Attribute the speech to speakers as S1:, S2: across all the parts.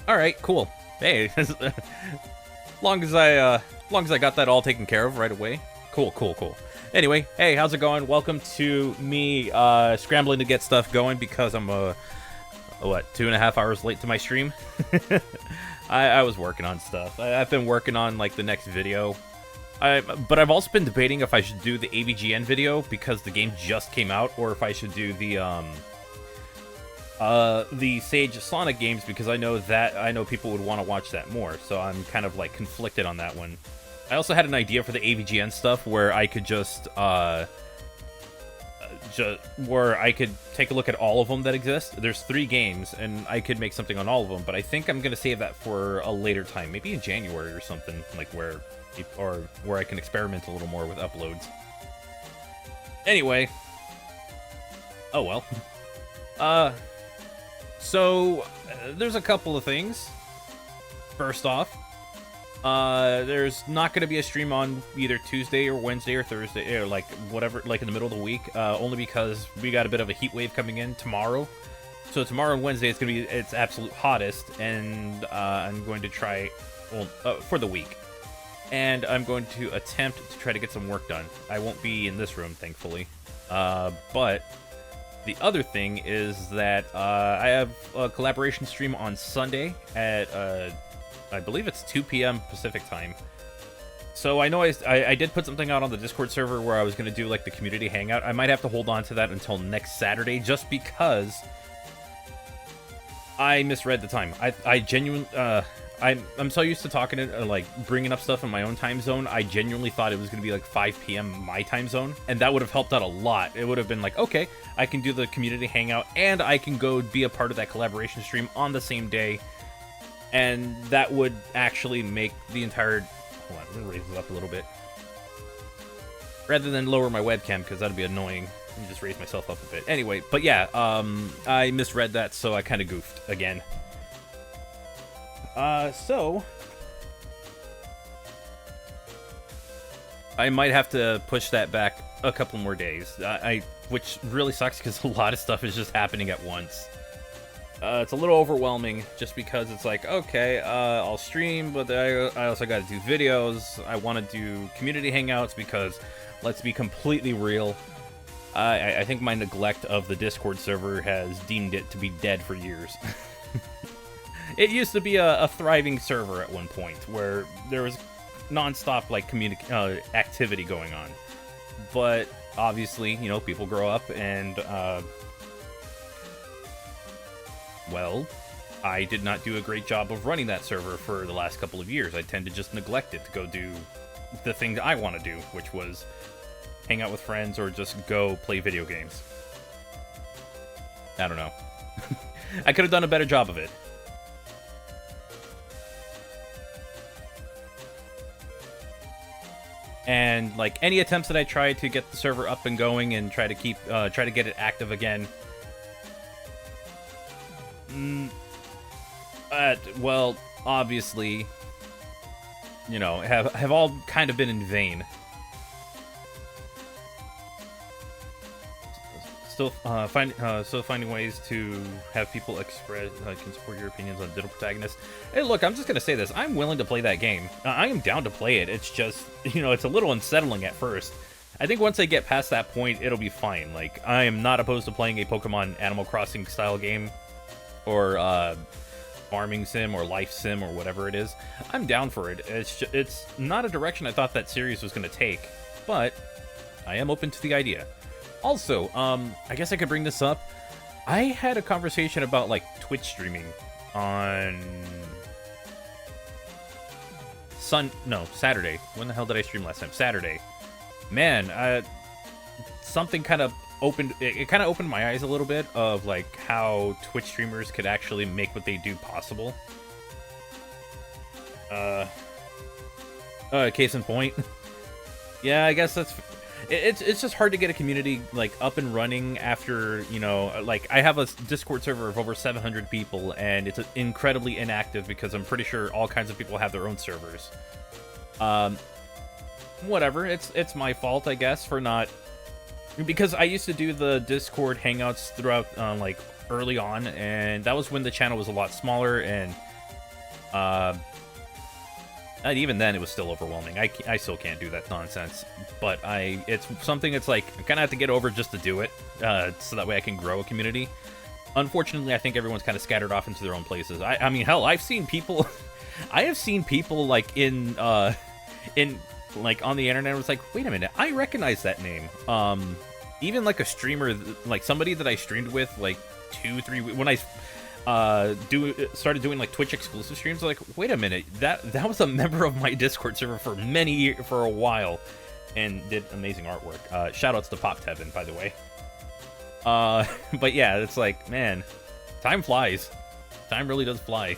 S1: All right, cool. Hey, long as I got that all taken care of right away. Cool, cool, cool. Anyway, hey, how's it going? Welcome to me scrambling to get stuff going because I'm what, 2.5 hours late to my stream. I was working on stuff. I've been working on like the next video. But I've also been debating if I should do the AVGN video because the game just came out, or if I should do the Sage Sonic games because I know people would want to watch that more. So I'm kind of like conflicted on that one. I also had an idea for the AVGN stuff where I could just where I could take a look at all of them that exist. There's 3 games, and I could make something on all of them. But I think I'm gonna save that for a later time, maybe in January or something, like where I can experiment a little more with uploads. Anyway, oh well. So there's a couple of things. First off, there's not going to be a stream on either Tuesday or Wednesday or Thursday or like whatever, like in the middle of the week, only because we got a bit of a heat wave coming in tomorrow. So tomorrow and Wednesday it's going to be its absolute hottest, and I'm going to try for the week. And I'm going to attempt to try to get some work done. I won't be in this room, thankfully. But the other thing is that I have a collaboration stream on Sunday at, I believe it's 2 p.m. Pacific time. So I know I did put something out on the Discord server where I was going to do like the community hangout. I might have to hold on to that until next Saturday just because I misread the time. I genuinely... I'm so used to talking to, like, bringing up stuff in my own time zone, I genuinely thought it was going to be, like, 5 p.m. my time zone, and that would have helped out a lot. It would have been like, okay, I can do the community hangout, and I can go be a part of that collaboration stream on the same day, and that would actually make the entire... Hold on, I'm going to raise this up a little bit. Rather than lower my webcam, because that'd be annoying. Let me just raise myself up a bit. Anyway, but yeah, I misread that, so I kind of goofed again. So I might have to push that back a couple more days. Which really sucks because a lot of stuff is just happening at once. It's a little overwhelming just because it's like, okay, I'll stream, but I also got to do videos. I want to do community hangouts because, let's be completely real, I think my neglect of the Discord server has deemed it to be dead for years. It used to be a thriving server at one point where there was non-stop like activity going on, but obviously, you know, people grow up and well, I did not do a great job of running that server for the last couple of years. I tend to just neglect it to go do the thing that I want to do, which was hang out with friends or just go play video games. I don't know. I could have done a better job of it. And like any attempts that I tried to get the server up and going and try to get it active again, well, obviously, you know, have all kind of been in vain. Still finding ways to have people express can support your opinions on digital protagonists. Hey, look, I'm just gonna say this: I'm willing to play that game. I am down to play it. It's just, you know, it's a little unsettling at first. I think once I get past that point, it'll be fine. Like, I am not opposed to playing a Pokemon Animal Crossing style game, or farming sim, or life sim, or whatever it is. I'm down for it. It's not a direction I thought that series was gonna take, but I am open to the idea. Also, I guess I could bring this up. I had a conversation about, like, Twitch streaming on... Saturday. When the hell did I stream last time? Saturday. Man, something kind of opened... It kind of opened my eyes a little bit of, like, how Twitch streamers could actually make what they do possible. Case in point. Yeah, I guess that's... It's just hard to get a community, like, up and running after, you know, like, I have a Discord server of over 700 people, and it's incredibly inactive because I'm pretty sure all kinds of people have their own servers. Whatever, it's my fault, I guess, for not... Because I used to do the Discord hangouts throughout, like, early on, and that was when the channel was a lot smaller, and And even then, it was still overwhelming. I still can't do that nonsense. But it's something that's like, I kind of have to get over just to do it, so that way I can grow a community. Unfortunately, I think everyone's kind of scattered off into their own places. I mean, hell, I've seen people, I have seen people like like on the internet. Was like, wait a minute, I recognize that name. Even like a streamer, like somebody that I streamed with like 2-3 weeks when I started doing like Twitch exclusive streams. Like, wait a minute, that was a member of my Discord server for a while, and did amazing artwork. Shout outs to Pop Tevin, by the way. But yeah, it's like, man, time flies. Time really does fly.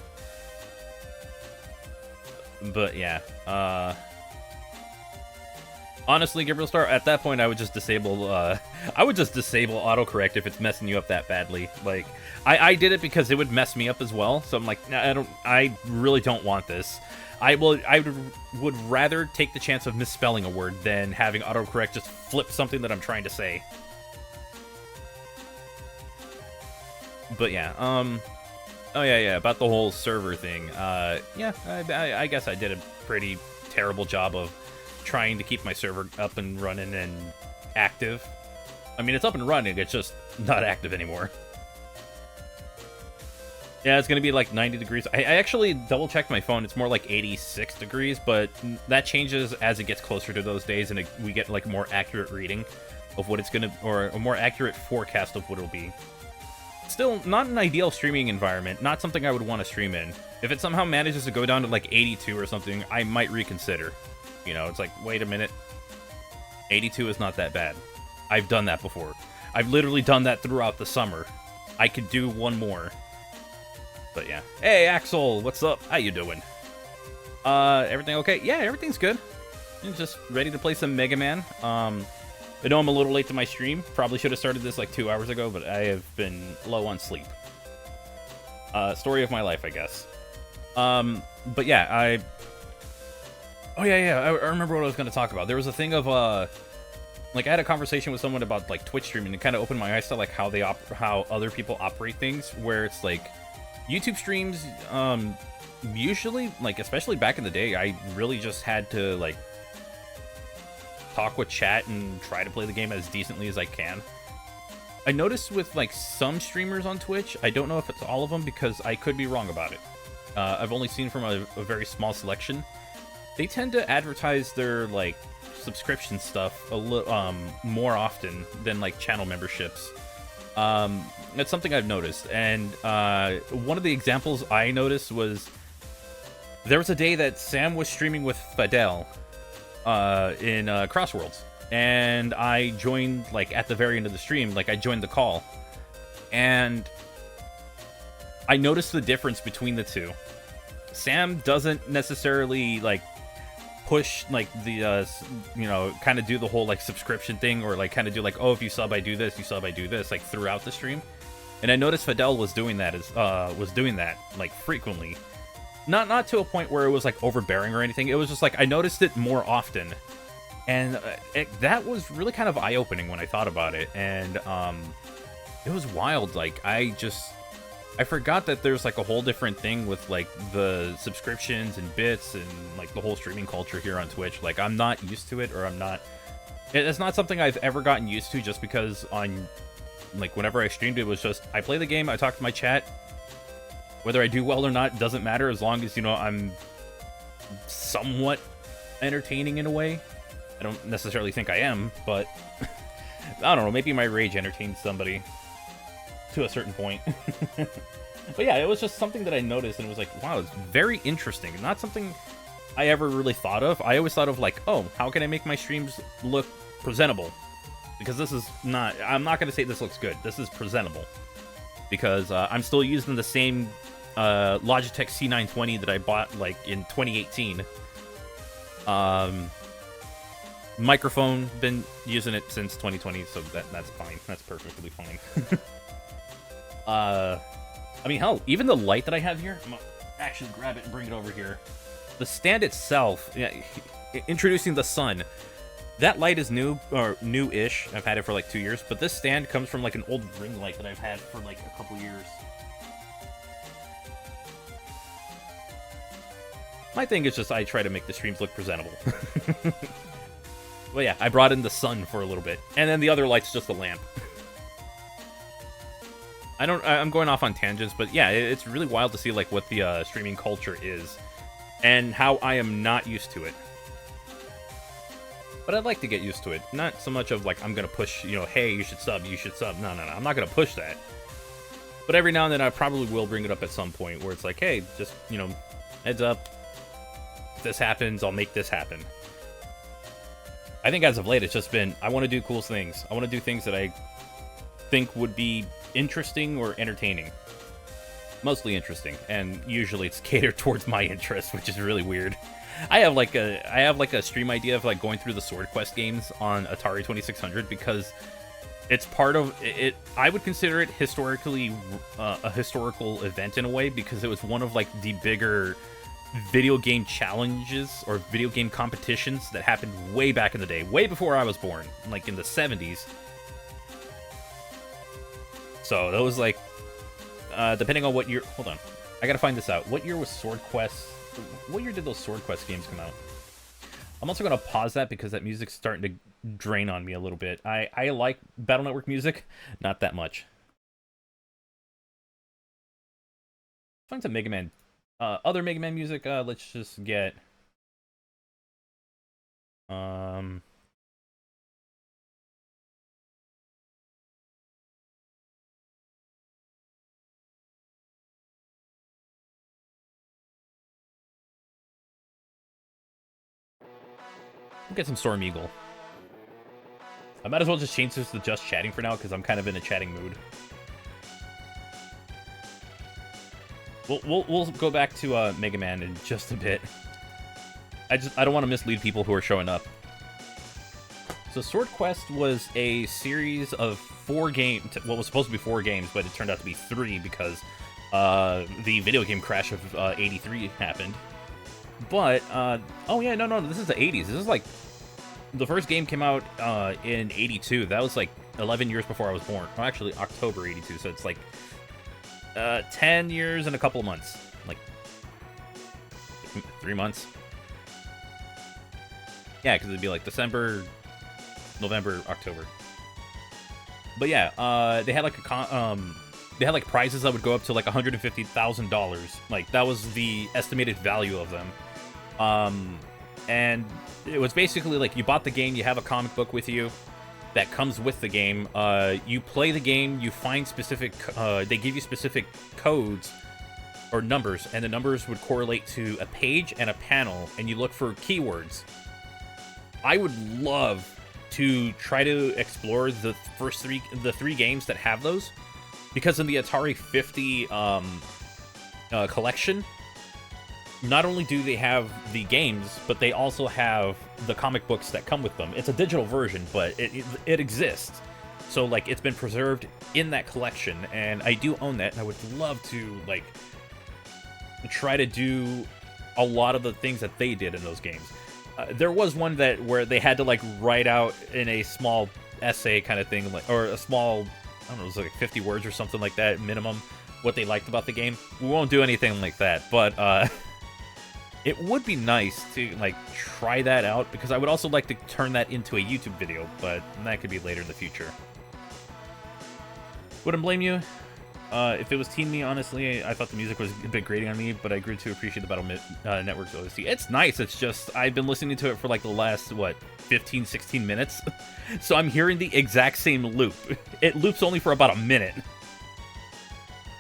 S1: But yeah, honestly, Gabriel Star, at that point, I would just disable autocorrect if it's messing you up that badly. Like, I did it because it would mess me up as well. So I'm like, nah, I really don't want this. I would rather take the chance of misspelling a word than having autocorrect just flip something that I'm trying to say. But yeah, oh yeah, about the whole server thing. Yeah, I guess I did a pretty terrible job of trying to keep my server up and running and active. I mean, it's up and running, it's just not active anymore. Yeah, it's gonna be like 90 degrees. I actually double-checked my phone. It's more like 86 degrees, but that changes as it gets closer to those days, and we get like a more accurate reading of what it's gonna, or a more accurate forecast of what it'll be. Still, not an ideal streaming environment, not something I would want to stream in. If it somehow manages to go down to like 82 or something, I might reconsider. You know, it's like, wait a minute, 82 is not that bad. I've done that before. I've literally done that throughout the summer. I could do one more. But yeah. Hey, Axel, what's up? How you doing? Everything okay? Yeah, everything's good. I'm just ready to play some Mega Man. I know I'm a little late to my stream. Probably should have started this like 2 hours ago, but I have been low on sleep. Story of my life, I guess. But yeah, oh yeah, I remember what I was going to talk about. There was a thing of, like, I had a conversation with someone about, like, Twitch streaming, and it kind of opened my eyes to, like, how other people operate things, where it's, like, YouTube streams, usually, like, especially back in the day, I really just had to, like, talk with chat and try to play the game as decently as I can. I noticed with, like, some streamers on Twitch, I don't know if it's all of them, because I could be wrong about it. I've only seen from a very small selection. They tend to advertise their, like, subscription stuff a little more often than, like, channel memberships. That's something I've noticed, and one of the examples I noticed was there was a day that Sam was streaming with Fidel in Crossworlds, and I joined, like, at the very end of the stream, like, I joined the call, and I noticed the difference between the two. Sam doesn't necessarily, like, push, like, the, you know, kind of do the whole, like, subscription thing, or, like, kind of do, like, oh, if you sub, I do this, you sub, I do this, like, throughout the stream. And I noticed Fidel was doing that, like, frequently. Not to a point where it was, like, overbearing or anything. It was just, like, I noticed it more often. And that was really kind of eye-opening when I thought about it. And it was wild. Like, I forgot that there's, like, a whole different thing with, like, the subscriptions and bits and, like, the whole streaming culture here on Twitch. Like, I'm not used to it, or it's not something I've ever gotten used to, just because on, like, whenever I streamed, it was just, I play the game, I talk to my chat. Whether I do well or not doesn't matter, as long as, you know, I'm somewhat entertaining in a way. I don't necessarily think I am, but I don't know, maybe my rage entertains somebody to a certain point. But yeah, it was just something that I noticed, and it was like, wow, it's very interesting. Not something I ever really thought of. I always thought of, like, oh, how can I make my streams look presentable? Because this is not, I'm not going to say this looks good. This is presentable. Because I'm still using the same Logitech C920 that I bought, like, in 2018. Microphone, been using it since 2020, so that's fine. That's perfectly fine. I mean, hell, even the light that I have here, I'm gonna actually grab it and bring it over here. The stand itself, yeah, introducing the sun. That light is new, or new-ish. I've had it for like 2 years, but this stand comes from like an old ring light that I've had for like a couple years. My thing is just I try to make the streams look presentable. Well, yeah, I brought in the sun for a little bit, and then the other light's just a lamp. I'm going off on tangents, but yeah, it's really wild to see like what the streaming culture is, and how I am not used to it. But I'd like to get used to it. Not so much of like I'm gonna push, you know, hey, you should sub, you should sub. No, I'm not gonna push that. But every now and then I probably will bring it up at some point where it's like, hey, just, you know, heads up. If this happens, I'll make this happen. I think as of late, it's just been, I want to do cool things. I want to do things that I think would be interesting or entertaining. Mostly interesting, and usually it's catered towards my interests, which is really weird. I have like a stream idea of like going through the Sword Quest games on Atari 2600 because it's part of it. I would consider it historically a historical event in a way because it was one of like the bigger video game challenges or video game competitions that happened way back in the day, way before I was born, like in the 70s. So that was like, depending on what year. Hold on, I gotta find this out. What year was Sword Quest? What year did those Sword Quest games come out? I'm also gonna pause that because that music's starting to drain on me a little bit. I like Battle Network music, not that much. Find some Mega Man. Other Mega Man music, let's just get... We'll get some Storm Eagle. I might as well just change this to just chatting for now, because I'm kind of in a chatting mood. We'll go back to Mega Man in just a bit. I don't want to mislead people who are showing up. So Sword Quest was a series of 4 games. Well, it was supposed to be 4 games, but it turned out to be 3 because the video game crash of '83 happened. But oh yeah, no, this is the '80s. This is like the first game came out in '82. That was like 11 years before I was born. Oh, actually, October '82. So it's like 10 years and a couple of months, like 3 months. Yeah, because it'd be like December, November, October. But yeah, they had like they had like prizes that would go up to like $150,000. Like that was the estimated value of them. And it was basically like you bought the game, you have a comic book with you that comes with the game. You play the game, you find specific, they give you specific codes or numbers, and the numbers would correlate to a page and a panel, and you look for keywords. I would love to try to explore the three games that have those, because in the Atari 50 collection, not only do they have the games, but they also have the comic books that come with them. It's a digital version, but it exists. So, like, it's been preserved in that collection, and I do own that, and I would love to, like, try to do a lot of the things that they did in those games. There was one where they had to, like, write out in a small essay kind of thing, like, or a small, I don't know, it was like 50 words or something like that, minimum, what they liked about the game. We won't do anything like that, but, it would be nice to, like, try that out, because I would also like to turn that into a YouTube video, but that could be later in the future. Wouldn't blame you. If it was Teen Me, honestly, I thought the music was a bit grating on me, but I grew to appreciate the Battle Network's OST. It's nice, it's just, I've been listening to it for, like, the last, 15, 16 minutes? So I'm hearing the exact same loop. It loops only for about a minute.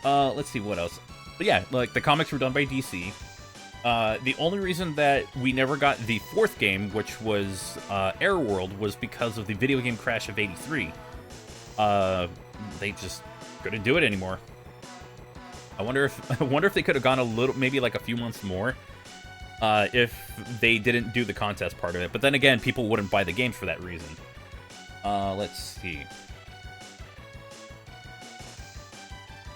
S1: Let's see, what else? But yeah, like, the comics were done by DC. The only reason that we never got the 4th game, which was Air World, was because of the video game crash of '83. They just couldn't do it anymore. I wonder if they could have gone a little, maybe like a few months more, if they didn't do the contest part of it. But then again, people wouldn't buy the games for that reason. Let's see.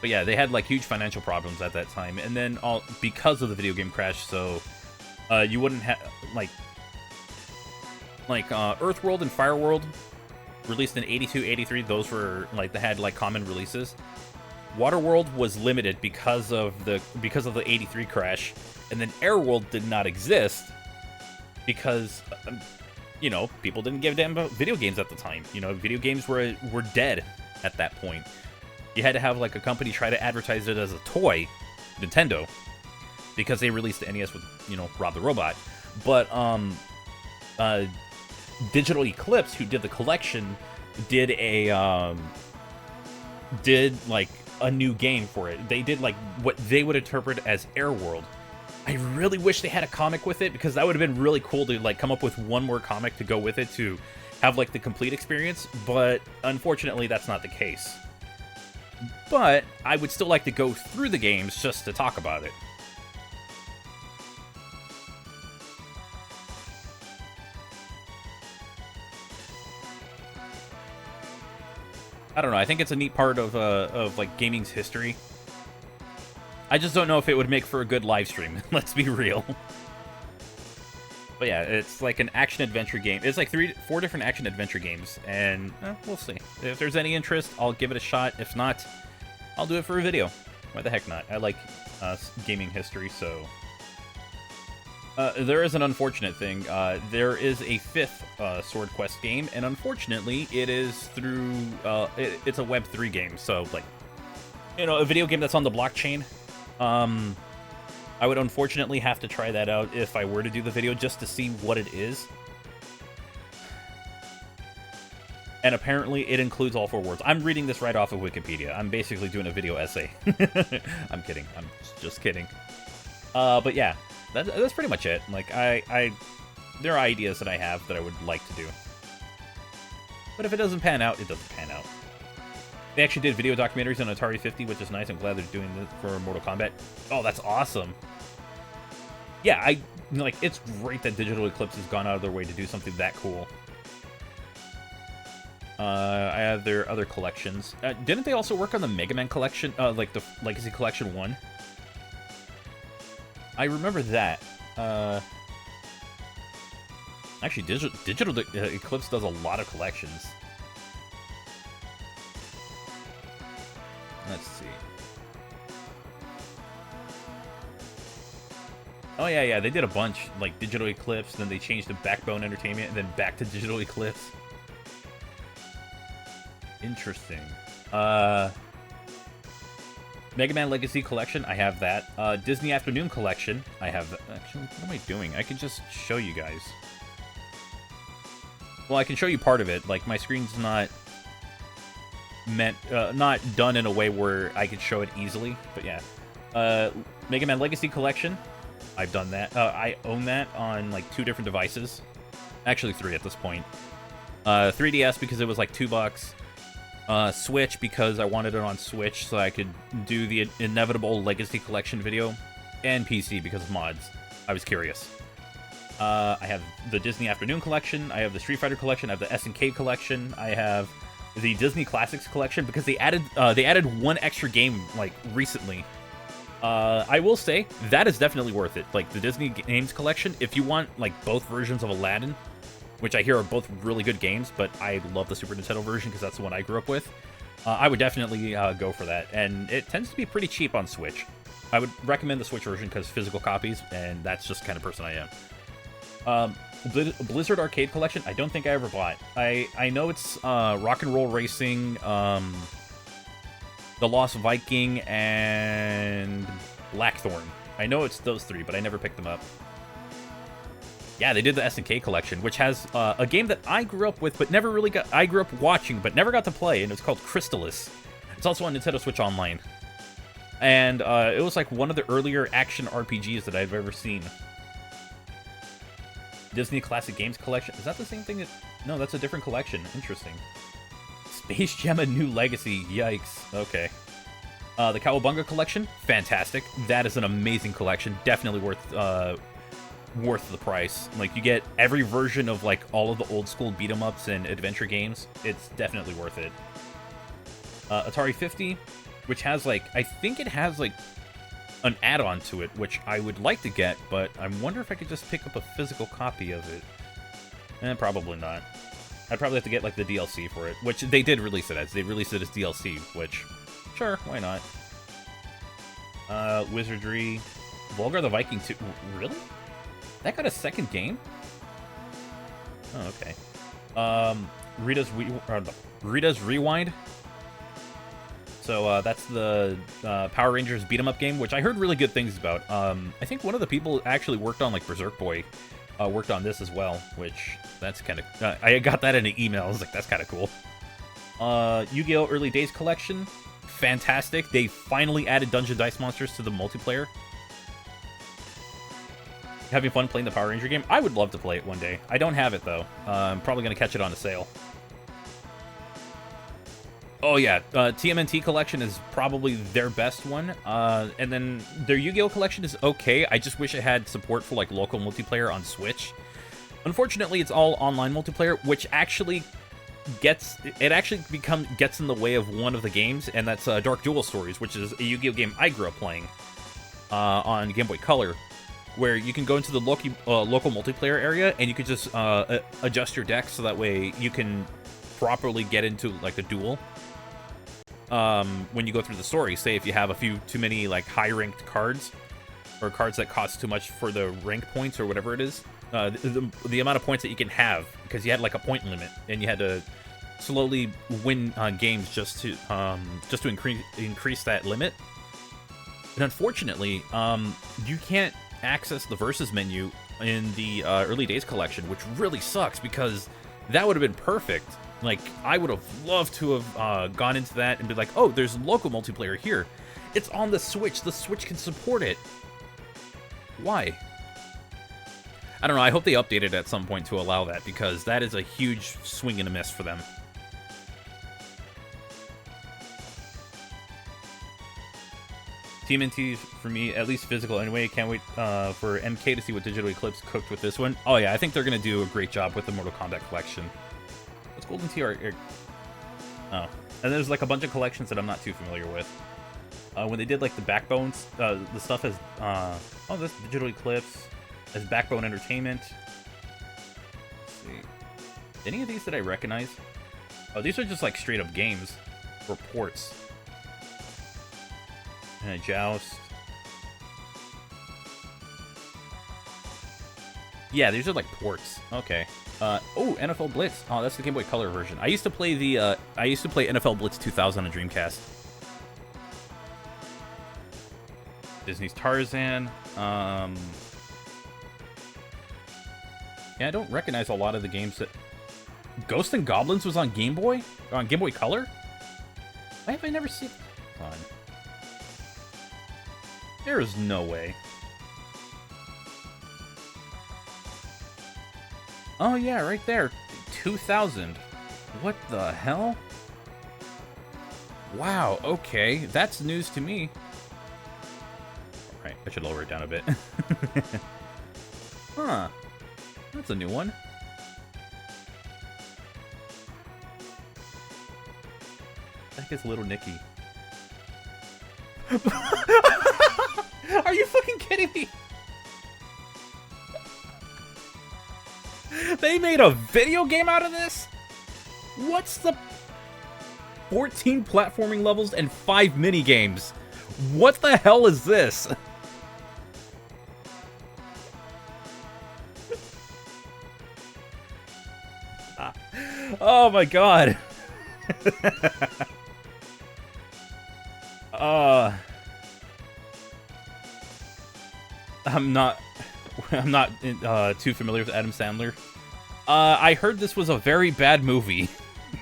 S1: But yeah, they had like huge financial problems at that time, and then because of the video game crash, so you wouldn't have like Earthworld and Fireworld released in '82, '83. Those were like, they had like common releases. Waterworld was limited because of the '83 crash, and then Airworld did not exist because you know, people didn't give a damn about video games at the time. You know, video games were dead at that point. You had to have like a company try to advertise it as a toy, Nintendo, because they released the NES with, you know, Rob the Robot. But Digital Eclipse, who did the collection, did like a new game for it. They did like what they would interpret as Airworld. I really wish they had a comic with it, because that would have been really cool to like come up with one more comic to go with it to have like the complete experience, but unfortunately that's not the case. But I would still like to go through the games just to talk about it. I don't know, I think it's a neat part of like gaming's history. I just don't know if it would make for a good live stream, let's be real. But yeah, it's like an action-adventure game. It's like 4 different action-adventure games, and we'll see. If there's any interest, I'll give it a shot. If not, I'll do it for a video. Why the heck not? I like gaming history, so... there is an unfortunate thing. There is a 5th Sword Quest game, and unfortunately, it is through... it's a Web3 game, so, like, you know, a video game that's on the blockchain. I would unfortunately have to try that out if I were to do the video, just to see what it is. And apparently it includes all 4 words. I'm reading this right off of Wikipedia. I'm basically doing a video essay. I'm kidding. I'm just kidding. But yeah, that's pretty much it. Like, there are ideas that I have that I would like to do. But if it doesn't pan out, it doesn't pan out. They actually did video documentaries on Atari 50, which is nice. I'm glad they're doing this for Mortal Kombat. Oh, that's awesome. Yeah, like, it's great that Digital Eclipse has gone out of their way to do something that cool. I have their other collections. Didn't they also work on the Mega Man collection? Like the Legacy Collection 1? I remember that. Actually, Digital Eclipse does a lot of collections. Let's see. Oh, yeah, they did a bunch. Like, Digital Eclipse, then they changed to Backbone Entertainment, and then back to Digital Eclipse. Interesting. Mega Man Legacy Collection, I have that. Disney Afternoon Collection, I have that. Actually, what am I doing? I can just show you guys. Well, I can show you part of it. Like, my screen's not... not done in a way where I could show it easily, but yeah. Mega Man Legacy Collection, I've done that. I own that on like 2 different devices, actually 3 at this point. 3DS because it was like $2. Switch because I wanted it on Switch so I could do the inevitable Legacy Collection video, and PC because of mods. I was curious. I have the Disney Afternoon Collection, I have the Street Fighter Collection, I have the SNK Collection, I have the Disney Classics Collection, because they added 1 extra game, like, recently. I will say, that is definitely worth it. Like, the Disney Games Collection, if you want, like, both versions of Aladdin, which I hear are both really good games, but I love the Super Nintendo version because that's the one I grew up with, I would definitely go for that. And it tends to be pretty cheap on Switch. I would recommend the Switch version because physical copies, and that's just the kind of person I am. Blizzard Arcade Collection, I don't think I ever bought. I know it's Rock and Roll Racing, The Lost Viking, and Blackthorn. I know it's those 3, but I never picked them up. Yeah, they did the SNK Collection, which has a game that I grew up with, but never really got... I grew up watching, but never got to play, and it's called Crystalis. It's also on Nintendo Switch Online. And it was like one of the earlier action RPGs that I've ever seen. Disney Classic Games Collection. Is that the same thing that... No, that's a different collection. Interesting. Space Jam: A New Legacy. Yikes. Okay. The Cowabunga Collection. Fantastic. That is an amazing collection. Definitely worth the price. Like, you get every version of, like, all of the old school beat-em-ups and adventure games. It's definitely worth it. Atari 50, which has, like... I think it has, like... an add-on to it, which I would like to get, but I wonder if I could just pick up a physical copy of it. Probably not. I'd probably have to get, like, the DLC for it, which they did release it as. They released it as DLC, which Sure, why not? Wizardry. Volgar the Viking 2. Really? That got a second game? Oh, okay. Rita's Rewind. So that's the Power Rangers beat 'em up game, which I heard really good things about. I think one of the people actually worked on like Berserk Boy, worked on this as well, which that's kind of. I got that in an email. I was like, that's kind of cool. Yu-Gi-Oh! Early Days Collection, fantastic. They finally added Dungeon Dice Monsters to the multiplayer. Having fun playing the Power Ranger game? I would love to play it one day. I don't have it though. I'm probably gonna catch it on a sale. Oh yeah, TMNT collection is probably their best one, and then their Yu-Gi-Oh! Collection is okay. I just wish it had support for like local multiplayer on Switch. Unfortunately, it's all online multiplayer, which actually gets in the way of one of the games, and that's Dark Duel Stories, which is a Yu-Gi-Oh! Game I grew up playing on Game Boy Color, where you can go into the local multiplayer area and you could just adjust your deck so that way you can properly get into like a duel. When you go through the story, say if you have a few too many like high-ranked cards, or cards that cost too much for the rank points or whatever it is, the amount of points that you can have, because you had like a point limit and you had to slowly win games just to increase that limit. And unfortunately, you can't access the versus menu in the Early Days collection, which really sucks because that would have been perfect. Like, I would have loved to have gone into that and be like, oh, there's local multiplayer here. It's on the Switch. The Switch can support it. Why? I don't know. I hope they update it at some point to allow that, because that is a huge swing and a miss for them. TMNT for me, at least physical anyway. Can't wait for MK to see what Digital Eclipse cooked with this one. Oh yeah, I think they're going to do a great job with the Mortal Kombat collection. What's Golden TR? Oh. And there's like a bunch of collections that I'm not too familiar with. When they did like the Backbones, the stuff as, oh, this Digital Eclipse, as Backbone Entertainment. Let's see. Any of these that I recognize? Oh, these are just like straight up games or ports. And a Joust. Yeah, these are like ports. Okay. Oh, NFL Blitz. Oh, that's the Game Boy Color version. I used to play the NFL Blitz 2000 on Dreamcast. Disney's Tarzan. Yeah, I don't recognize a lot of the games that... Ghosts and Goblins was on Game Boy? On Game Boy Color? Why have I never seen... Hold on. There is no way. Oh yeah, right there. 2000. What the hell? Wow, okay. That's news to me. Alright, I should lower it down a bit. Huh. That's a new one. That gets Little Nicky. Are you fucking kidding me? They made a video game out of this? What's the... 14 platforming levels and 5 mini-games. What the hell is this? Oh my god. I'm not too familiar with Adam Sandler. I heard this was a very bad movie.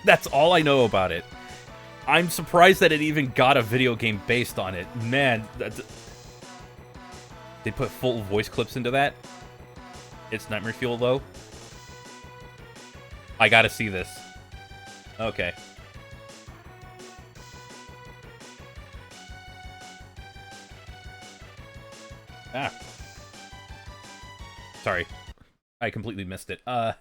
S1: That's all I know about it. I'm surprised that it even got a video game based on it. Man, they put full voice clips into that. It's nightmare fuel, though. I gotta see this. Okay. Ah. Sorry. I completely missed it. Was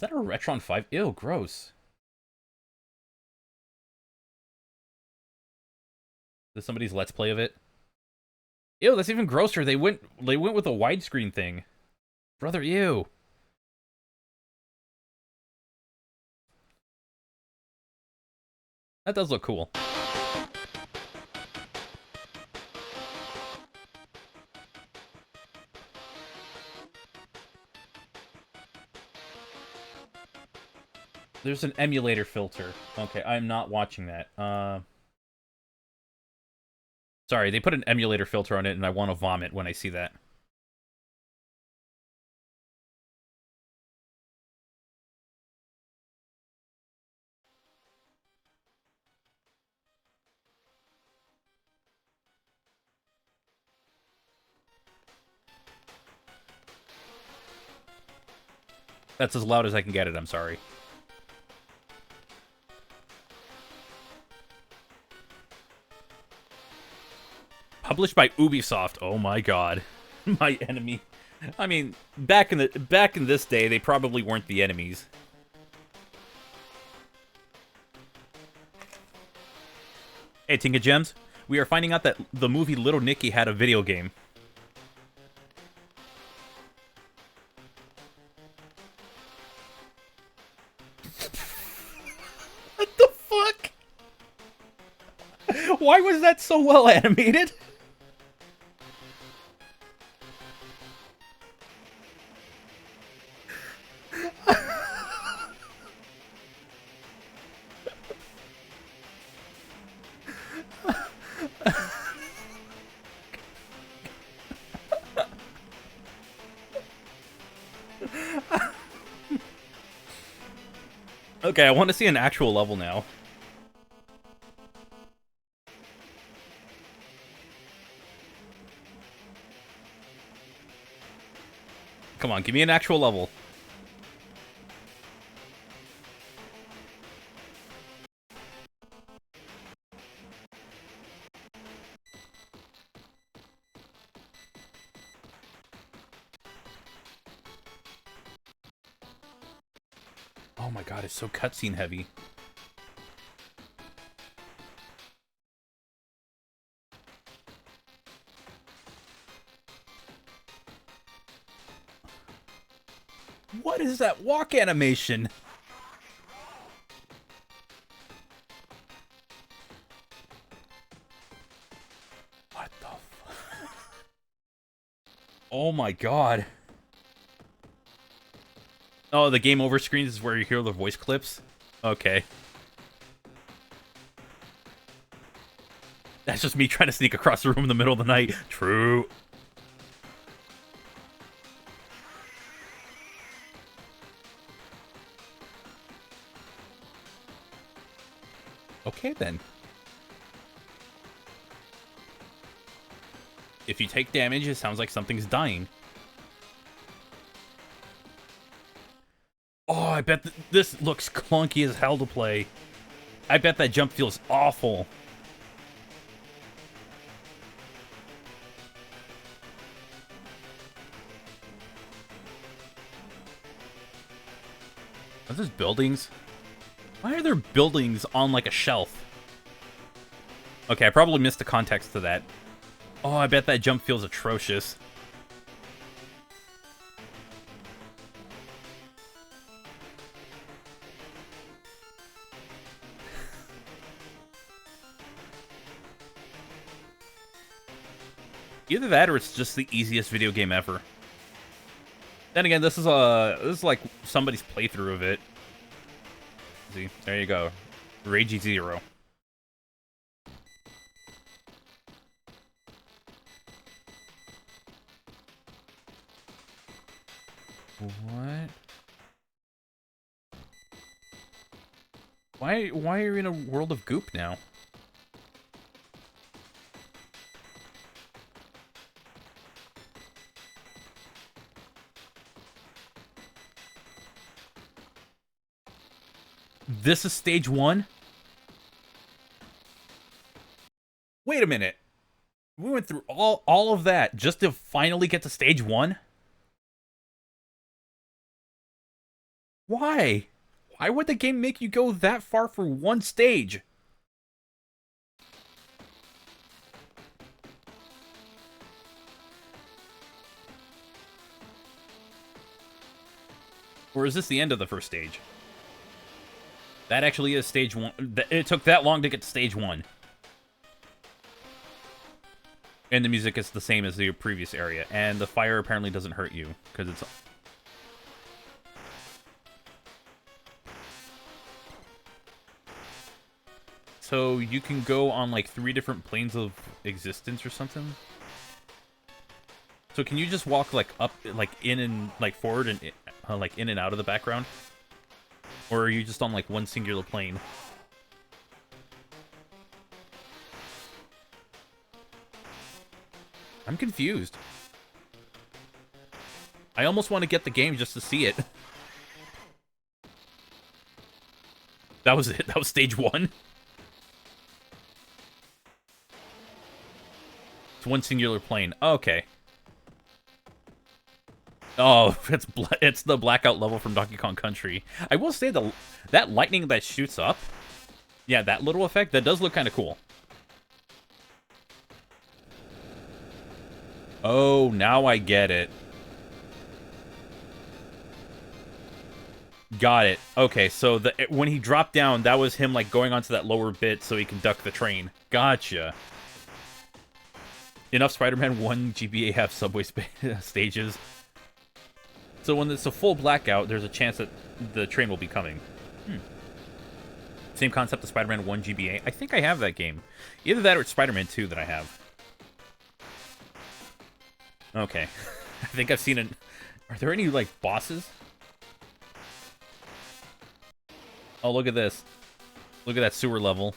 S1: that a Retron 5? Ew, gross. Is this somebody's Let's Play of it? Ew, that's even grosser. They went with a widescreen thing. Brother, ew. That does look cool. There's an emulator filter. Okay, I'm not watching that. Sorry, they put an emulator filter on it, and I want to vomit when I see that. That's as loud as I can get it, I'm sorry. Published by Ubisoft. Oh my god. My enemy. I mean, back in this day, they probably weren't the enemies. Hey, Tinka Gems, we are finding out that the movie Little Nicky had a video game. What the fuck? Why was that so well animated? Okay, I want to see an actual level now. Come on, give me an actual level. Oh my god, it's so cutscene heavy. What is that walk animation? What the fuck? Oh my god. Oh, the game over screens is where you hear the voice clips? Okay. That's just me trying to sneak across the room in the middle of the night. True. Okay, then. If you take damage, it sounds like something's dying. Oh, I bet this looks clunky as hell to play. I bet that jump feels awful. Are those buildings? Why are there buildings on, like, a shelf? Okay, I probably missed the context to that. Oh, I bet that jump feels atrocious. Either that or it's just the easiest video game ever. Then again, this is like somebody's playthrough of it. See, there you go. Ragey Zero. What? Why are you in a world of goop now? This is stage 1? Wait a minute. We went through all of that just to finally get to stage 1? Why? Why would the game make you go that far for one stage? Or is this the end of the first stage? That actually is stage 1. It took that long to get to stage 1. And the music is the same as the previous area. And the fire apparently doesn't hurt you, because it's... So you can go on, like, 3 different planes of existence or something? So can you just walk, like, up, like, in and, like, forward and, like, in and out of the background? Or are you just on, like, one singular plane? I'm confused. I almost want to get the game just to see it. That was it. That was stage 1. It's one singular plane. Okay. Oh, it's the blackout level from Donkey Kong Country. I will say that lightning that shoots up, yeah, that little effect, that does look kind of cool. Oh, now I get it. Got it. Okay, so when he dropped down, that was him like going onto that lower bit so he can duck the train. Gotcha. Enough Spider-Man 1 GBA have subway stages. So when it's a full blackout, there's a chance that the train will be coming. Same concept as Spider-Man 1 GBA. I think I have that game. Either that or it's Spider-Man 2 that I have. Okay. I think I've seen it. Are there any, like, bosses? Oh, look at this. Look at that sewer level.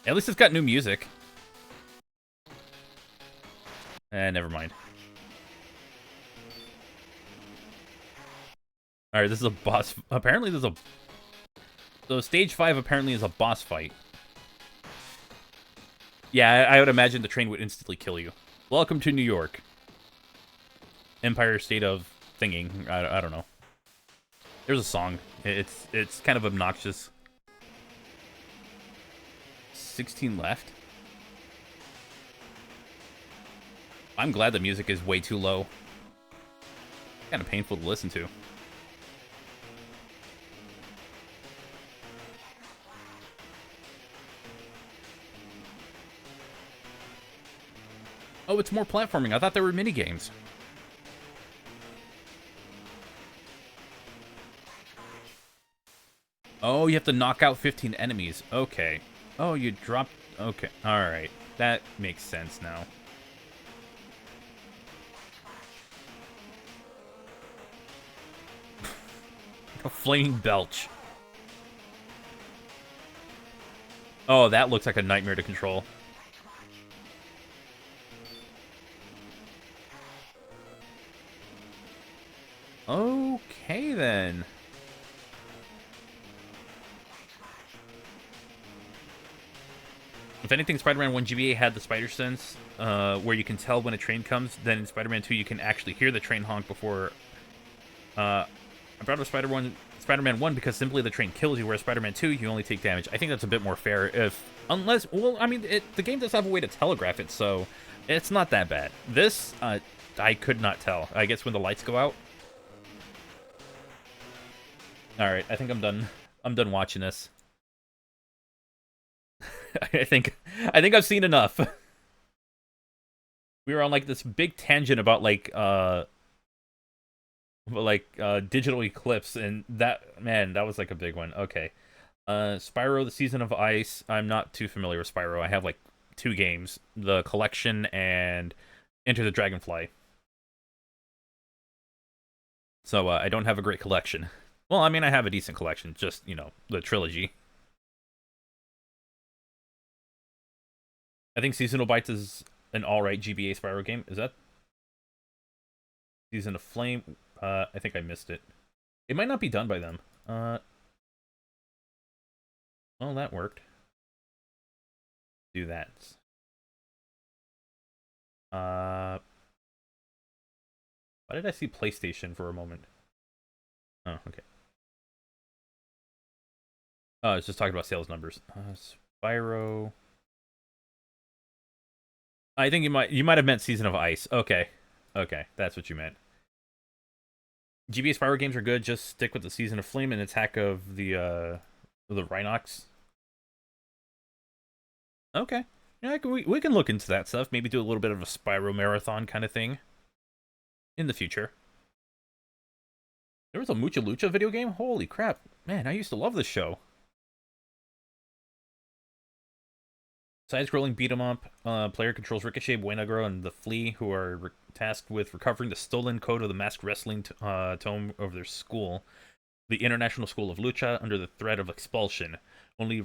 S1: At least it's got new music. Never mind. Alright, this is a boss. Apparently there's a... So stage 5 apparently is a boss fight. Yeah, I would imagine the train would instantly kill you. Welcome to New York. Empire State of Thinging. I don't know. There's a song. It's kind of obnoxious. 16 left? I'm glad the music is way too low. Kind of painful to listen to. Oh, it's more platforming. I thought there were minigames. Oh, you have to knock out 15 enemies. Okay. Oh, you dropped... Okay. Alright. That makes sense now. A flaming belch. Oh, that looks like a nightmare to control. Okay, then. If anything, Spider-Man 1 GBA had the spider sense, where you can tell when a train comes. Then in Spider-Man 2, you can actually hear the train honk before... I brought up Spider-Man 1 because simply the train kills you, whereas Spider-Man 2, you only take damage. I think that's a bit more fair unless... Well, I mean, the game does have a way to telegraph it, so it's not that bad. This, I could not tell. I guess when the lights go out. Alright, I think I'm done. I'm done watching this. I think I've seen enough. We were on like this big tangent about like digital eclipse, and that, man, that was like a big one. Okay. Spyro the Season of Ice. I'm not too familiar with Spyro. I have like 2 games, the collection and Enter the Dragonfly. So I don't have a great collection. Well, I mean, I have a decent collection, just, you know, the trilogy. I think Seasonal Bites is an alright GBA Spyro game. Is that Season of Flame? I think I missed it. It might not be done by them. Well, that worked. Do that. Why did I see PlayStation for a moment? Oh, okay. Oh, it's just talking about sales numbers. Spyro. I think you might have meant Season of Ice. Okay. Okay, that's what you meant. GBA Spyro games are good. Just stick with the Season of Flame and Attack of the Rhinox. Okay. Yeah, we can look into that stuff. Maybe do a little bit of a Spyro marathon kind of thing in the future. There was a Mucha Lucha video game? Holy crap. Man, I used to love this show. Side-scrolling beat-em-up. Player controls Ricochet, Buenagro, and the Flea, who are tasked with recovering the stolen code of the masked wrestling tome of their school, the International School of Lucha, under the threat of expulsion. Only...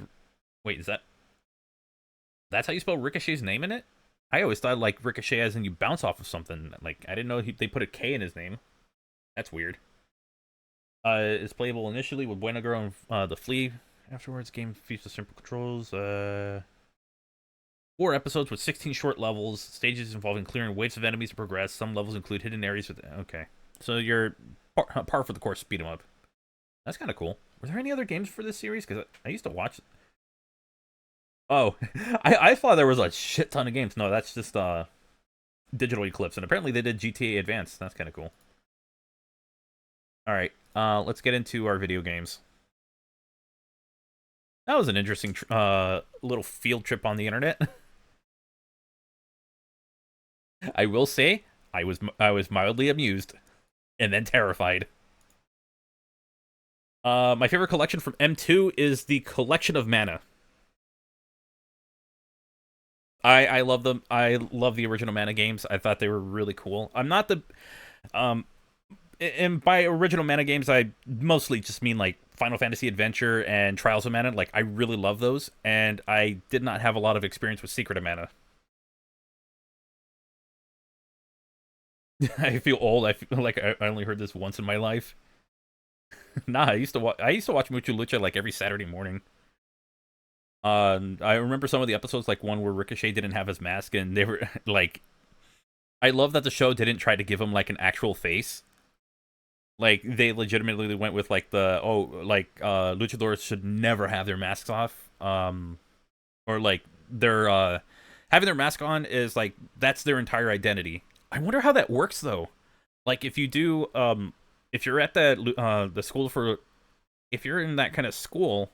S1: Wait, is that... That's how you spell Ricochet's name in it? I always thought, like, Ricochet as in you bounce off of something. Like, I didn't know they put a K in his name. That's weird. It's playable initially with Buenagro and the Flea. Afterwards, game features simple controls. 4 episodes with 16 short levels. Stages involving clearing waves of enemies to progress. Some levels include hidden areas with... Okay. So you're par for the course, speed 'em up. That's kind of cool. Were there any other games for this series? Because I used to watch... Oh, I thought there was a shit ton of games. No, that's just Digital Eclipse. And apparently they did GTA Advance. That's kind of cool. Alright, let's get into our video games. That was an interesting little field trip on the internet. I will say, I was mildly amused, and then terrified. My favorite collection from M2 is the Collection of Mana. I love them. I love the original Mana games. I thought they were really cool. I'm not the and by original Mana games, I mostly just mean like Final Fantasy Adventure and Trials of Mana. Like, I really love those, and I did not have a lot of experience with Secret of Mana. I feel old. I feel like I only heard this once in my life. Nah, I used to watch Mucha Lucha like every Saturday morning. I remember some of the episodes, like one where Ricochet didn't have his mask, and they were like, I love that the show didn't try to give him like an actual face. Like, they legitimately went with like luchadors should never have their masks off. Or like their having their mask on is like that's their entire identity. I wonder how that works though. Like, if you do if you're at the school for, if you're in that kind of school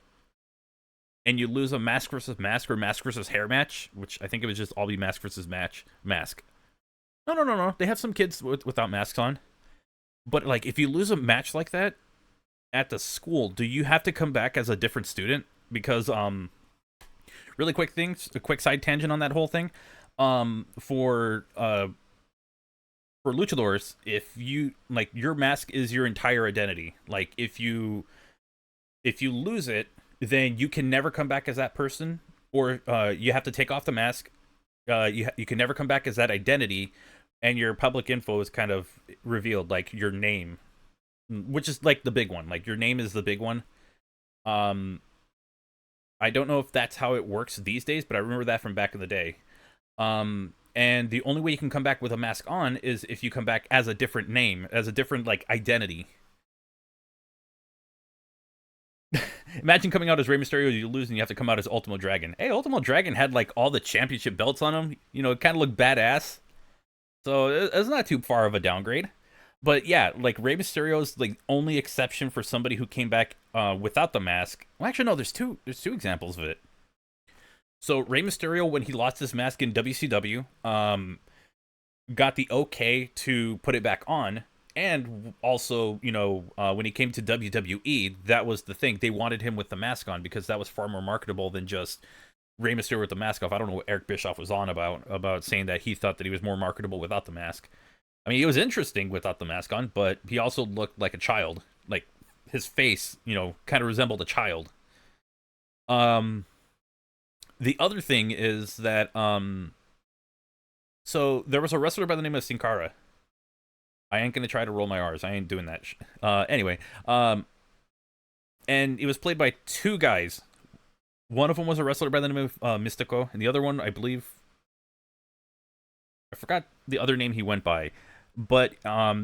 S1: and you lose a mask versus mask or mask versus hair match, which I think it would just all be mask versus mask. No. They have some kids without masks on. But like, if you lose a match like that at the school, do you have to come back as a different student? Because really quick things, a quick side tangent on that whole thing. For luchadors, if you like, your mask is your entire identity. Like, if you lose it, then you can never come back as that person, or you have to take off the mask. You can never come back as that identity, and your public info is kind of revealed, like your name, which is like the big one. Like, your name is the big one. I don't know if that's how it works these days, but I remember that from back in the day. And the only way you can come back with a mask on is if you come back as a different name, as a different like identity. Imagine coming out as Rey Mysterio, you lose, and you have to come out as Ultimo Dragon. Hey, Ultimo Dragon had like all the championship belts on him. You know, it kind of looked badass. So it's not too far of a downgrade. But yeah, like, Rey Mysterio's the only exception for somebody who came back without the mask. Well, actually, no, there's two examples of it. So Rey Mysterio, when he lost his mask in WCW, got the okay to put it back on. And also, you know, when he came to WWE, that was the thing. They wanted him with the mask on because that was far more marketable than just Rey Mysterio with the mask off. I don't know what Eric Bischoff was on about saying that he thought that he was more marketable without the mask. I mean, he was interesting without the mask on, but he also looked like a child. Like, his face, you know, kind of resembled a child. The other thing is that, so there was a wrestler by the name of Sin Cara. I ain't gonna try to roll my R's. I ain't doing that. Anyway, and it was played by two guys. One of them was a wrestler by the name of Mystico, and the other one, I believe, I forgot the other name he went by. But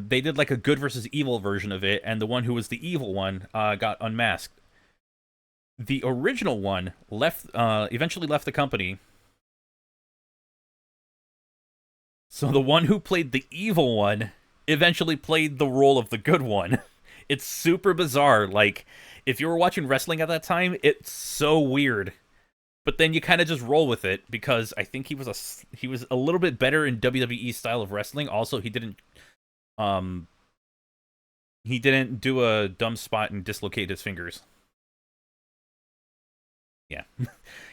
S1: they did like a good versus evil version of it, and the one who was the evil one got unmasked. The original one eventually left the company. So the one who played the evil one eventually played the role of the good one. It's super bizarre. Like, if you were watching wrestling at that time, it's so weird. But then you kind of just roll with it because I think he was a little bit better in WWE style of wrestling. Also, he didn't do a dumb spot and dislocate his fingers. Yeah.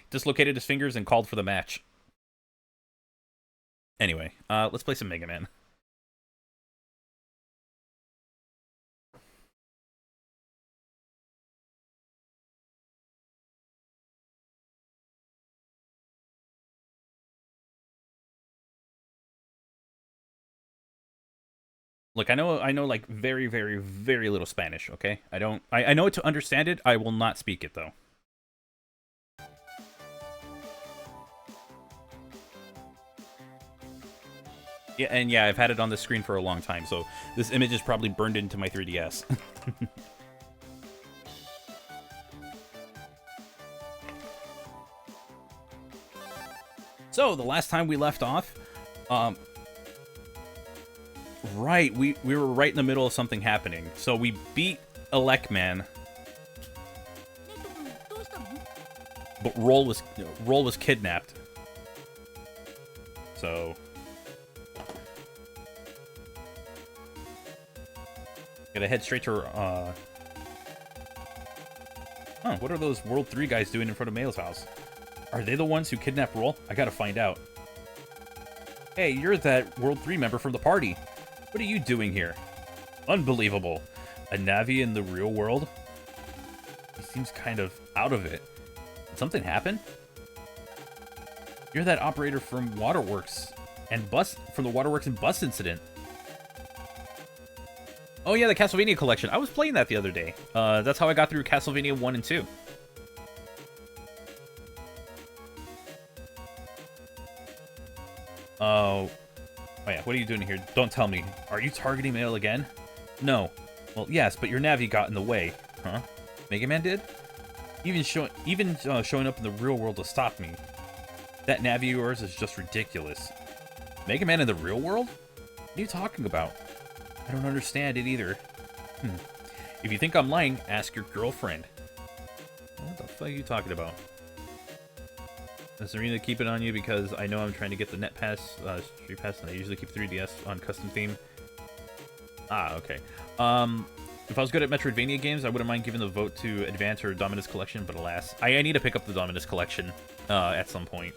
S1: Dislocated his fingers and called for the match. Anyway, let's play some Mega Man. Look, I know like very, very, very little Spanish, okay? I know it to understand it, I will not speak it though. Yeah, and yeah, I've had it on the screen for a long time, so this image is probably burned into my 3DS. So, the last time we left off, right, we were right in the middle of something happening. So we beat Elecman, but Roll was kidnapped. So gotta head straight to what are those World 3 guys doing in front of Mail's house? Are they the ones who kidnapped Roll? I gotta find out. Hey, you're that World 3 member from the party. What are you doing here? Unbelievable. A Navi in the real world? He seems kind of out of it. Did something happen? You're that operator from Waterworks and from the Waterworks and bus incident. Oh yeah, the Castlevania collection. I was playing that the other day. That's how I got through Castlevania 1 and 2. Oh yeah, what are you doing here? Don't tell me. Are you targeting Mail again? No. Well, yes, but your Navi got in the way. Huh? Mega Man did? Even showing up in the real world to stop me. That Navi of yours is just ridiculous. Mega Man in the real world? What are you talking about? I don't understand it either. If you think I'm lying, ask your girlfriend. What the fuck are you talking about? Does Serena keep it on you because I know I'm trying to get the Net Pass, Street Pass, and I usually keep 3DS on custom theme? Ah, okay. If I was good at Metroidvania games, I wouldn't mind giving the vote to Advance or Dominus Collection, but alas. I need to pick up the Dominus Collection at some point.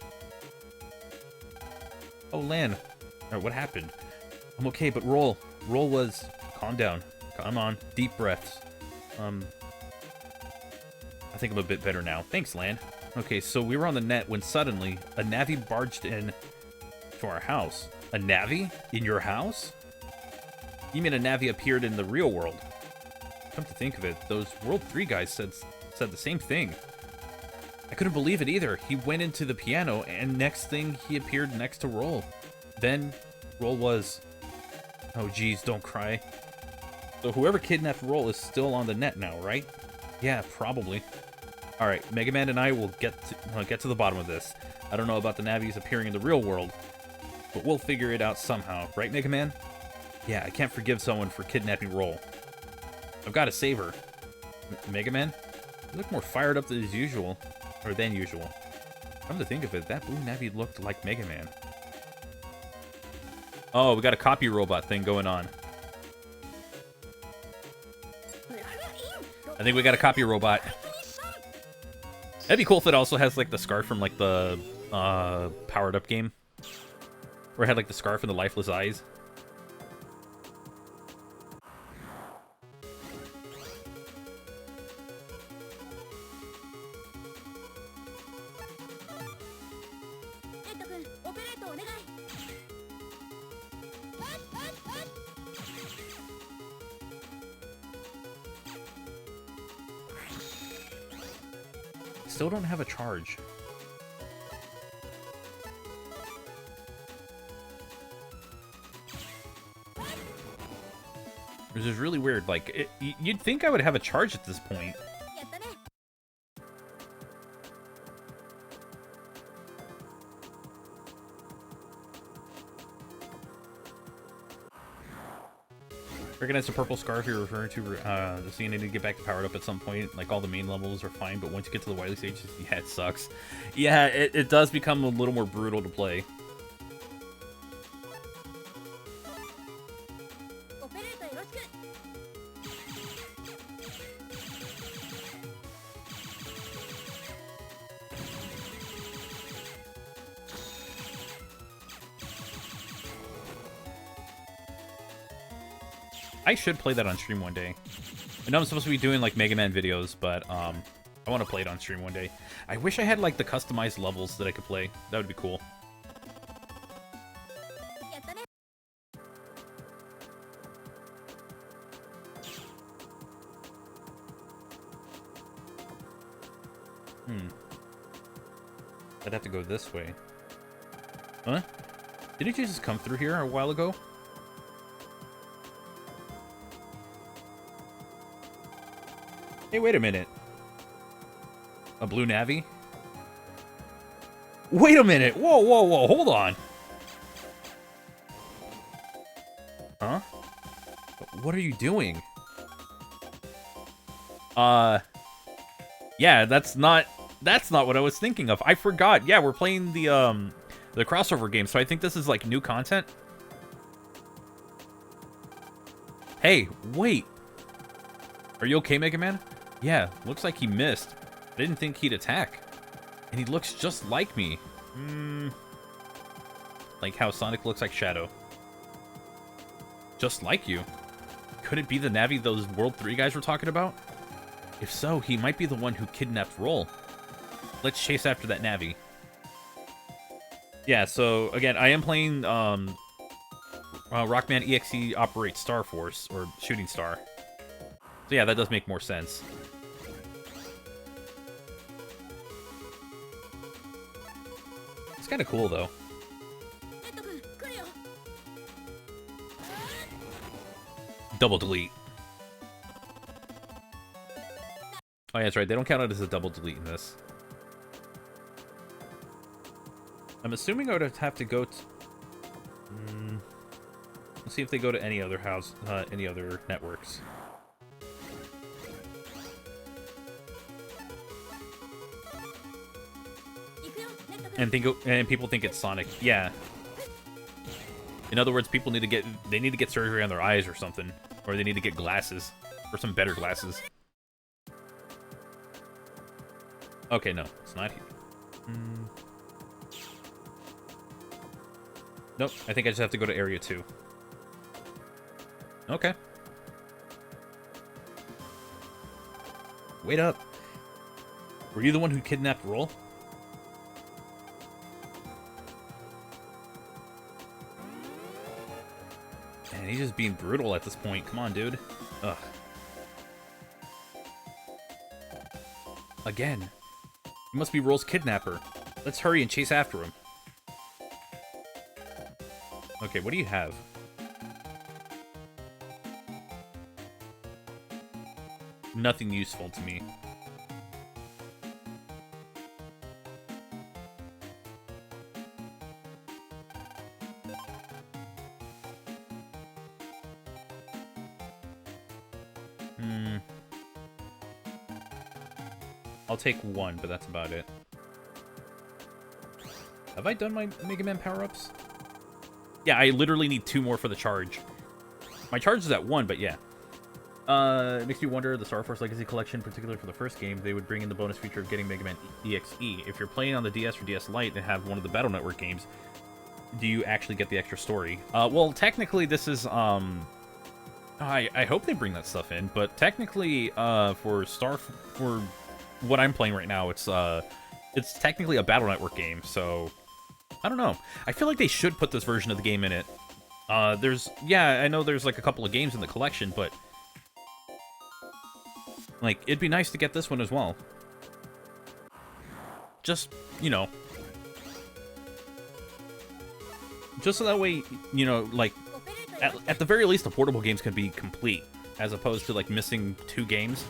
S1: Oh, Lan. What happened? I'm okay, but Roll was... Calm down. Come on. Deep breaths. I think I'm a bit better now. Thanks, Lan. Okay, so we were on the net when suddenly a Navi barged in to our house. A Navi? In your house? You mean a Navi appeared in the real world? Come to think of it, those World 3 guys said the same thing. I couldn't believe it either. He went into the piano, and next thing, he appeared next to Roll. Then, Roll was... Oh, geez, don't cry. So whoever kidnapped Roll is still on the net now, right? Yeah, probably. Alright, Mega Man and I will get to the bottom of this. I don't know about the Navis appearing in the real world, but we'll figure it out somehow. Right, Mega Man? Yeah, I can't forgive someone for kidnapping Roll. I've got to save her. Mega Man? You look more fired up than usual. Or than usual. Come to think of it, that blue Navi looked like Mega Man. Oh, we got a copy robot thing going on. I think we got a copy robot. That'd be cool if it also has, like, the scarf from, like, the, powered up game. Where it had, like, the scarf and the lifeless eyes. Still don't have a charge. Which is really weird. Like, you'd think I would have a charge at this point. Recognize the purple scarf you're referring to, so you need to get back powered up at some point. Like, all the main levels are fine, but once you get to the Wily stages, yeah, it sucks. Yeah, it does become a little more brutal to play. I should play that on stream one day. I know I'm supposed to be doing like Mega Man videos, but I want to play it on stream one day. I wish I had like the customized levels that I could play. That would be cool. I'd have to go this way. Huh? Didn't you just come through here a while ago? Hey, wait a minute. A blue Navi? Wait a minute! Whoa, whoa, whoa, hold on! Huh? What are you doing? Yeah, that's not what I was thinking of. I forgot. Yeah, we're playing the crossover game, so I think this is like new content. Hey, wait. Are you okay, Mega Man? Yeah, looks like he missed. I didn't think he'd attack. And he looks just like me. Like how Sonic looks like Shadow. Just like you. Could it be the Navi those World 3 guys were talking about? If so, he might be the one who kidnapped Roll. Let's chase after that Navi. Yeah, so again, I am playing Rockman.EXE operates Star Force, or Shooting Star. So yeah, that does make more sense. It's kind of cool, though. Double delete. Oh yeah, that's right. They don't count it as a double delete in this. I'm assuming I would have to go to... Let's see if they go to any other house, any other networks. And people think it's Sonic. Yeah. In other words, people need to get surgery on their eyes or something, or they need to get glasses, or some better glasses. Okay, no, it's not here. Nope, I think I just have to go to Area 2. Okay. Wait up. Were you the one who kidnapped Roll? Man, he's just being brutal at this point. Come on, dude. Ugh. Again. He must be Roll's kidnapper. Let's hurry and chase after him. Okay, what do you have? Nothing useful to me. I'll take one, but that's about it. Have I done my Mega Man power-ups? Yeah, I literally need 2 more for the charge. My charge is at 1, but yeah. It makes me wonder, the Star Force Legacy Collection, particularly for the first game, they would bring in the bonus feature of getting Mega Man.EXE. If you're playing on the DS or DS Lite and have one of the Battle Network games, do you actually get the extra story? Well, technically, this is, I hope they bring that stuff in, but technically, for what I'm playing right now, it's technically a Battle Network game, so I don't know. I feel like they should put this version of the game in it. Yeah, I know there's like a couple of games in the collection, but like, it'd be nice to get this one as well. Just, you know, just so that way, you know, like, at the very least, the portable games can be complete, as opposed to like missing 2 games.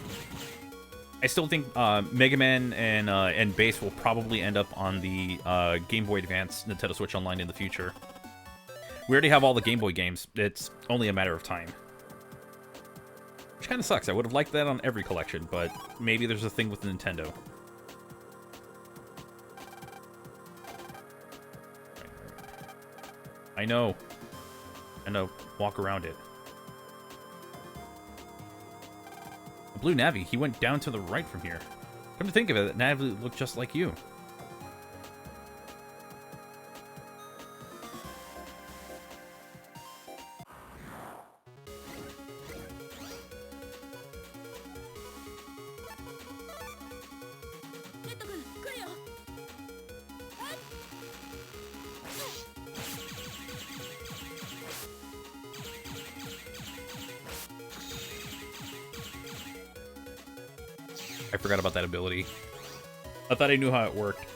S1: I still think Mega Man and Bass will probably end up on the Game Boy Advance Nintendo Switch Online in the future. We already have all the Game Boy games. It's only a matter of time. kind of sucks. I would have liked that on every collection, but maybe there's a thing with Nintendo. I know. And walk around it. The blue Navi, he went down to the right from here. Come to think of it, that Navi looked just like you. I forgot about that ability. I thought I knew how it worked.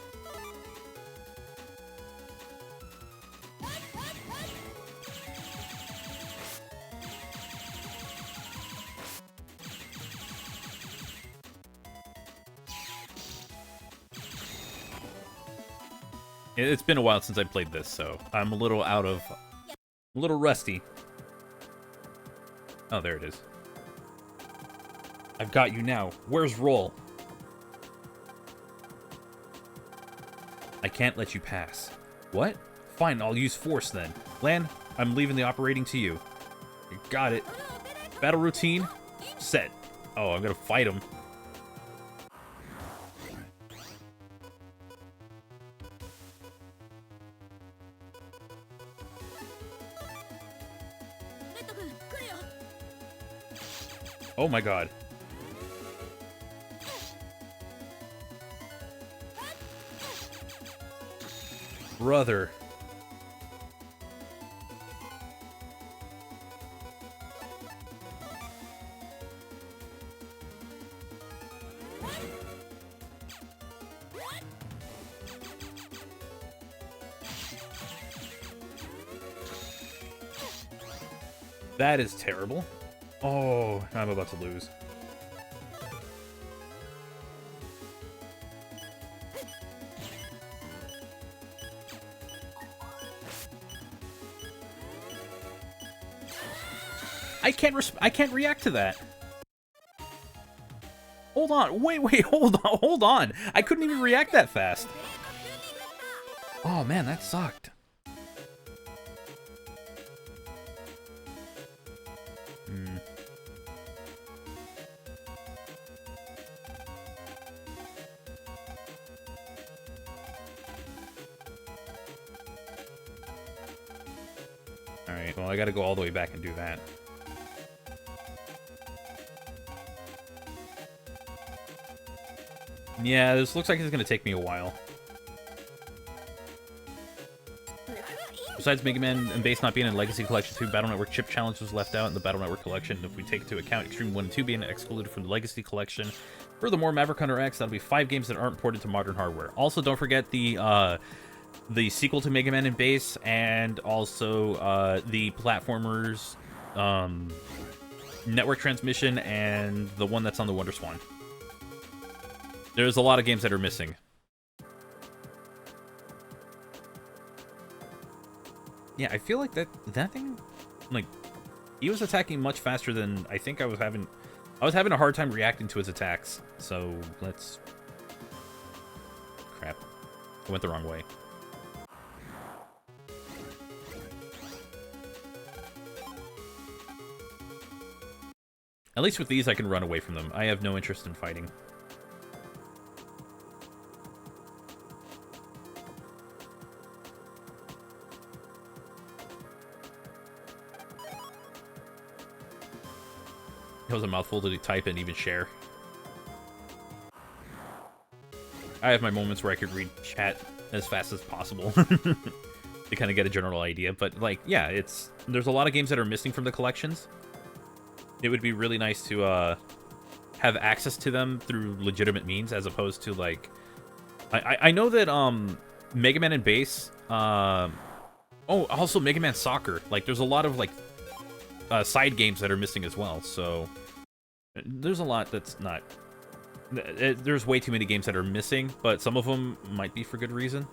S1: It's been a while since I played this, so I'm a little rusty. Oh, there it is. I've got you now. Where's Roll? I can't let you pass. What? Fine, I'll use force then. Lan, I'm leaving the operating to you. You got it. Battle routine? Set. Oh, I'm gonna fight him. Oh my god. Brother. That is terrible. Oh, I'm about to lose. I can't react to that. Hold on. Wait, hold on. I couldn't even react that fast. Oh man, that sucked. Alright, well I gotta go all the way back and do that. Yeah, this looks like it's gonna take me a while. Besides Mega Man and Base not being in Legacy Collection 2, Battle Network Chip Challenge was left out in the Battle Network Collection. If we take into account Extreme 1 and 2 being excluded from the Legacy Collection. Furthermore, Maverick Hunter X, that'll be 5 games that aren't ported to modern hardware. Also, don't forget the sequel to Mega Man and Base, and also the platformers Network Transmission, and the one that's on the Wonder Swan. There's a lot of games that are missing. Yeah, I feel like that thing, like, he was attacking much faster than I think I was having a hard time reacting to his attacks. So let's... Crap. I went the wrong way. At least with these, I can run away from them. I have no interest in fighting. It was a mouthful to type and even share. I have my moments where I could read chat as fast as possible to kind of get a general idea. But, like, yeah, there's a lot of games that are missing from the collections. It would be really nice to have access to them through legitimate means, as opposed to, like... I know that Mega Man and Base... oh, also Mega Man Soccer. Like, there's a lot of, like... side games that are missing as well, so there's a lot that's not... There's way too many games that are missing, but some of them might be for good reason.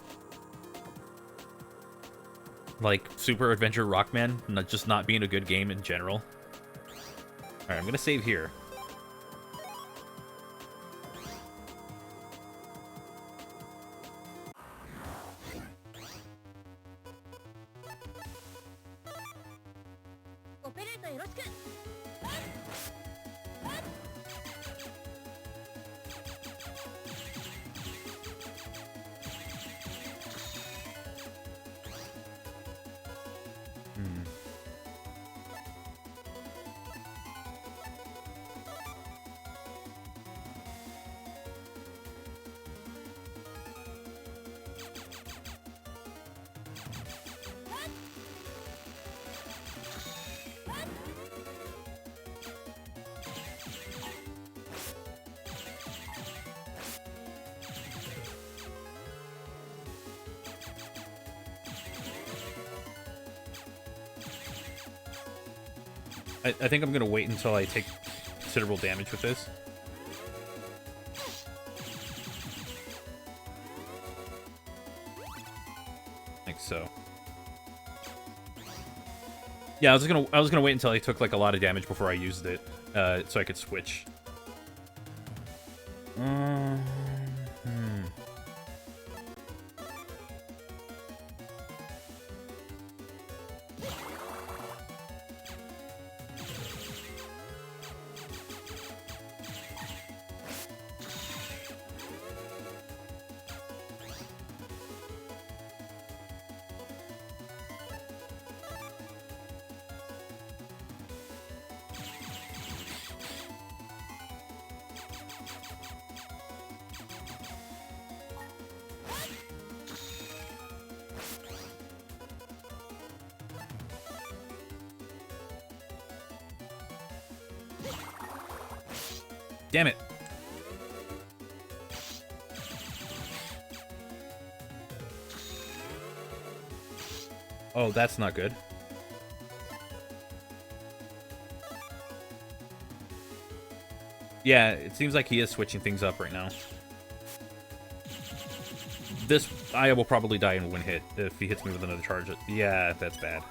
S1: Like Super Adventure Rockman, just not being a good game in general. Alright, I'm gonna save here. I think I'm gonna wait until I take considerable damage with this. Like so. Yeah, I was gonna wait until I took like a lot of damage before I used it, so I could switch. Damn it. Oh, that's not good. Yeah, it seems like he is switching things up right now. This, I will probably die in one hit if he hits me with another charge. Yeah, that's bad.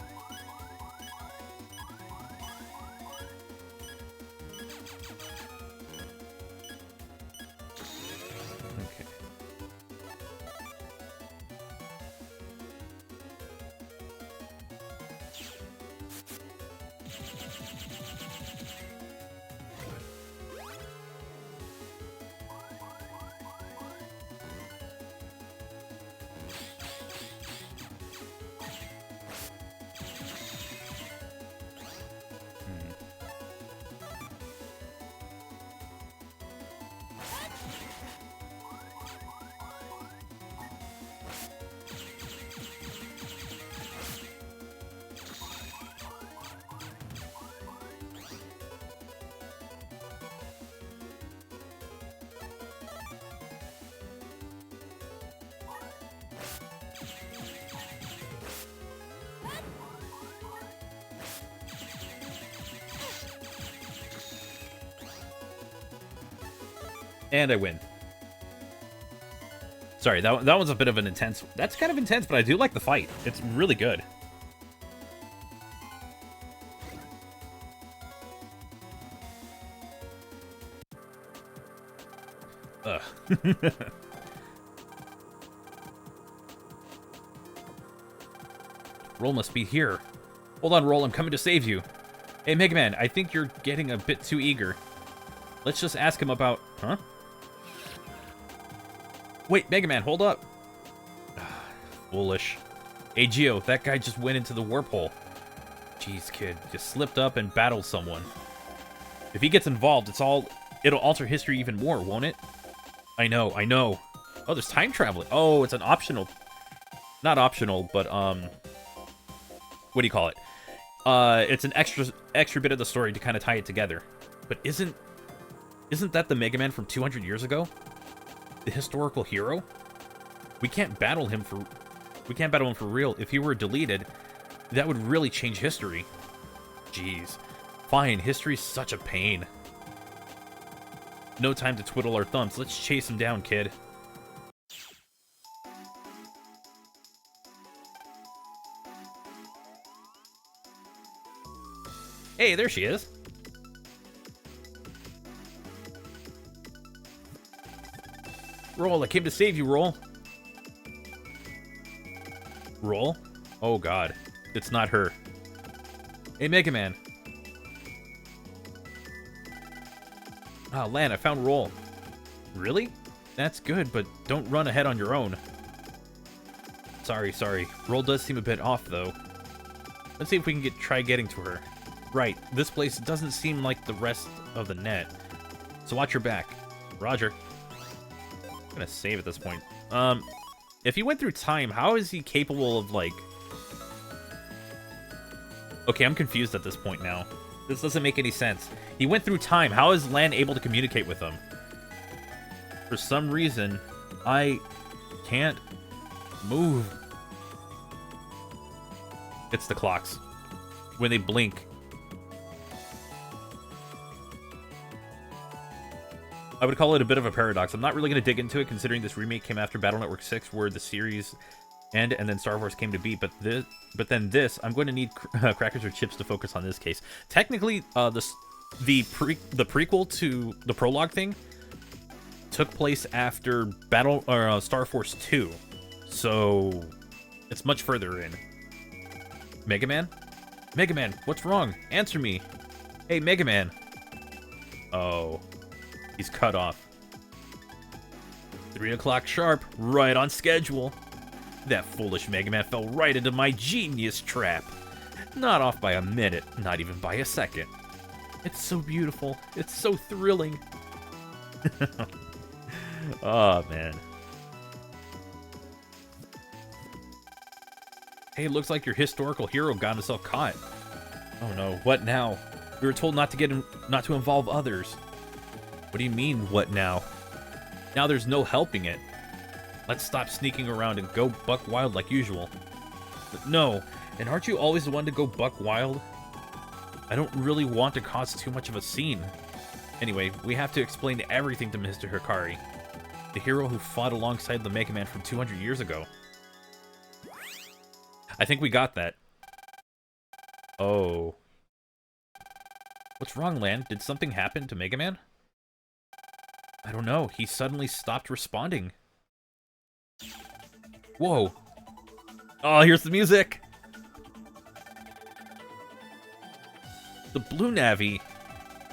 S1: And I win. Sorry, that one's a bit of an intense... That's kind of intense, but I do like the fight. It's really good. Ugh. Roll must be here. Hold on, Roll, I'm coming to save you. Hey, Mega Man, I think you're getting a bit too eager. Let's just ask him about... Huh? Wait, Mega Man, hold up. Foolish. Hey, Geo, that guy just went into the warp hole. Jeez, kid, just slipped up and battled someone. If he gets involved, it'll alter history even more, won't it? I know. Oh, there's time traveling. Oh, it's an optional... Not optional, but, what do you call it? It's an extra bit of the story to kind of tie it together. But isn't that the Mega Man from 200 years ago? The historical hero? We can't battle him for real. If he were deleted, that would really change history. Jeez. Fine, history's such a pain. No time to twiddle our thumbs. Let's chase him down, kid. Hey, there she is. Roll, I came to save you, Roll. Roll? Oh god. It's not her. Hey, Mega Man. Ah, Lan, I found Roll. Really? That's good, but don't run ahead on your own. Sorry. Roll does seem a bit off, though. Let's see if we can try getting to her. Right, this place doesn't seem like the rest of the net. So watch your back. Roger. I'm gonna save at this point. If he went through time, how is he capable of, like... Okay, I'm confused at this point now. This doesn't make any sense. He went through time. How is Lan able to communicate with him? For some reason, I can't move. It's the clocks. When they blink. I would call it a bit of a paradox. I'm not really going to dig into it, considering this remake came after Battle Network 6, where the series ended, and then Star Wars came to beat. But then this, I'm going to need crackers or chips to focus on this case. Technically, the prequel to the prologue thing took place after Star Force 2, so it's much further in. Mega Man? Mega Man, what's wrong? Answer me. Hey, Mega Man. Oh. He's cut off. 3 o'clock sharp, right on schedule. That foolish Mega Man fell right into my genius trap. Not off by a minute, not even by a second. It's so beautiful. It's so thrilling. Oh, man. Hey, looks like your historical hero got himself caught. Oh no, what now? We were told not to involve others. What do you mean, what now? Now there's no helping it. Let's stop sneaking around and go buck wild like usual. But no, and aren't you always the one to go buck wild? I don't really want to cause too much of a scene. Anyway, we have to explain everything to Mr. Hikari, the hero who fought alongside the Mega Man from 200 years ago. I think we got that. Oh. What's wrong, Lan? Did something happen to Mega Man? I don't know. He suddenly stopped responding. Whoa. Oh, here's the music. The blue Navi.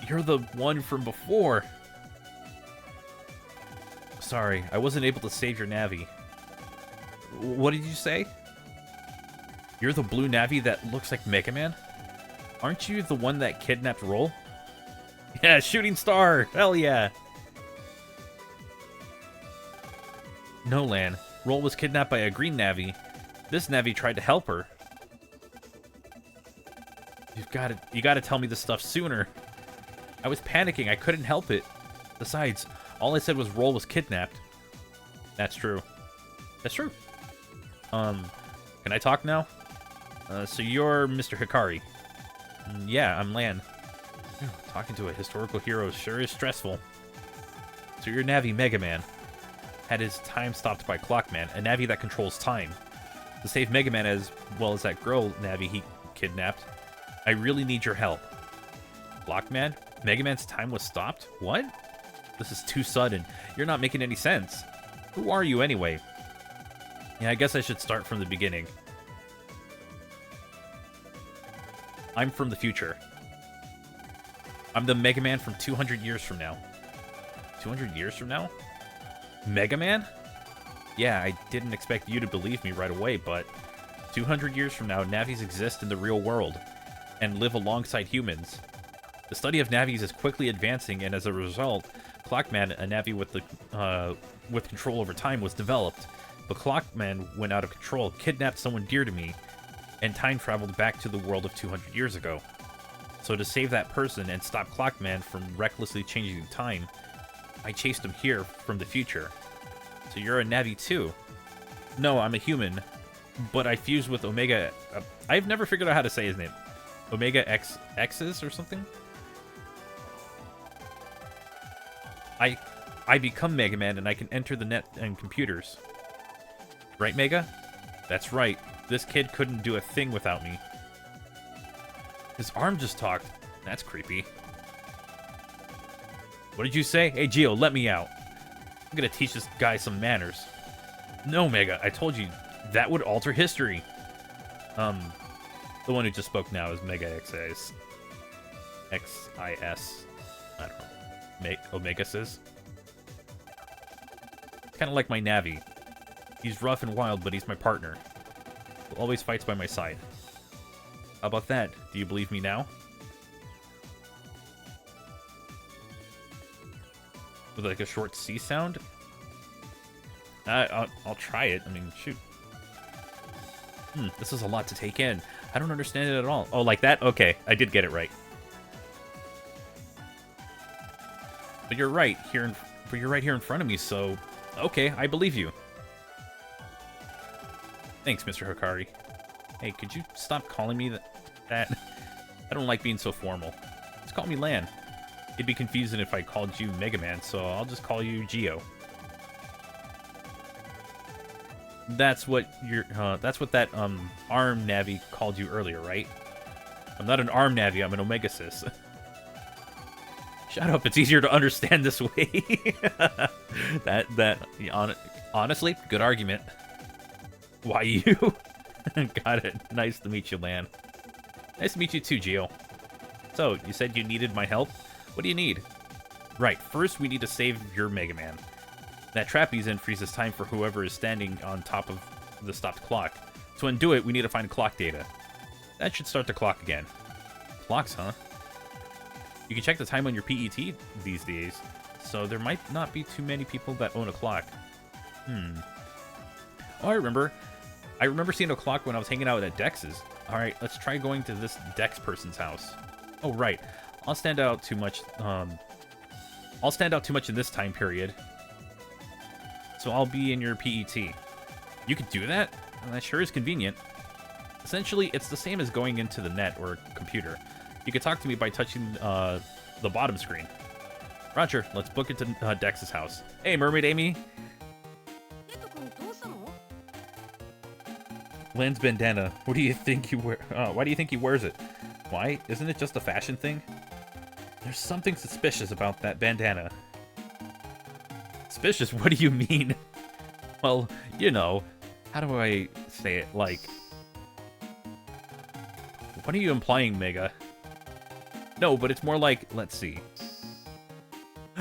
S1: You're the one from before. Sorry, I wasn't able to save your Navi. What did you say? You're the blue Navi that looks like Mega Man? Aren't you the one that kidnapped Roll? Yeah, shooting star! Hell yeah! No, Lan. Roll was kidnapped by a green Navi. This Navi tried to help her. You gotta tell me this stuff sooner. I was panicking. I couldn't help it. Besides, all I said was Roll was kidnapped. That's true. That's true. Can I talk now? So you're Mr. Hikari. Yeah, I'm Lan. Talking to a historical hero sure is stressful. So you're Navi Mega Man. Had his time stopped by Clockman, a Navi that controls time. To save Mega Man as well as that girl Navi he kidnapped, I really need your help. Clockman? Mega Man's time was stopped? What? This is too sudden. You're not making any sense. Who are you anyway? Yeah, I guess I should start from the beginning. I'm from the future. I'm the Mega Man from 200 years from now. 200 years from now? Mega Man? Yeah, I didn't expect you to believe me right away, but 200 years from now, Navis exist in the real world and live alongside humans. The study of Navis is quickly advancing, and as a result, Clockman, a Navi with control over time, was developed. But Clockman went out of control, kidnapped someone dear to me, and time traveled back to the world of 200 years ago. So to save that person and stop Clockman from recklessly changing time, I chased him here from the future. So you're a Navi too? No, I'm a human, but I fused with Omega... I've never figured out how to say his name. Omega.EXE or something? I become Mega Man and I can enter the net and computers. Right, Mega? That's right. This kid couldn't do a thing without me. His arm just talked. That's creepy. What did you say? Hey, Geo, let me out. I'm gonna teach this guy some manners. No, Mega, I told you, that would alter history. The one who just spoke now is Mega.EXE. X-I-S. I don't know. Omegasis. It's kind of like my Navi. He's rough and wild, but he's my partner. He always fights by my side. How about that? Do you believe me now? With like a short C sound? I'll try it. I mean, shoot. This is a lot to take in. I don't understand it at all. Oh, like that? Okay, I did get it right. But you're right here. But you're right here in front of me, so okay, I believe you. Thanks, Mr. Hikari. Hey, could you stop calling me that? I don't like being so formal. Just call me Lan. It'd be confusing if I called you Mega Man, so I'll just call you Geo. That's what that ARM Navi called you earlier, right? I'm not an ARM Navi, I'm an Omegasis. Shut up, it's easier to understand this way. Honestly, good argument. Why you? Got it. Nice to meet you, Lan. Nice to meet you too, Geo. So, you said you needed my help? What do you need? Right, first we need to save your Mega Man. That trap he's in freezes time for whoever is standing on top of the stopped clock. To undo it, we need to find clock data. That should start the clock again. Clocks, huh? You can check the time on your PET these days, so there might not be too many people that own a clock. Oh, I remember seeing a clock when I was hanging out at Dex's. Alright, let's try going to this Dex person's house. Oh, right. I'll stand out too much in this time period. So I'll be in your PET. You could do that? Well, that sure is convenient. Essentially, it's the same as going into the net or computer. You can talk to me by touching the bottom screen. Roger, let's book it to Dex's house. Hey, Mermaid Amy. Lan's bandana. What do you think you wear? Why do you think he wears it? Why? Isn't it just a fashion thing? There's something suspicious about that bandana. Suspicious? What do you mean? Well, you know, how do I say it? Like, what are you implying, Mega? No, but it's more like, let's see.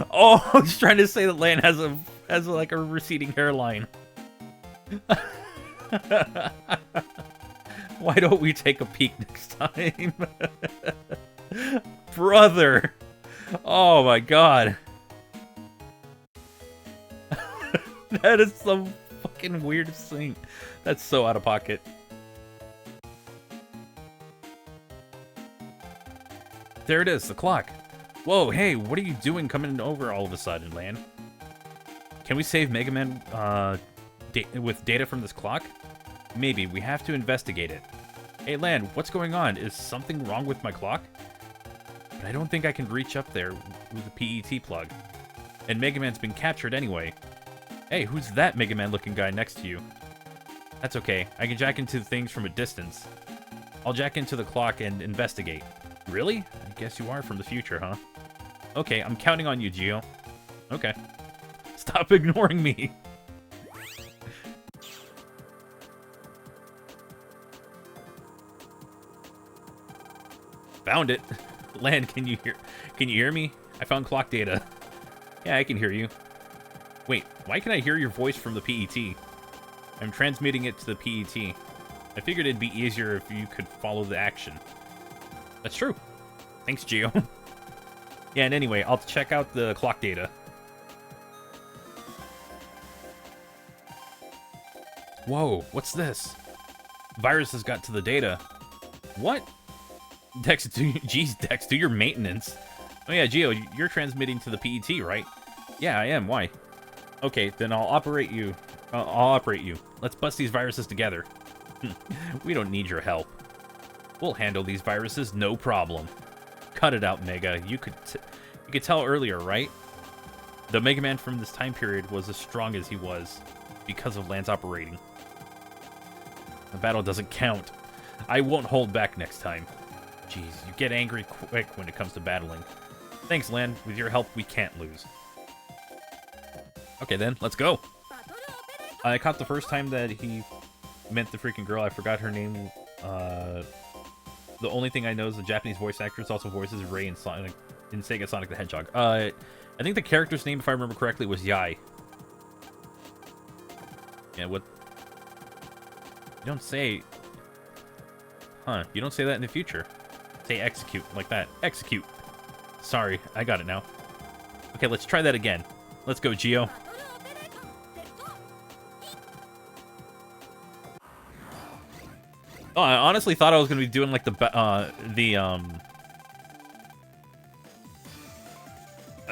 S1: Oh, he's trying to say that Lan has like a receding hairline. Why don't we take a peek next time? Brother! Oh my god. That is some fucking weird thing. That's so out of pocket. There it is, the clock. Whoa, hey, what are you doing coming over all of a sudden, Lan? Can we save Mega Man with data from this clock? Maybe. We have to investigate it. Hey, Lan, what's going on? Is something wrong with my clock? But I don't think I can reach up there with the PET plug. And Mega Man's been captured anyway. Hey, who's that Mega Man looking guy next to you? That's okay. I can jack into things from a distance. I'll jack into the clock and investigate. Really? I guess you are from the future, huh? Okay, I'm counting on you, Geo. Okay. Stop ignoring me. Found it. Lan, can you hear me? I found clock data. Yeah, I can hear you. Wait, why can I hear your voice from the PET? I'm transmitting it to the PET. I figured it'd be easier if you could follow the action. That's true. Thanks, Geo. Yeah, and anyway, I'll check out the clock data. Whoa, what's this? Virus has got to the data. What? Dex, geez, Dex, do your maintenance. Oh yeah, Geo, you're transmitting to the PET, right? Yeah, I am. Why? Okay, then I'll operate you. I'll operate you. Let's bust these viruses together. We don't need your help. We'll handle these viruses, no problem. Cut it out, Mega. You could tell earlier, right? The Mega Man from this time period was as strong as he was because of Lan's operating. The battle doesn't count. I won't hold back next time. Jeez, you get angry quick when it comes to battling. Thanks, Lan. With your help, we can't lose. Okay, then, let's go. I caught the first time that he meant the freaking girl. I forgot her name. The only thing I know is the Japanese voice actress also voices Rei in Sega Sonic the Hedgehog. I think the character's name, if I remember correctly, was Yai. Yeah, what? You don't say... Huh, you don't say that in the future. Say execute, like that. Execute. Sorry, I got it now. Okay, let's try that again. Let's go, Geo. Oh, I honestly thought I was going to be doing, like,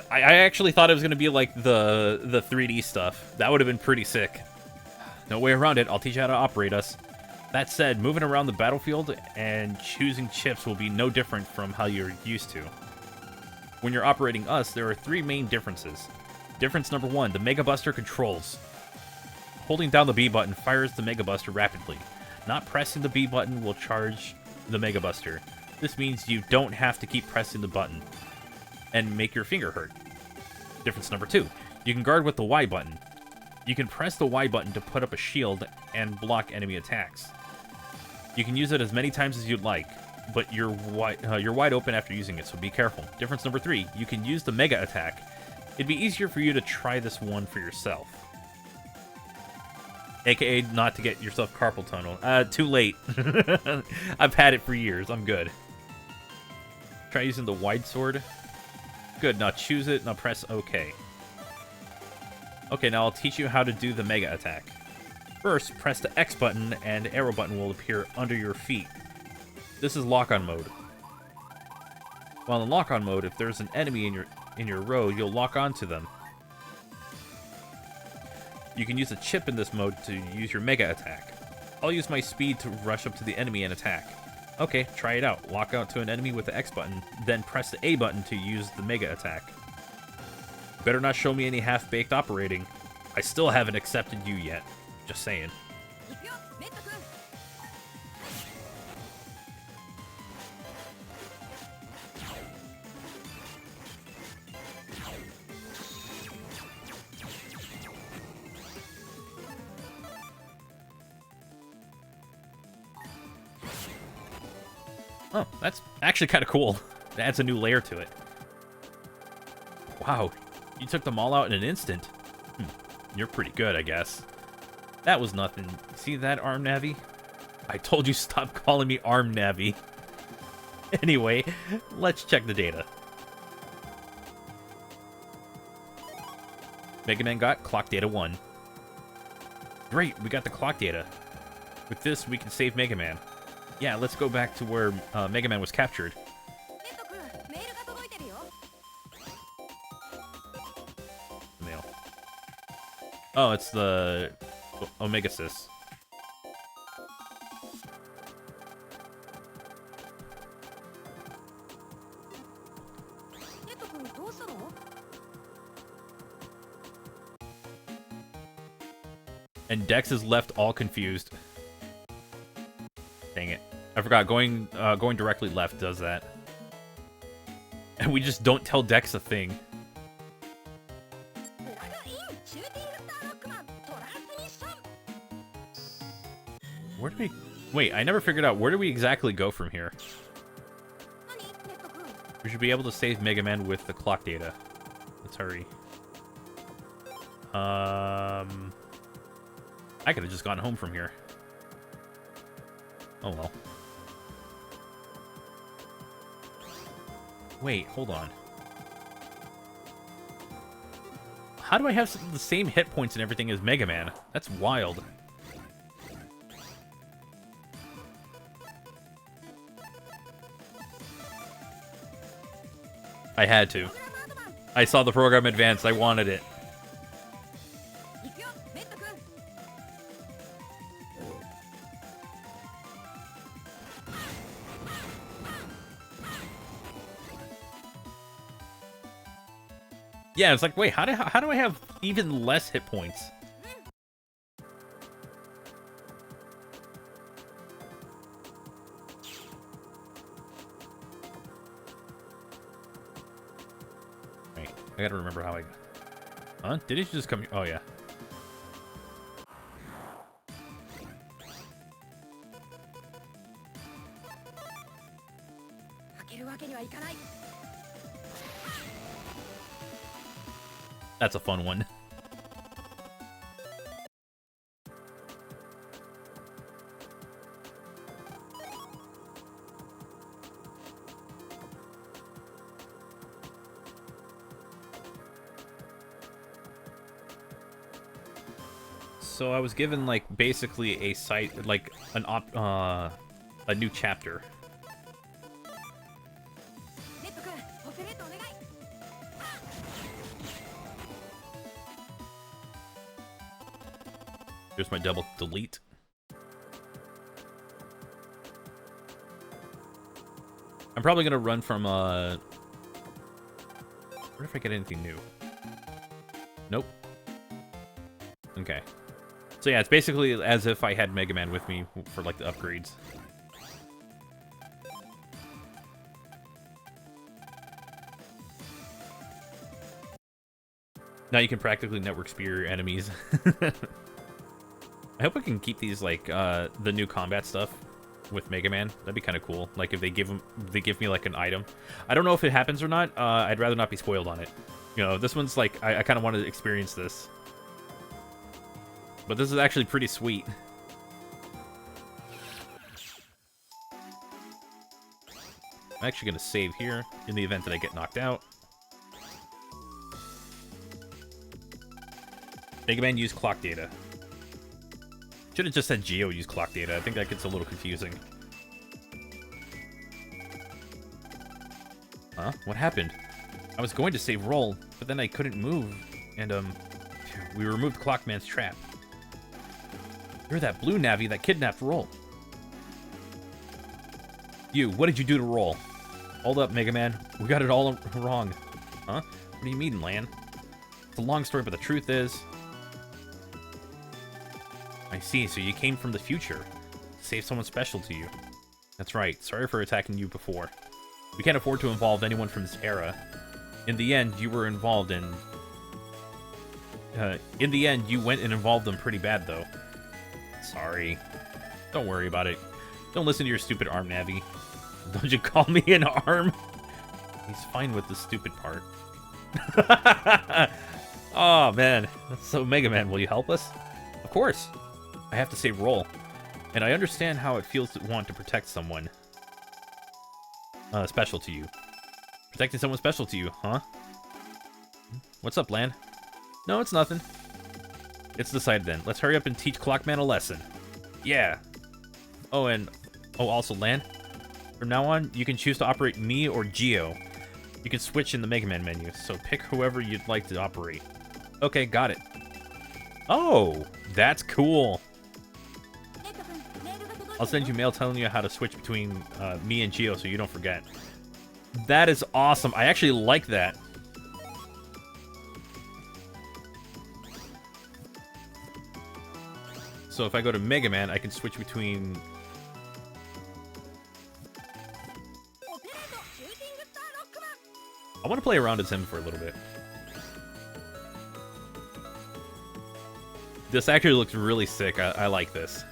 S1: I actually thought it was going to be, like, the 3D stuff. That would have been pretty sick. No way around it. I'll teach you how to operate us. That said, moving around the battlefield and choosing chips will be no different from how you're used to. When you're operating us, there are 3 main differences. Difference number 1, the Mega Buster controls. Holding down the B button fires the Mega Buster rapidly. Not pressing the B button will charge the Mega Buster. This means you don't have to keep pressing the button and make your finger hurt. Difference number 2, you can guard with the Y button. You can press the Y button to put up a shield and block enemy attacks. You can use it as many times as you'd like, but you're wide open after using it, so be careful. Difference number 3, you can use the Mega Attack. It'd be easier for you to try this one for yourself. AKA not to get yourself carpal tunnel. Too late. I've had it for years. I'm good. Try using the wide sword. Good, now choose it, now press OK. Okay, now I'll teach you how to do the Mega Attack. First, press the X button and arrow button will appear under your feet. This is lock-on mode. While in lock-on mode, if there's an enemy in your row, you'll lock onto them. You can use a chip in this mode to use your Mega Attack. I'll use my speed to rush up to the enemy and attack. Okay, try it out. Lock out to an enemy with the X button, then press the A button to use the Mega Attack. Better not show me any half-baked operating. I still haven't accepted you yet. Just saying. Oh, that's actually kind of cool. It adds a new layer to it. Wow, you took them all out in an instant. You're pretty good, I guess. That was nothing. See that, Arm Navi? I told you stop calling me Arm Navi. Anyway, let's check the data. Mega Man got clock data 1. Great, we got the clock data. With this, we can save Mega Man. Yeah, let's go back to where Mega Man was captured. Mail. Oh, it's the Omega Sys. And Dex is left all confused. Dang it. I forgot, going directly left does that. And we just don't tell Dex a thing. Where do we... Wait, I never figured out, where do we exactly go from here? We should be able to save Mega Man with the clock data. Let's hurry. I could have just gone home from here. Oh well. Wait, hold on. How do I have the same hit points and everything as Mega Man? That's wild. I had to. I saw the program advance. I wanted it. Yeah, it's like, wait, how do I have even less hit points? Wait, I gotta remember how I... Huh? Did he just come here? Oh, yeah. That's a fun one. So I was given, like, basically a site, like, a new chapter. Here's my double delete. I'm probably gonna run from, What if I get anything new? Nope. Okay. So yeah, it's basically as if I had Mega Man with me for, like, the upgrades. Now you can practically network spear your enemies. I hope I can keep these, like, the new combat stuff with Mega Man. That'd be kind of cool. Like, if they give me, like, an item. I don't know if it happens or not. I'd rather not be spoiled on it. You know, this one's, like, I kind of want to experience this. But this is actually pretty sweet. I'm actually going to save here in the event that I get knocked out. Mega Man used clock data. Should have just said Geo used clock data. I think that gets a little confusing. Huh? What happened? I was going to save roll, but then I couldn't move, and, we removed Clockman's trap. You're that blue Navi that kidnapped Roll. You, what did you do to Roll? Hold up, Mega Man. We got it all wrong. Huh? What do you mean, Lan? It's a long story, but the truth is... I see, so you came from the future. To save someone special to you. That's right. Sorry for attacking you before. We can't afford to involve anyone from this era. In the end, you were involved in... in the end, you went and involved them pretty bad, though. Sorry. Don't worry about it. Don't listen to your stupid arm, Navi. Don't you call me an arm? He's fine with the stupid part. Oh, man. So, Mega Man, will you help us? Of course. I have to save Roll. And I understand how it feels to want to protect someone. Special to you. Protecting someone special to you, huh? What's up, Lan? No, it's nothing. It's decided then. Let's hurry up and teach Clockman a lesson. Yeah. Oh, and... Oh, also, Lan? From now on, you can choose to operate me or Geo. You can switch in the Mega Man menu, so pick whoever you'd like to operate. Okay, got it. Oh, that's cool. I'll send you mail telling you how to switch between me and Geo so you don't forget. That is awesome. I actually like that. So if I go to Mega Man, I can switch between... I want to play around as him for a little bit. This actually looks really sick. I like this.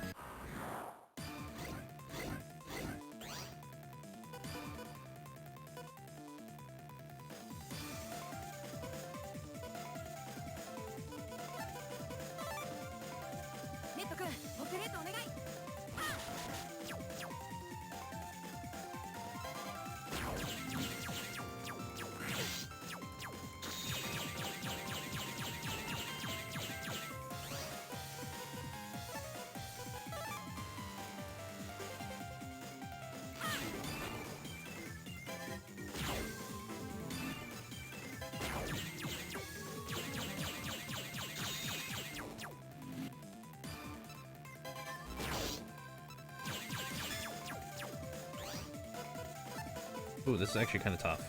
S1: Ooh, this is actually kind of tough.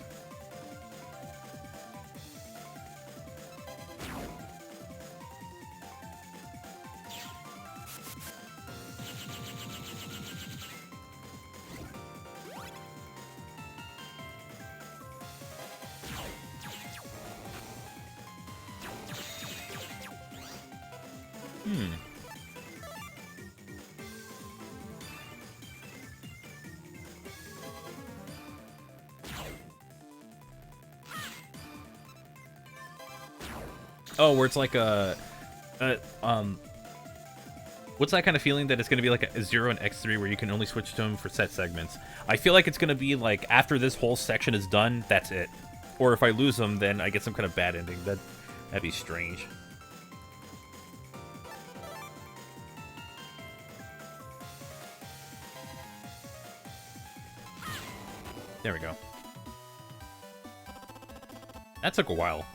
S1: Oh, where it's like what's that kind of feeling that it's going to be like a 0 and X3 where you can only switch to them for set segments? I feel like it's going to be like after this whole section is done, that's it. Or if I lose them, then I get some kind of bad ending. That'd be strange. There we go. That took a while.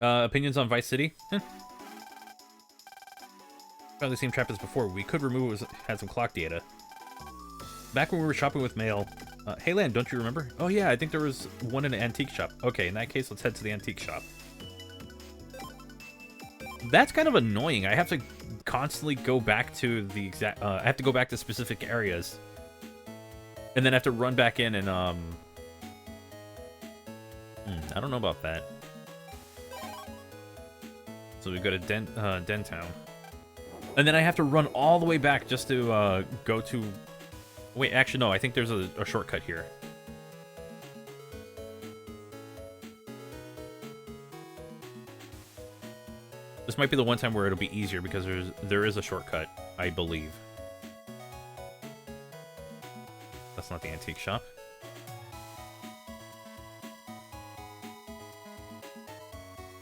S1: Opinions on Vice City? Found the same trap as before. We could remove it, had some clock data. Back when we were shopping with mail. Hey Lan, don't you remember? Oh yeah, I think there was one in an antique shop. Okay, in that case, let's head to the antique shop. That's kind of annoying. I have to constantly go back to the exact... I have to go back to specific areas. And then I have to run back in and, I don't know about that. So we go to Dentown. And then I have to run all the way back just to go to... Wait, actually, no. I think there's a shortcut here. This might be the one time where it'll be easier because there is a shortcut, I believe. That's not the antique shop.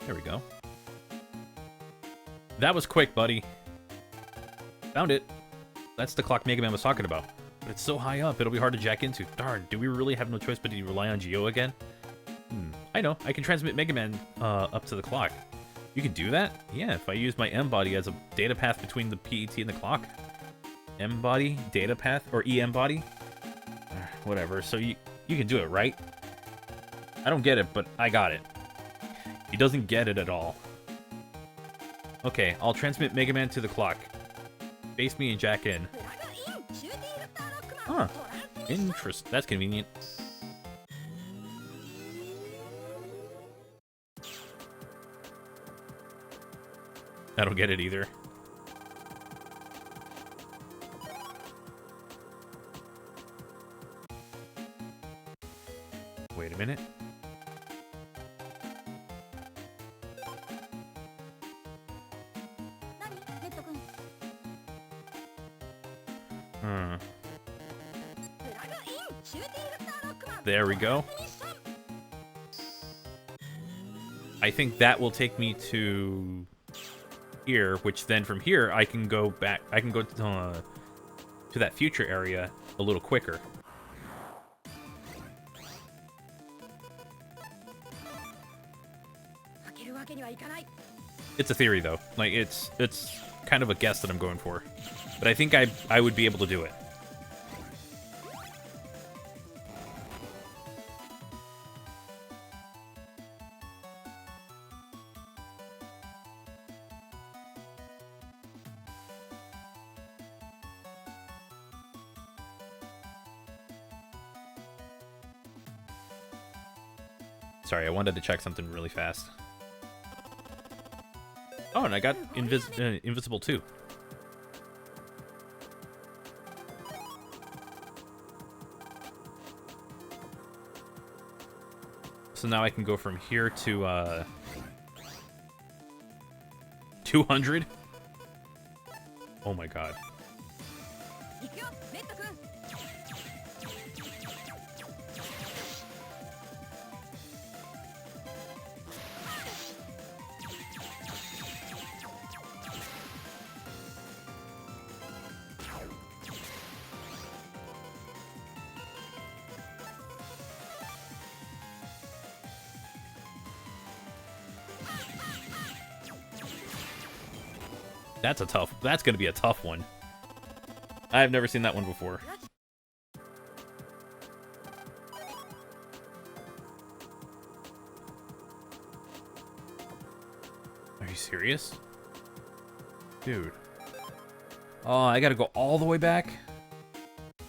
S1: There we go. That was quick, buddy. Found it. That's the clock Mega Man was talking about. But it's so high up, it'll be hard to jack into. Darn, do we really have no choice but to rely on Geo again? I know, I can transmit Mega Man up to the clock. You can do that? Yeah, if I use my M-body as a data path between the PET and the clock. M-body, data path, or EM-body? Whatever, so you can do it, right? I don't get it, but I got it. He doesn't get it at all. Okay, I'll transmit Mega Man to the clock. Face me and jack in. Huh. Interesting. That's convenient. I don't get it either. Wait a minute. There we go. I think that will take me to here, which then from here I can go back. I can go to that future area a little quicker. It's a theory though. Like it's kind of a guess that I'm going for. But I think I would be able to do it. Sorry, I wanted to check something really fast. Oh, and I got invisible too. So now I can go from here to 200. Oh my god. That's gonna be a tough one. I've never seen that one before. Are you serious? Dude. Oh, I gotta go all the way back?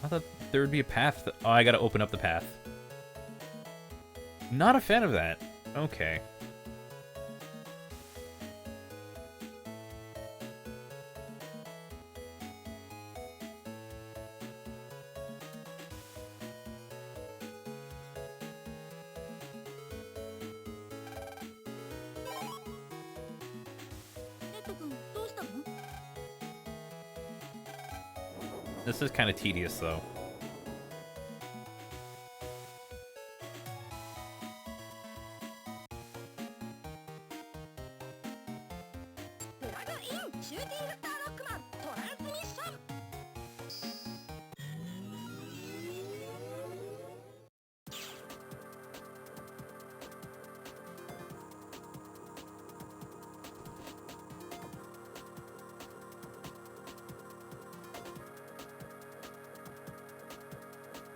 S1: I thought there would be a path. Oh, I gotta open up the path. Not a fan of that. Okay. This is kind of tedious, though.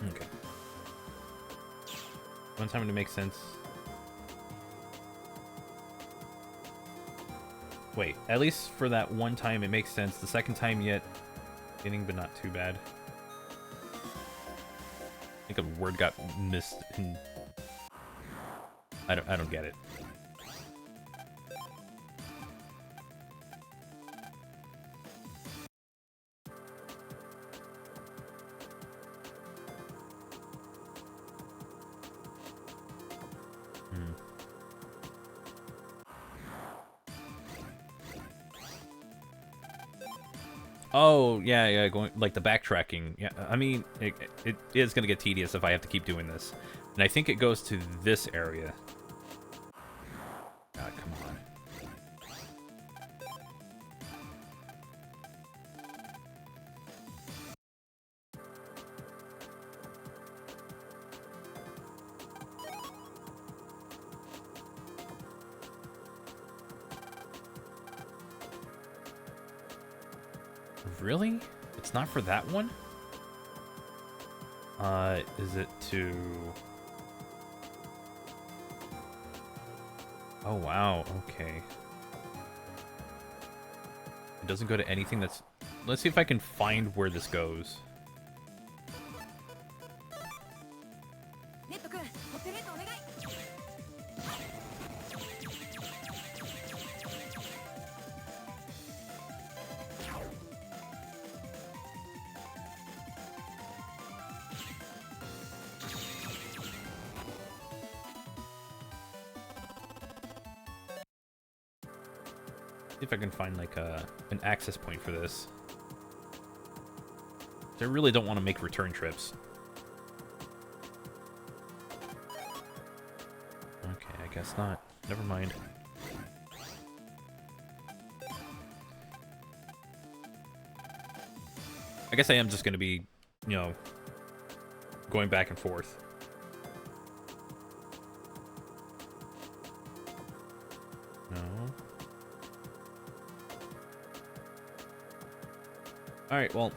S1: Okay. One time to make sense. Wait, at least for that one time it makes sense. The second time yet, getting but not too bad. I think a word got missed. And I don't get it. Oh, yeah, going like the backtracking. Yeah, I mean, it is gonna get tedious if I have to keep doing this. And I think it goes to this area. God, come on. Really? It's not for that one? Is it to... Oh, wow, okay. It doesn't go to anything that's... Let's see if I can find where this goes. See if I can find like an access point for this. I really don't want to make return trips. Okay, I guess not. Never mind. I guess I am just going to be, you know, going back and forth. No. Alright, well,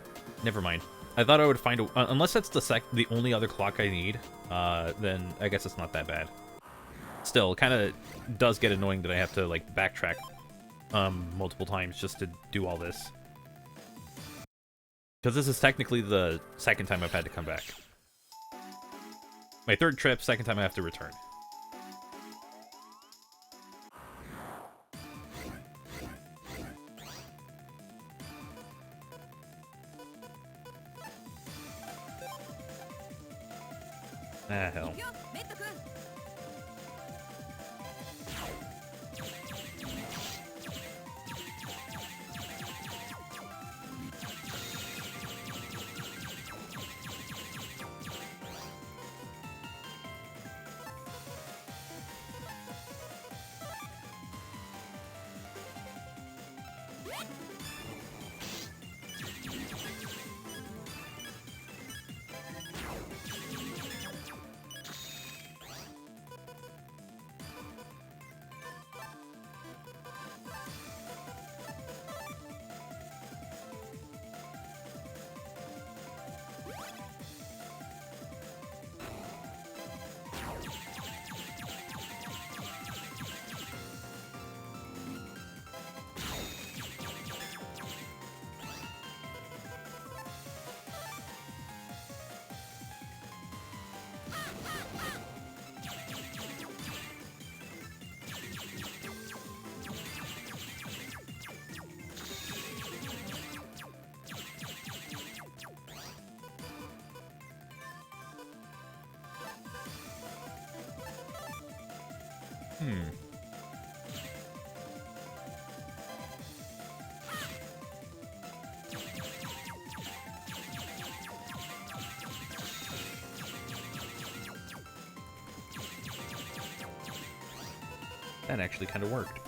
S1: never mind. I thought I would find a... unless that's the only other clock I need, then I guess it's not that bad. Still, it kind of does get annoying that I have to, like, backtrack multiple times just to do all this. Because this is technically the second time I've had to come back. My third trip, second time I have to return. Ah, hell. That actually kind of worked.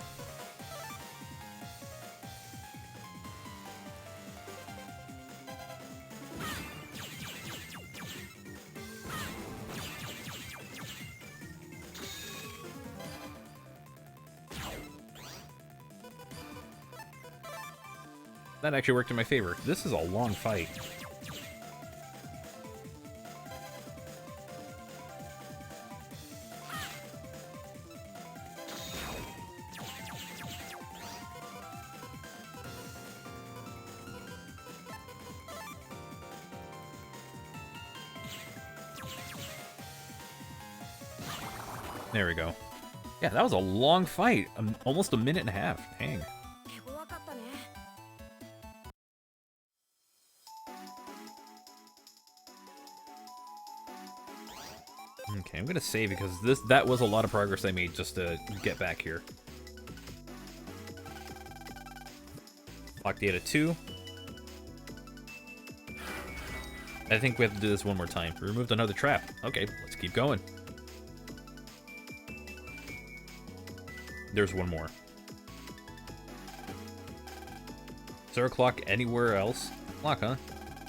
S1: That actually worked in my favor. This is a long fight. There we go. Yeah, that was a long fight. Almost a minute and a half. Dang. Okay, I'm gonna save because that was a lot of progress I made just to get back here. Lock data 2. I think we have to do this one more time. We removed another trap. Okay, let's keep going. There's one more. Is there a clock anywhere else? Clock, huh?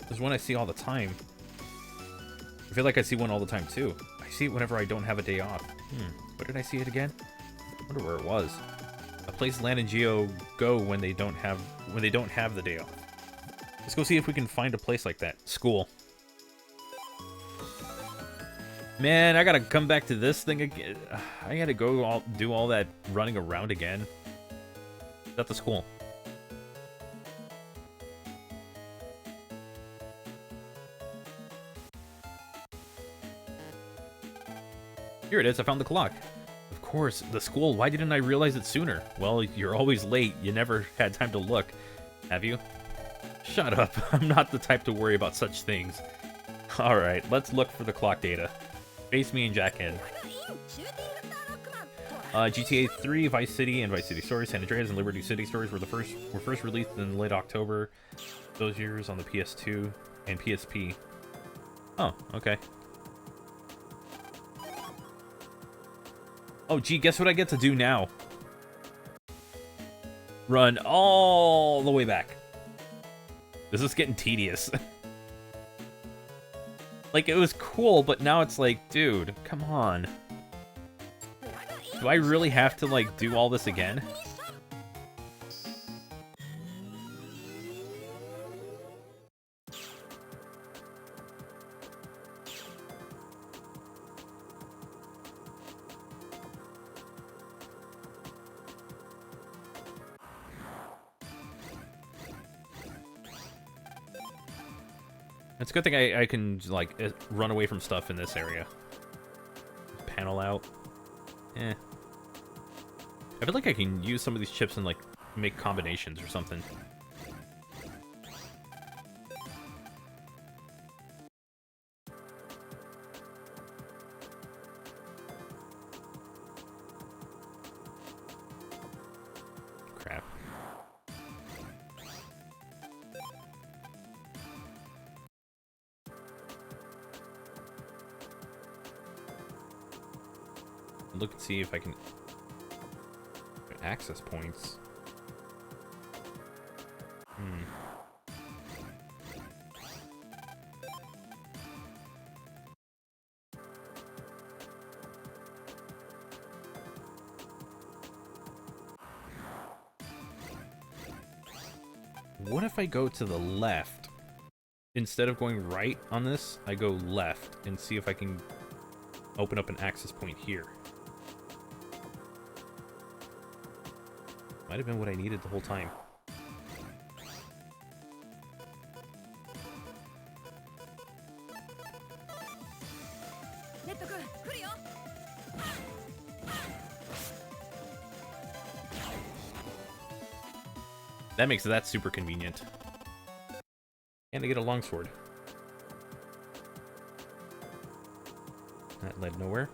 S1: There's one I see all the time. I feel like I see one all the time too. I see it whenever I don't have a day off. Where did I see it again? I wonder where it was. A place Lan and Geo go when they don't have the day off. Let's go see if we can find a place like that. School. Man, I gotta come back to this thing again. I gotta go do all that running around again. Is that the school? Here it is, I found the clock. Of course, the school. Why didn't I realize it sooner? Well, you're always late. You never had time to look. Have you? Shut up. I'm not the type to worry about such things. Alright, let's look for the clock data. Face me and Jack in. GTA 3, Vice City, and Vice City Stories, San Andreas, and Liberty City Stories were first released in late October. Those years on the PS2 and PSP. Oh, okay. Oh, gee, guess what I get to do now? Run all the way back. This is getting tedious. Like, it was cool, but now it's like, dude, come on. Do I really have to, like, do all this again? It's a good thing I can, like, run away from stuff in this area. Panel out. Eh. I feel like I can use some of these chips and, like, make combinations or something. Crap. Look and see if I can access points. What if I go to the left? Instead of going right on this, I go left and see if I can open up an access point here. Might have been what I needed the whole time. That makes that super convenient. And I get a longsword. That led nowhere.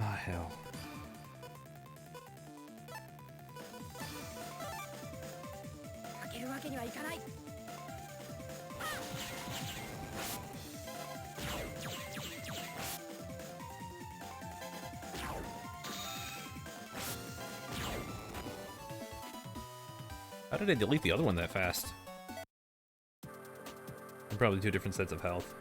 S1: Ah, hell. How did I delete the other one that fast? Probably two different sets of health.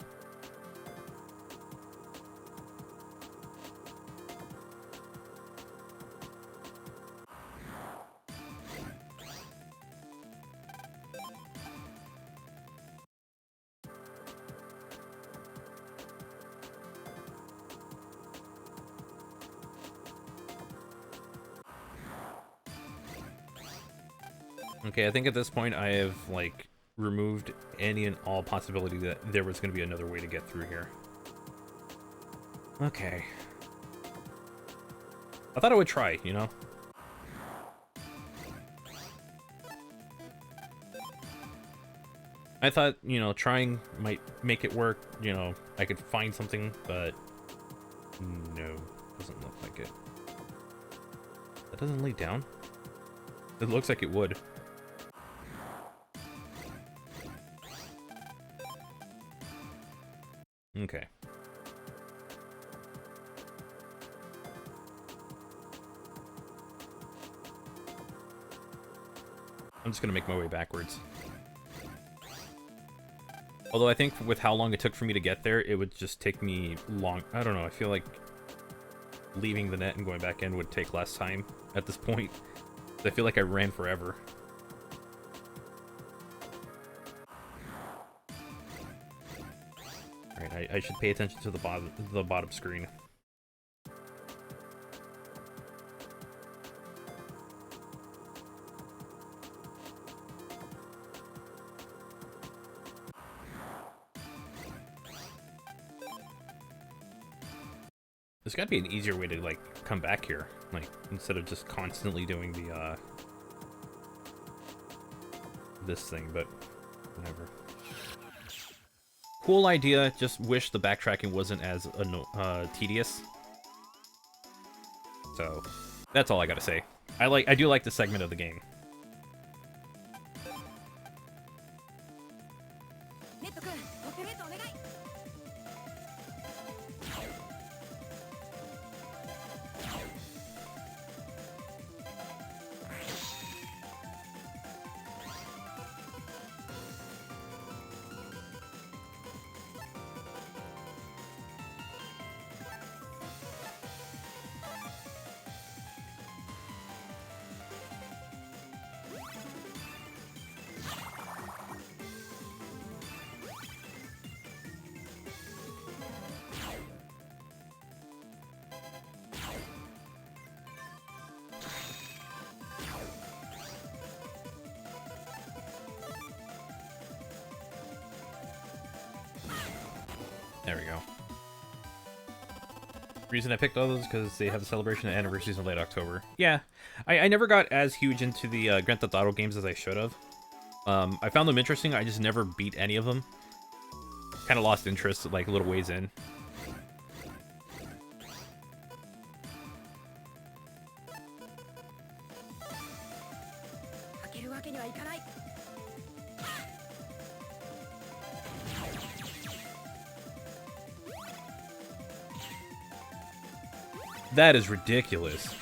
S1: Okay, I think at this point I have, like, removed any and all possibility that there was going to be another way to get through here. Okay. I thought I would try, you know? I thought, you know, trying might make it work, you know, I could find something, but no, doesn't look like it. That doesn't lead down? It looks like it would. Okay. I'm just gonna make my way backwards. Although I think with how long it took for me to get there, it would just take me long. I don't know, I feel like leaving the net and going back in would take less time at this point. I feel like I ran forever. Alright, I should pay attention to the bottom screen. There's gotta be an easier way to, like, come back here. Like, instead of just constantly doing the, this thing, but whatever. Cool idea, just wish the backtracking wasn't as tedious. So, that's all I gotta say. I do like this segment of the game. There we go. Reason I picked all those because they have the celebration of anniversaries in late October. Yeah, I never got as huge into the Grand Theft Auto games as I should have. I found them interesting, I just never beat any of them. Kind of lost interest, like, a little ways in. That is ridiculous.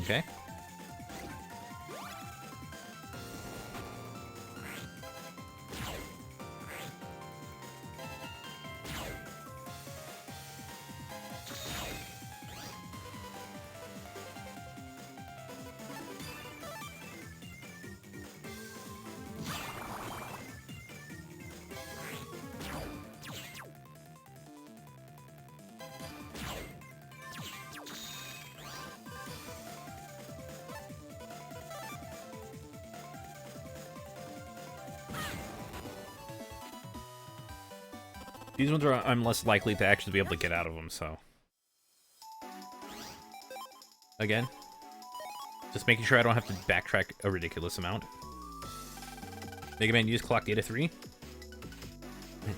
S1: Okay. These ones are I'm less likely to actually be able to get out of them, so. Again, just making sure I don't have to backtrack a ridiculous amount. Mega Man use clock data 3. It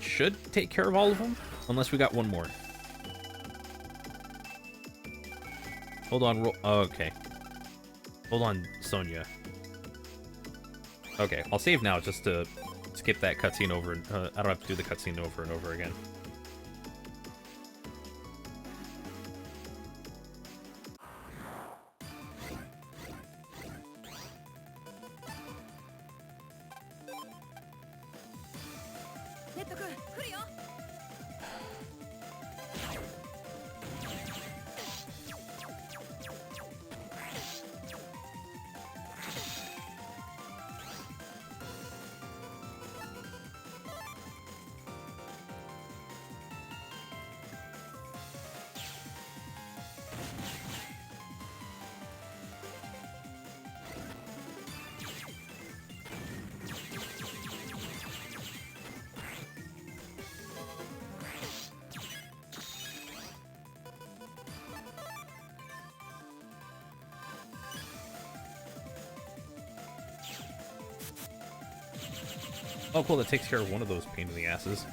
S1: should take care of all of them, unless we got one more. Hold on, oh, okay. Hold on, Sonia. Okay, I'll save now just to skip that cutscene over. I don't have to do the cutscene over and over again. Oh, cool, that takes care of one of those pain in the asses.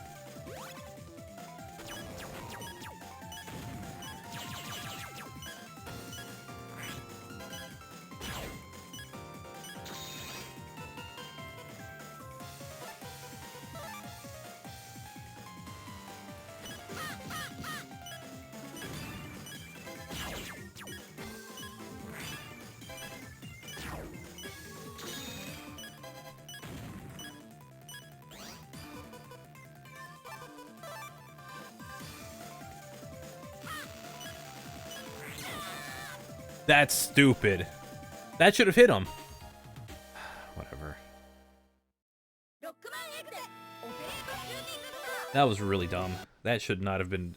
S1: That's stupid. That should have hit him. Whatever. That was really dumb. That should not have been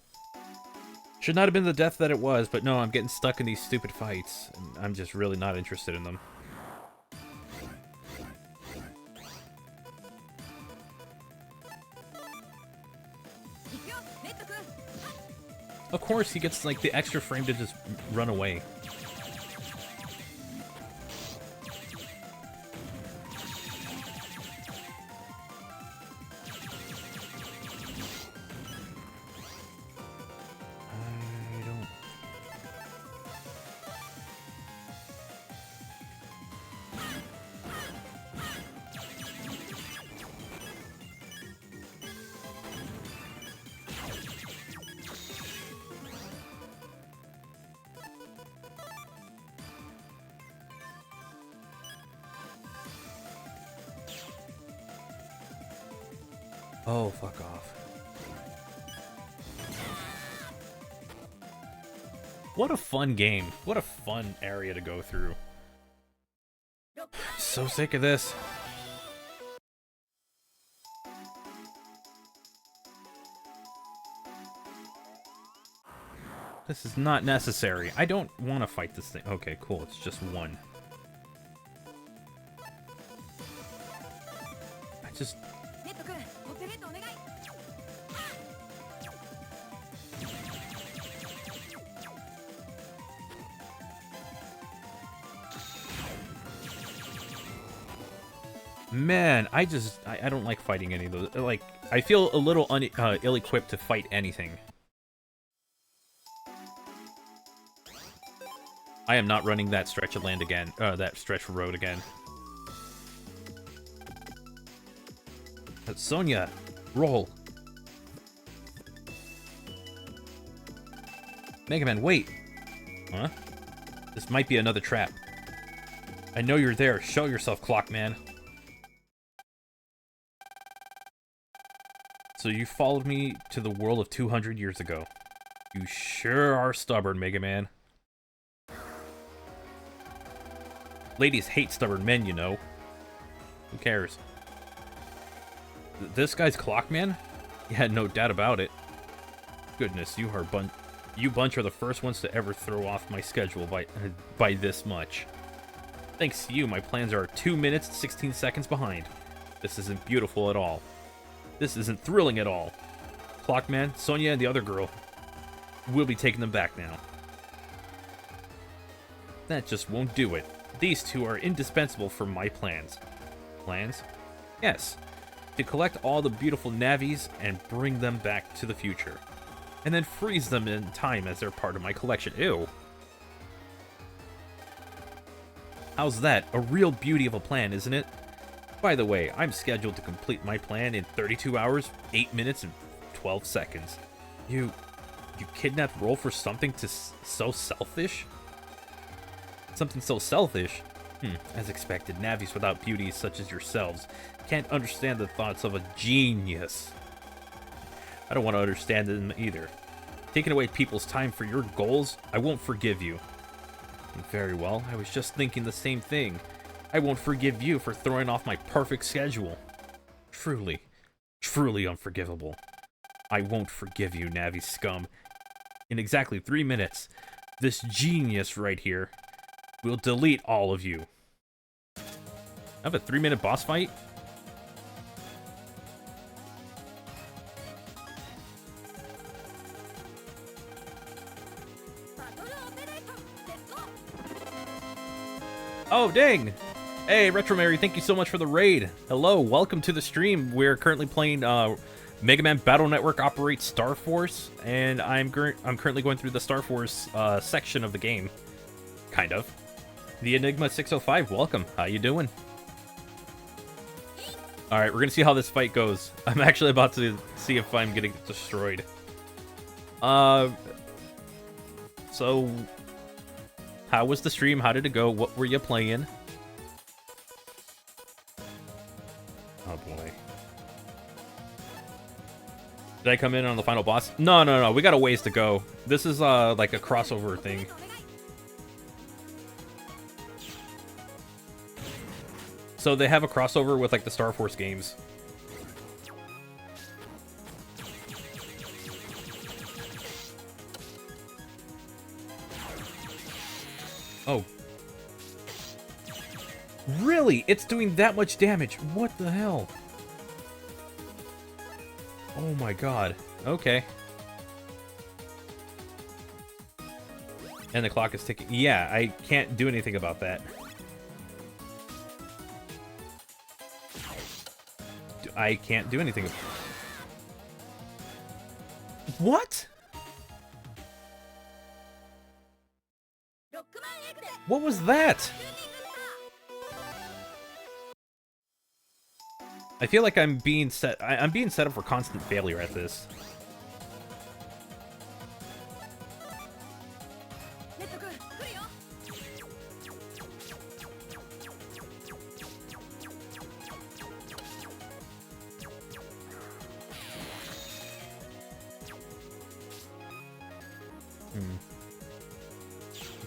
S1: the death that it was, but no, I'm getting stuck in these stupid fights, and I'm just really not interested in them. Of course, he gets like the extra frame to just run away. Oh, fuck off. What a fun game. What a fun area to go through. So sick of this. This is not necessary. I don't want to fight this thing. Okay, cool. It's just one. I just... Man, I don't like fighting any of those. Like, I feel a little ill-equipped to fight anything. I am not running that stretch of land again. That stretch of road again. That's Sonia. Roll. Mega Man, wait. Huh? This might be another trap. I know you're there. Show yourself, Clockman. So you followed me to the world of 200 years ago. You sure are stubborn, Mega Man. Ladies hate stubborn men, you know. Who cares? This guy's Clockman? Yeah, no doubt about it. Goodness, you bunch are the first ones to ever throw off my schedule by this much. Thanks to you, my plans are 2 minutes, 16 seconds behind. This isn't beautiful at all. This isn't thrilling at all. Clockman, Sonia, and the other girl. We'll be taking them back now. That just won't do it. These two are indispensable for my plans. Plans? Yes. To collect all the beautiful Navis and bring them back to the future. And then freeze them in time as they're part of my collection. Ew. How's that? A real beauty of a plan, isn't it? By the way, I'm scheduled to complete my plan in 32 hours, 8 minutes, and 12 seconds. You kidnapped Roll for something so selfish? Something so selfish? As expected, Navis without beauty such as yourselves can't understand the thoughts of a genius. I don't want to understand them either. Taking away people's time for your goals, I won't forgive you. Very well, I was just thinking the same thing. I won't forgive you for throwing off my perfect schedule. Truly, truly unforgivable. I won't forgive you, Navi scum. In exactly 3 minutes, this genius right here will delete all of you. I have a 3-minute boss fight? Oh, dang! Hey, Retro Mary, thank you so much for the raid. Hello, welcome to the stream. We're currently playing Mega Man Battle Network Operates Star Force, and I'm currently going through the Star Force section of the game. Kind of. The Enigma 605, welcome. How you doing? Alright, we're gonna see how this fight goes. I'm actually about to see if I'm getting destroyed. So, how was the stream? How did it go? What were you playing? Oh boy. Did I come in on the final boss? No. We got a ways to go. This is like a crossover thing. So they have a crossover with like the Star Force games. Oh. Really? It's doing that much damage? What the hell? Oh my god. Okay. And the clock is ticking. Yeah, I can't do anything about that. I can't do anything. What? What was that? I feel like I'm being set up for constant failure at this.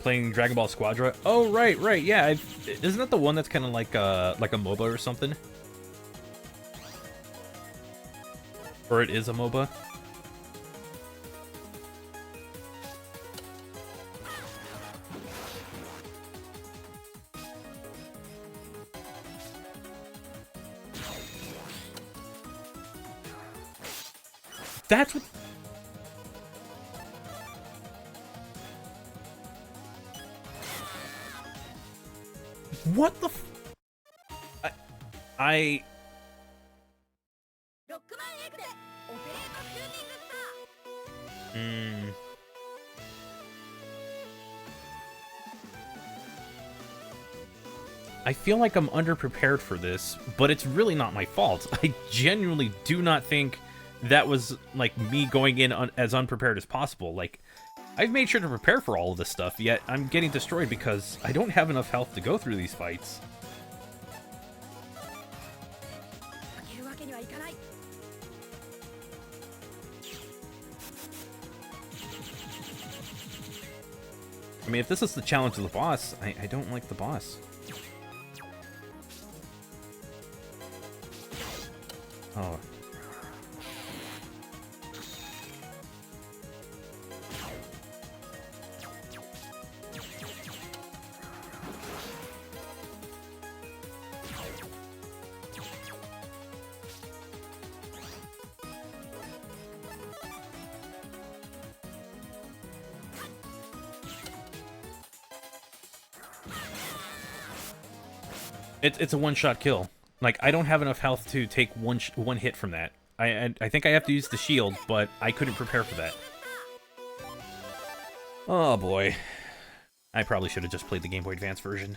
S1: Playing Dragon Ball Squadra. Oh, right, yeah. Isn't that the one that's kind of like a MOBA or something? Or it is a MOBA? That's what... What the f... I... I feel like I'm underprepared for this, but it's really not my fault. I genuinely do not think that was, like, me going in as unprepared as possible. Like, I've made sure to prepare for all of this stuff, yet I'm getting destroyed because I don't have enough health to go through these fights. I mean, if this is the challenge of the boss, I don't like the boss. Oh. It's a one-shot kill. Like, I don't have enough health to take one hit from that. I think I have to use the shield, but I couldn't prepare for that. Oh boy. I probably should have just played the Game Boy Advance version.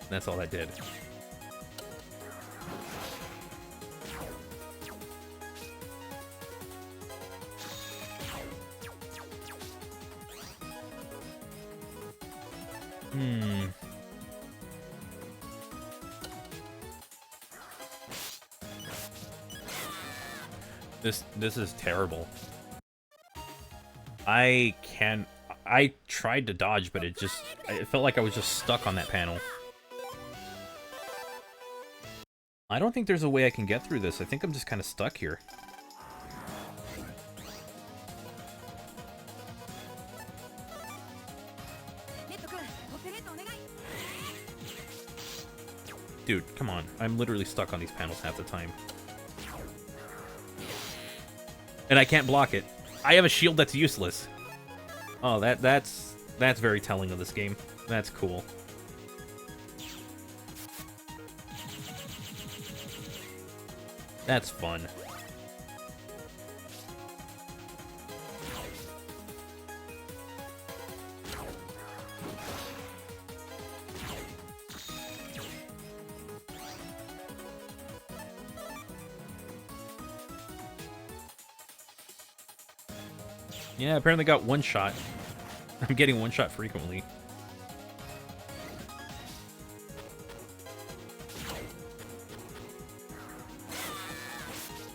S1: That's all that did. This is terrible. I tried to dodge, but it felt like I was just stuck on that panel. I don't think there's a way I can get through this. I think I'm just kind of stuck here. Dude, come on. I'm literally stuck on these panels half the time. And I can't block it. I have a shield that's useless. Oh, that's very telling of this game. That's cool. That's fun. Yeah, apparently got one shot. I'm getting one shot frequently.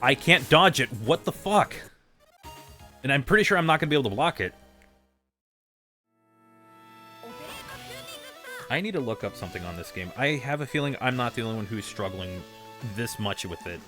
S1: I can't dodge it. What the fuck? And I'm pretty sure I'm not going to be able to block it. I need to look up something on this game. I have a feeling I'm not the only one who's struggling this much with it.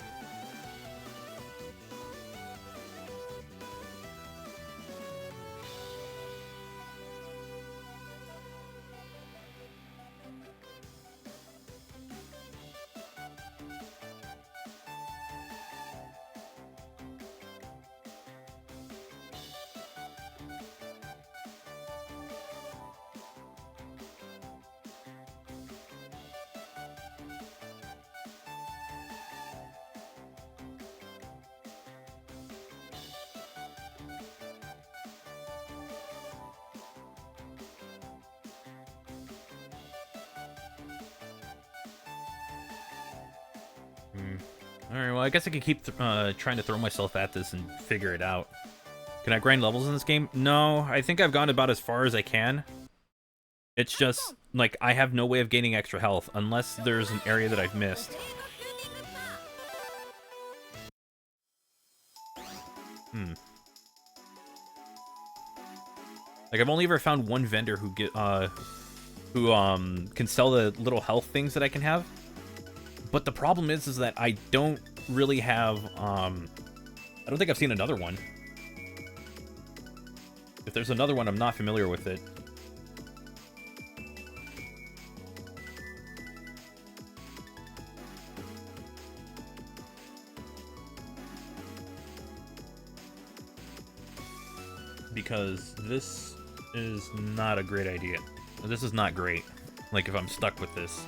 S1: Alright, well, I guess I could keep trying to throw myself at this and figure it out. Can I grind levels in this game? No, I think I've gone about as far as I can. It's just, like, I have no way of gaining extra health unless there's an area that I've missed. Like, I've only ever found one vendor who can sell the little health things that I can have. But the problem is that I don't really have, I don't think I've seen another one. If there's another one, I'm not familiar with it. Because this is not a great idea. This is not great. Like, if I'm stuck with this.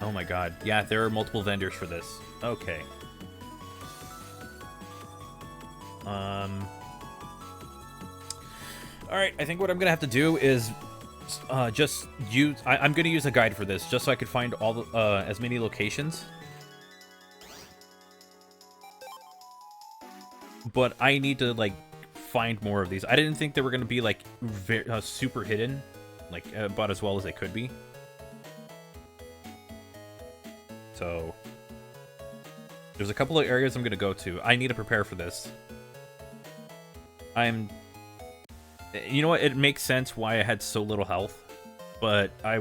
S1: Oh my god. Yeah, there are multiple vendors for this. Okay. Alright, I think what I'm gonna have to do is just use... I'm gonna use a guide for this, just so I could find all the, as many locations. But I need to, like, find more of these. I didn't think they were gonna be, like, super hidden. Like, about as well as they could be. So there's a couple of areas I'm going to go to. I need to prepare for this. You know what? It makes sense why I had so little health, but I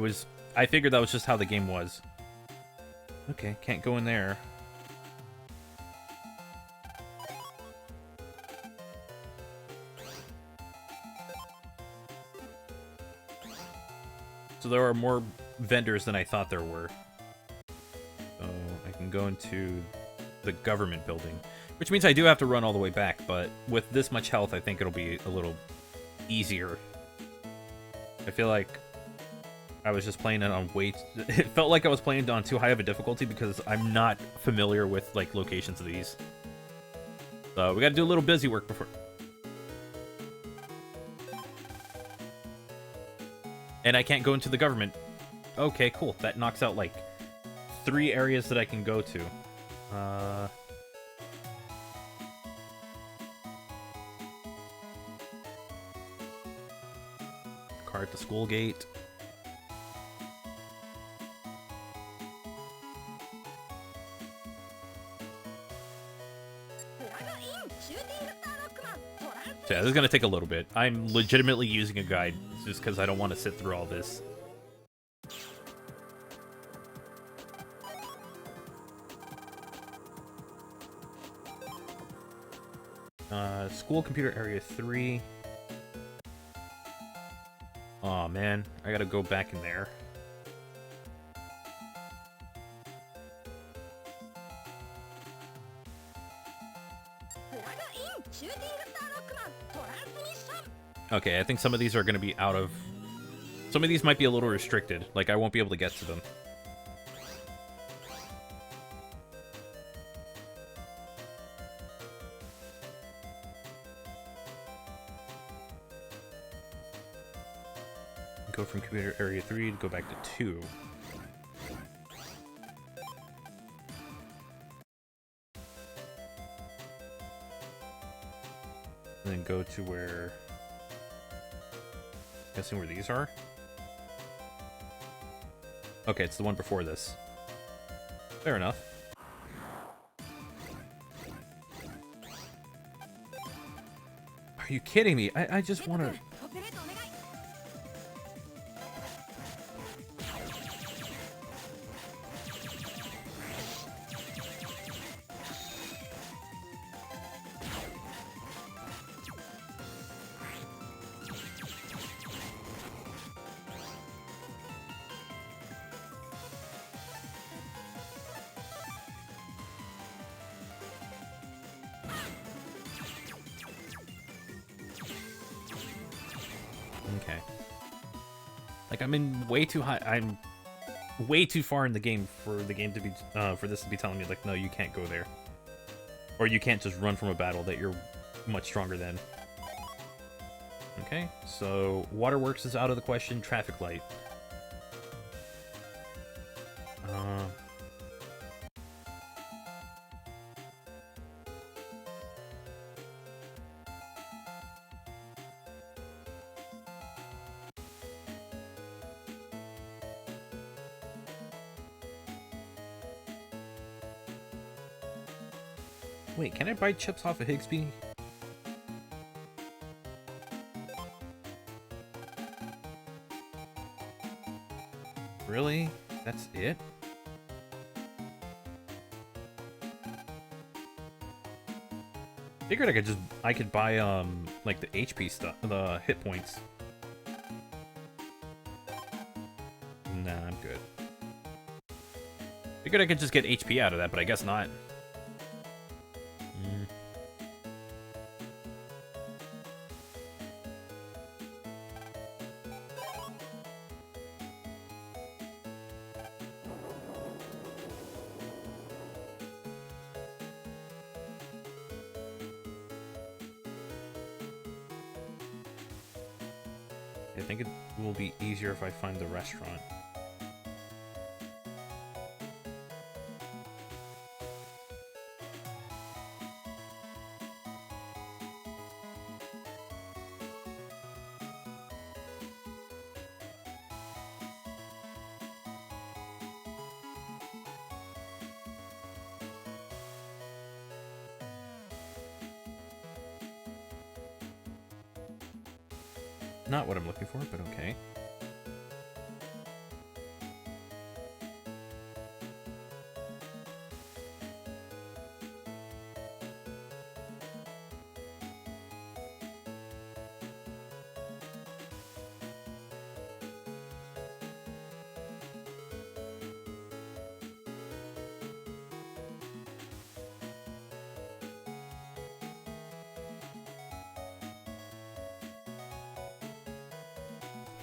S1: figured that was just how the game was. Okay, can't go in there. So there are more vendors than I thought there were. So I can go into the government building, which means I do have to run all the way back, but with this much health, I think it'll be a little easier. I feel like I was just playing it on it felt like I was playing it on too high of a difficulty because I'm not familiar with, like, locations of these. So we gotta do a little busy work before... And I can't go into the government. Okay, cool. That knocks out, like, 3 areas that I can go to. Car at the school gate. So yeah, this is going to take a little bit. I'm legitimately using a guide just because I don't want to sit through all this. School computer area 3. Oh man, I gotta go back in there. Okay, I think some of these are going to be out of... Some of these might be a little restricted. Like, I won't be able to get to them. Go from computer area 3 to go back to 2. And then go to where... Guessing where these are? Okay, it's the one before this. Fair enough. Are you kidding me? I just want to... Okay. Like, I'm in way too high. I'm way too far in the game for the game to be for this to be telling me, like, no, you can't go there, or you can't just run from a battle that you're much stronger than. Okay, so waterworks is out of the question. Traffic light. Wait, can I buy chips off of Higsby? Really? That's it? Figured I could buy like the HP stuff, the hit points. Nah, I'm good. Figured I could just get HP out of that, but I guess not. I think it will be easier if I find the restaurant. Not what I'm looking for, but okay.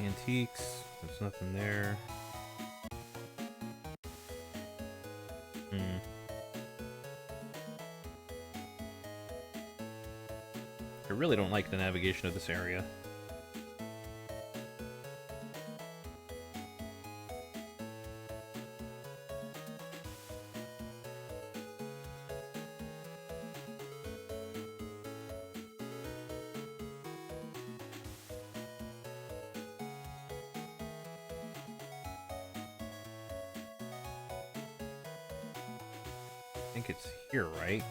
S1: Antiques. There's nothing there. I really don't like the navigation of this area. I think it's here, right?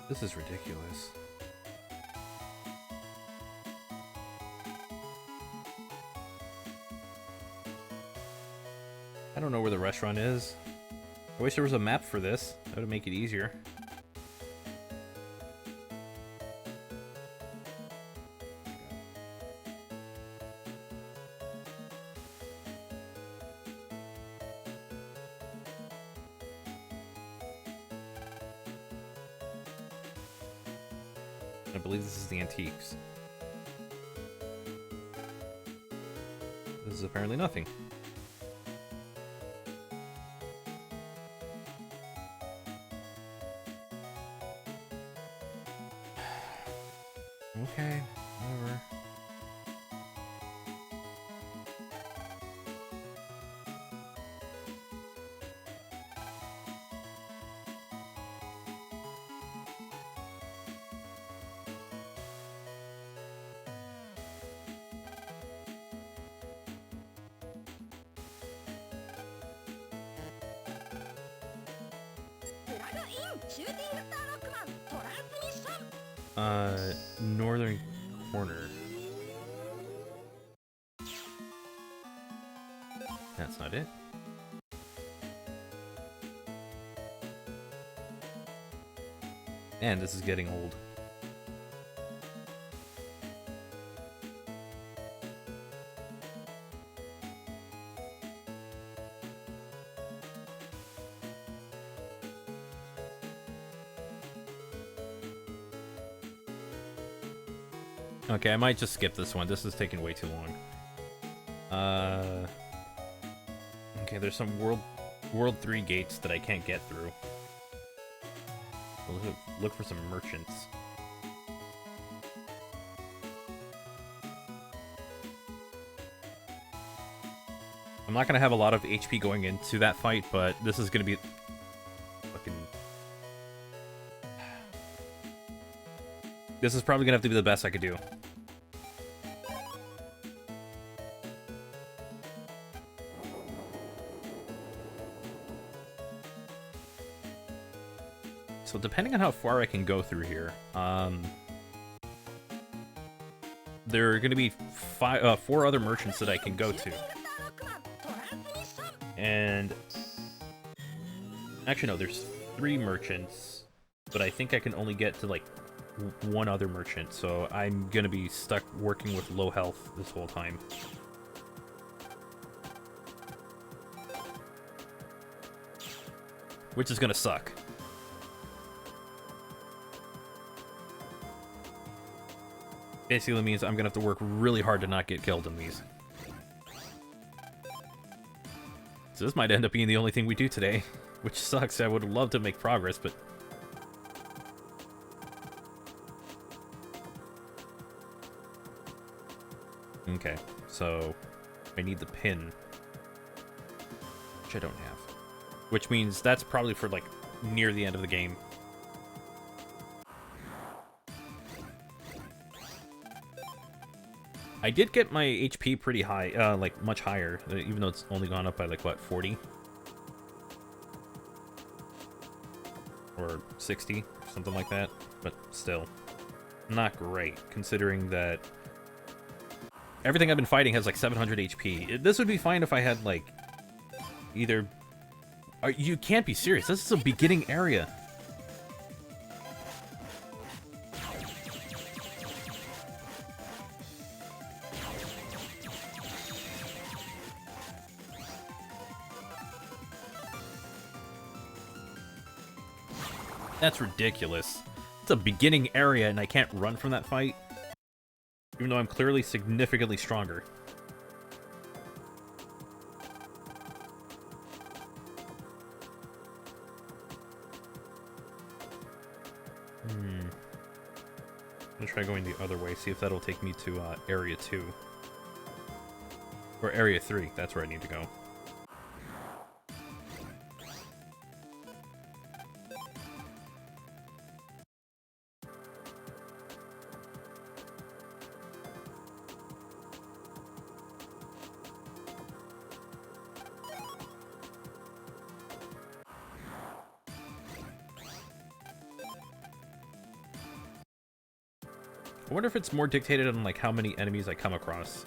S1: This is ridiculous. I don't know where the restaurant is. I wish there was a map for this. That would make it easier. I believe this is the Antiques. This is apparently nothing. Okay, whatever. Northern corner. That's not it. Man, this is getting old. Okay, I might just skip this one. This is taking way too long. Okay, there's some World 3 gates that I can't get through. We'll look for some merchants. I'm not gonna have a lot of HP going into that fight, but this is gonna be fucking... This is probably gonna have to be the best I could do. So depending on how far I can go through here, there are going to be 4 other merchants that I can go to. And actually no, there's 3 merchants, but I think I can only get to like 1 other merchant, so I'm going to be stuck working with low health this whole time. Which is going to suck. Basically means I'm gonna have to work really hard to not get killed in these. So this might end up being the only thing we do today, which sucks. I would love to make progress, but... Okay, so I need the pin, which I don't have. Which means that's probably for, like, near the end of the game. I did get my HP pretty high, like, much higher, even though it's only gone up by, like, what, 40? Or 60, something like that. But still, not great, considering that everything I've been fighting has like 700 HP. This would be fine if I had like either... You can't be serious. This is a beginning area. That's ridiculous. It's a beginning area and I can't run from that fight, even though I'm clearly significantly stronger. I'm gonna try going the other way, see if that'll take me to Area 2. Or Area 3, that's where I need to go. I wonder if it's more dictated on like how many enemies I come across.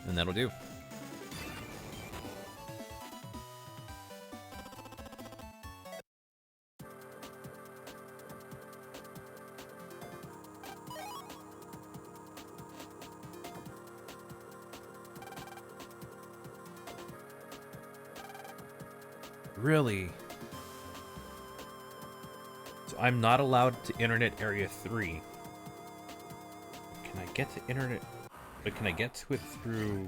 S1: And that'll do. Really? So I'm not allowed to Internet Area 3. Can I get to Internet... But can I get to it through...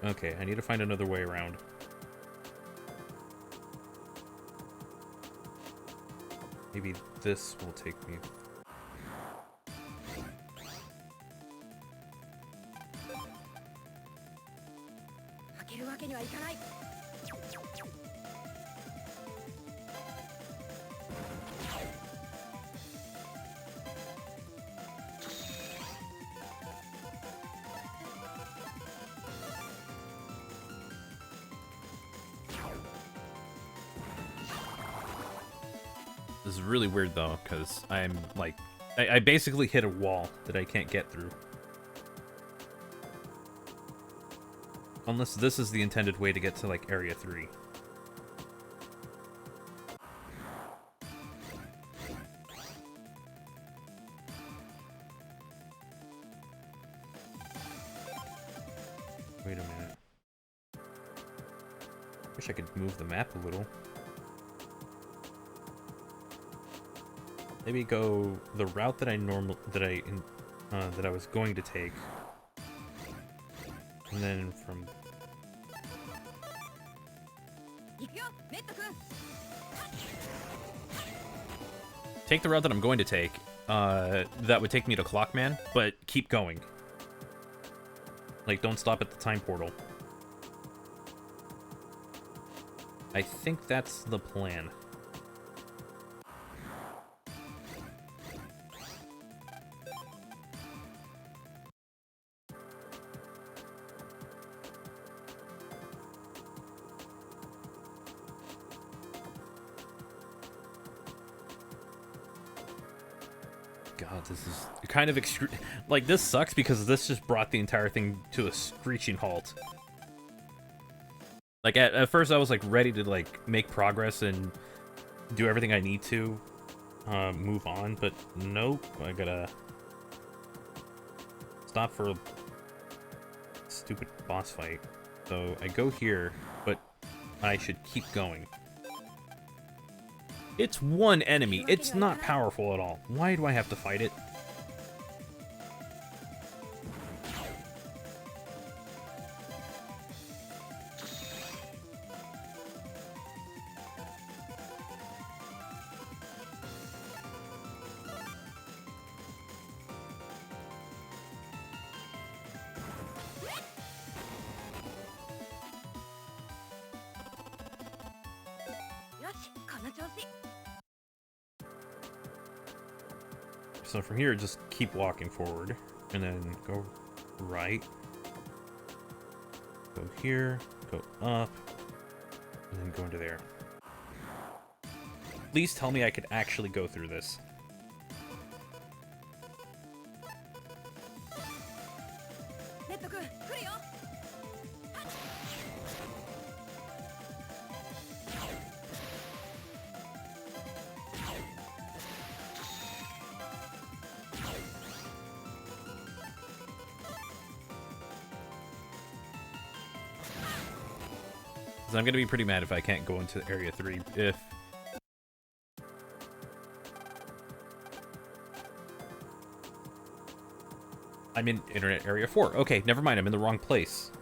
S1: Okay, I need to find another way around. Maybe this will take me... This is really weird though, because I'm like, I basically hit a wall that I can't get through. Unless this is the intended way to get to like Area 3. Wait a minute. Wish I could move the map a little. Maybe go the route that I was going to take, and then from take the route that I'm going to take. That would take me to Clockman, but keep going. Like, don't stop at the time portal. I think that's the plan. God, this is kind of like, this sucks because this just brought the entire thing to a screeching halt. Like, at first I was like ready to like make progress and do everything I need to move on, but nope, I gotta stop for a stupid boss fight. So I go here, but I should keep going. It's one enemy. It's not powerful at all. Why do I have to fight it? So from here, just keep walking forward, and then go right, go here, go up, and then go into there. Please tell me I could actually go through this. I'm gonna be pretty mad if I can't go into Area 3 if... I'm in Internet Area 4. Okay, never mind, I'm in the wrong place.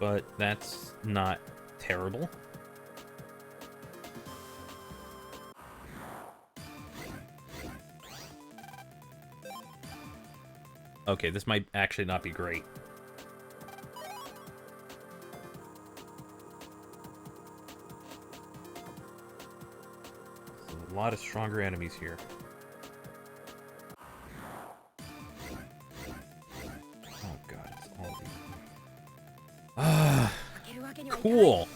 S1: But that's not terrible. Okay, this might actually not be great. A lot of stronger enemies here. Oh god, it's all these. Ah, cool.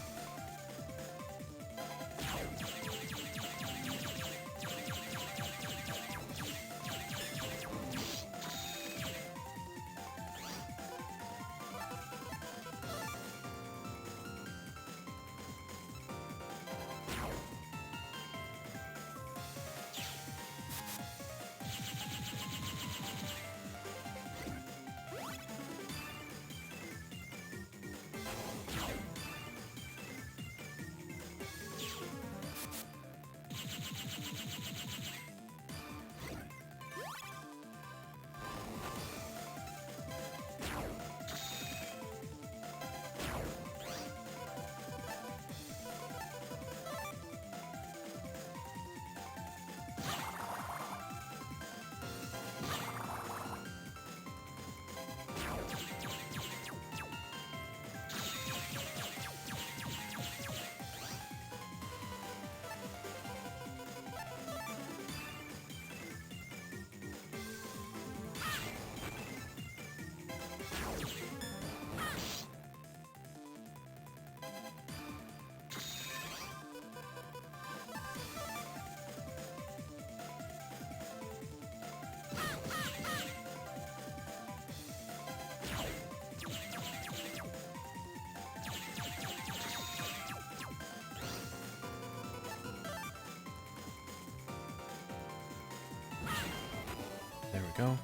S1: There we go.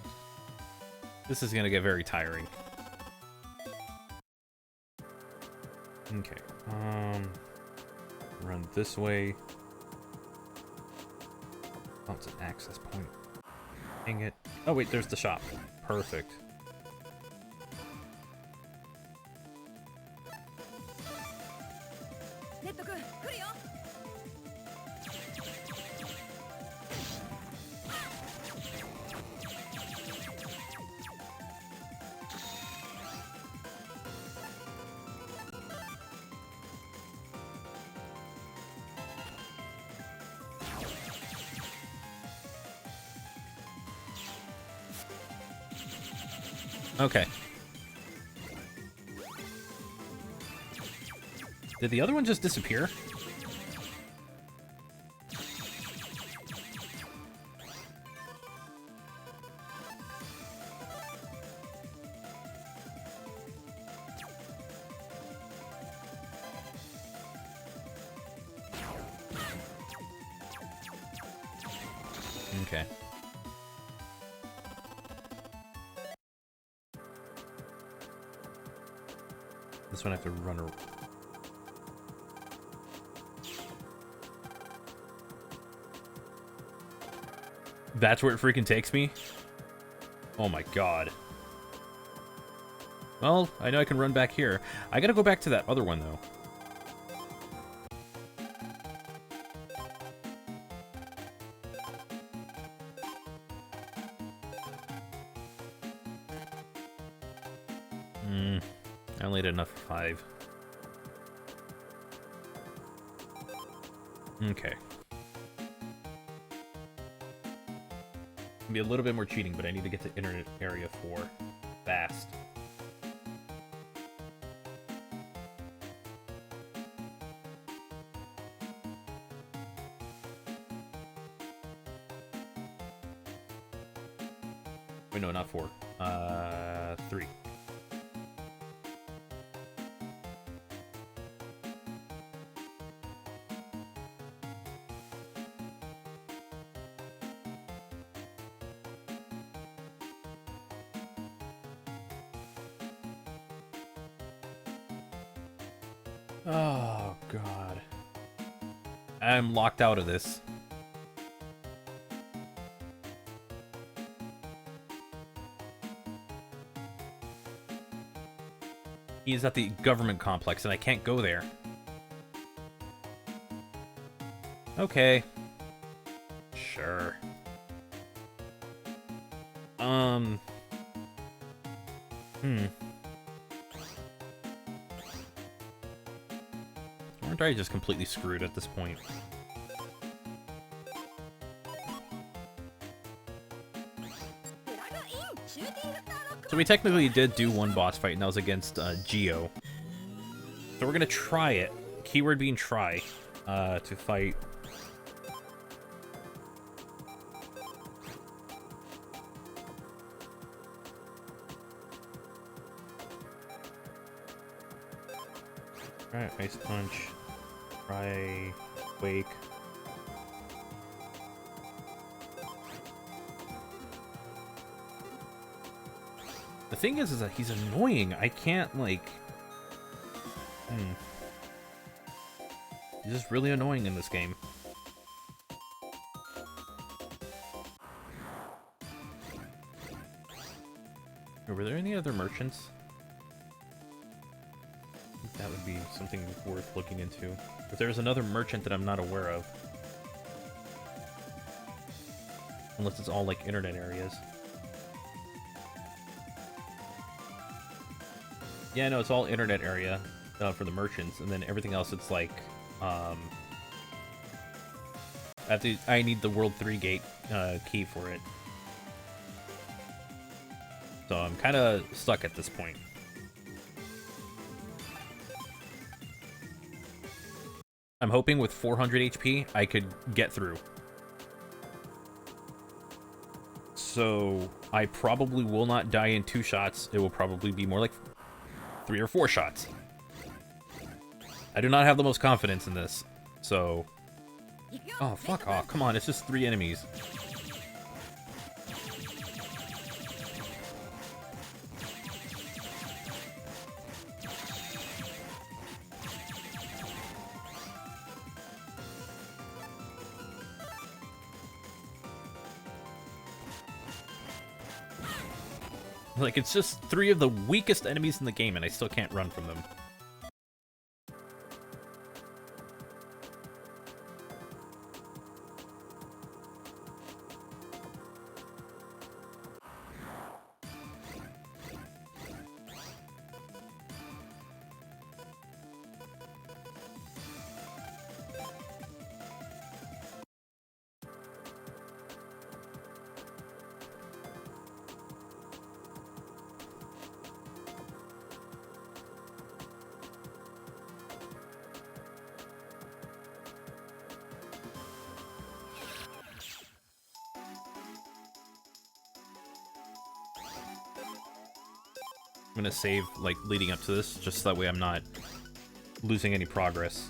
S1: This is gonna get very tiring. Okay. Run this way. Oh, it's an access point. Dang it. Oh wait, there's the shop. Perfect. Okay. Did the other one just disappear? Okay. This one I have to run That's where it freaking takes me? Oh my god. Well, I know I can run back here. I gotta go back to that other one, though. I only did enough for 5. Okay. Be a little bit more cheating, but I need to get to internet area 4 fast. Wait, no, not 4. 3. Oh, God. I'm locked out of this. He's at the government complex, and I can't go there. Okay. Sure. Aren't I just completely screwed at this point? So we technically did do one boss fight, and that was against Geo. So we're gonna try it. Keyword being try, to fight. Alright, Ice Punch. Try Wake. The thing is that he's annoying. I can't, like... He's just really annoying in this game. Were there any other merchants? I think that would be something worth looking into. If there's another merchant that I'm not aware of. Unless it's all, like, internet areas. Yeah, no, it's all internet area for the merchants, and then everything else, it's like, I need the World 3 gate key for it. So I'm kind of stuck at this point. I'm hoping with 400 HP, I could get through. So I probably will not die in 2 shots. It will probably be more like 3 or 4 shots. I do not have the most confidence in this, so... Oh, fuck off. Come on, it's just 3 enemies. Like, it's just 3 of the weakest enemies in the game, and I still can't run from them. I'm gonna save, like, leading up to this, just so that way I'm not losing any progress.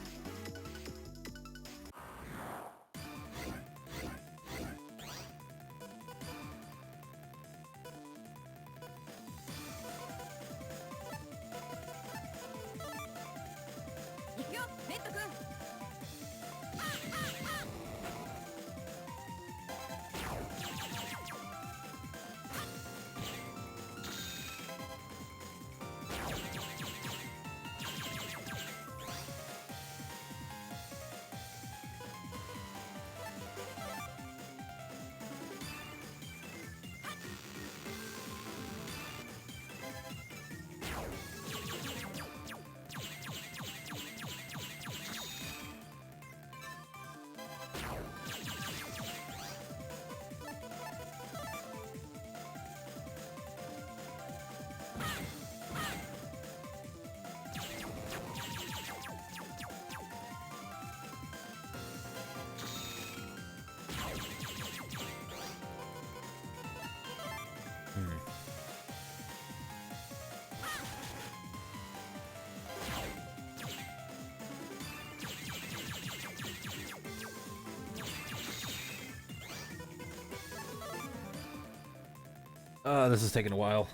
S1: This is taking a while.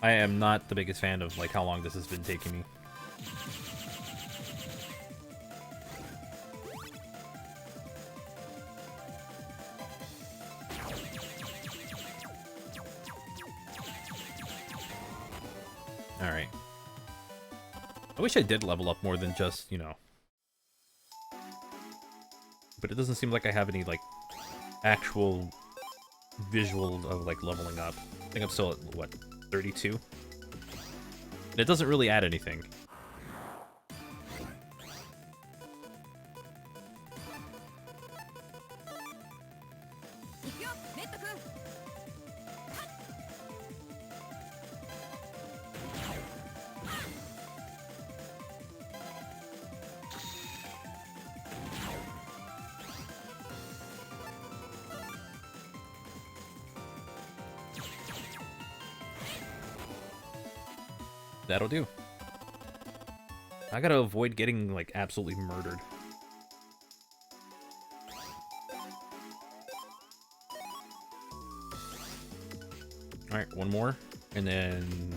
S1: I am not the biggest fan of, like, how long this has been taking me. Alright. I wish I did level up more than just, you know... But it doesn't seem like I have any, like, actual visual of, like, leveling up. I think I'm still at, what, 32? And it doesn't really add anything. That'll do. I gotta avoid getting, like, absolutely murdered. Alright, one more, and then...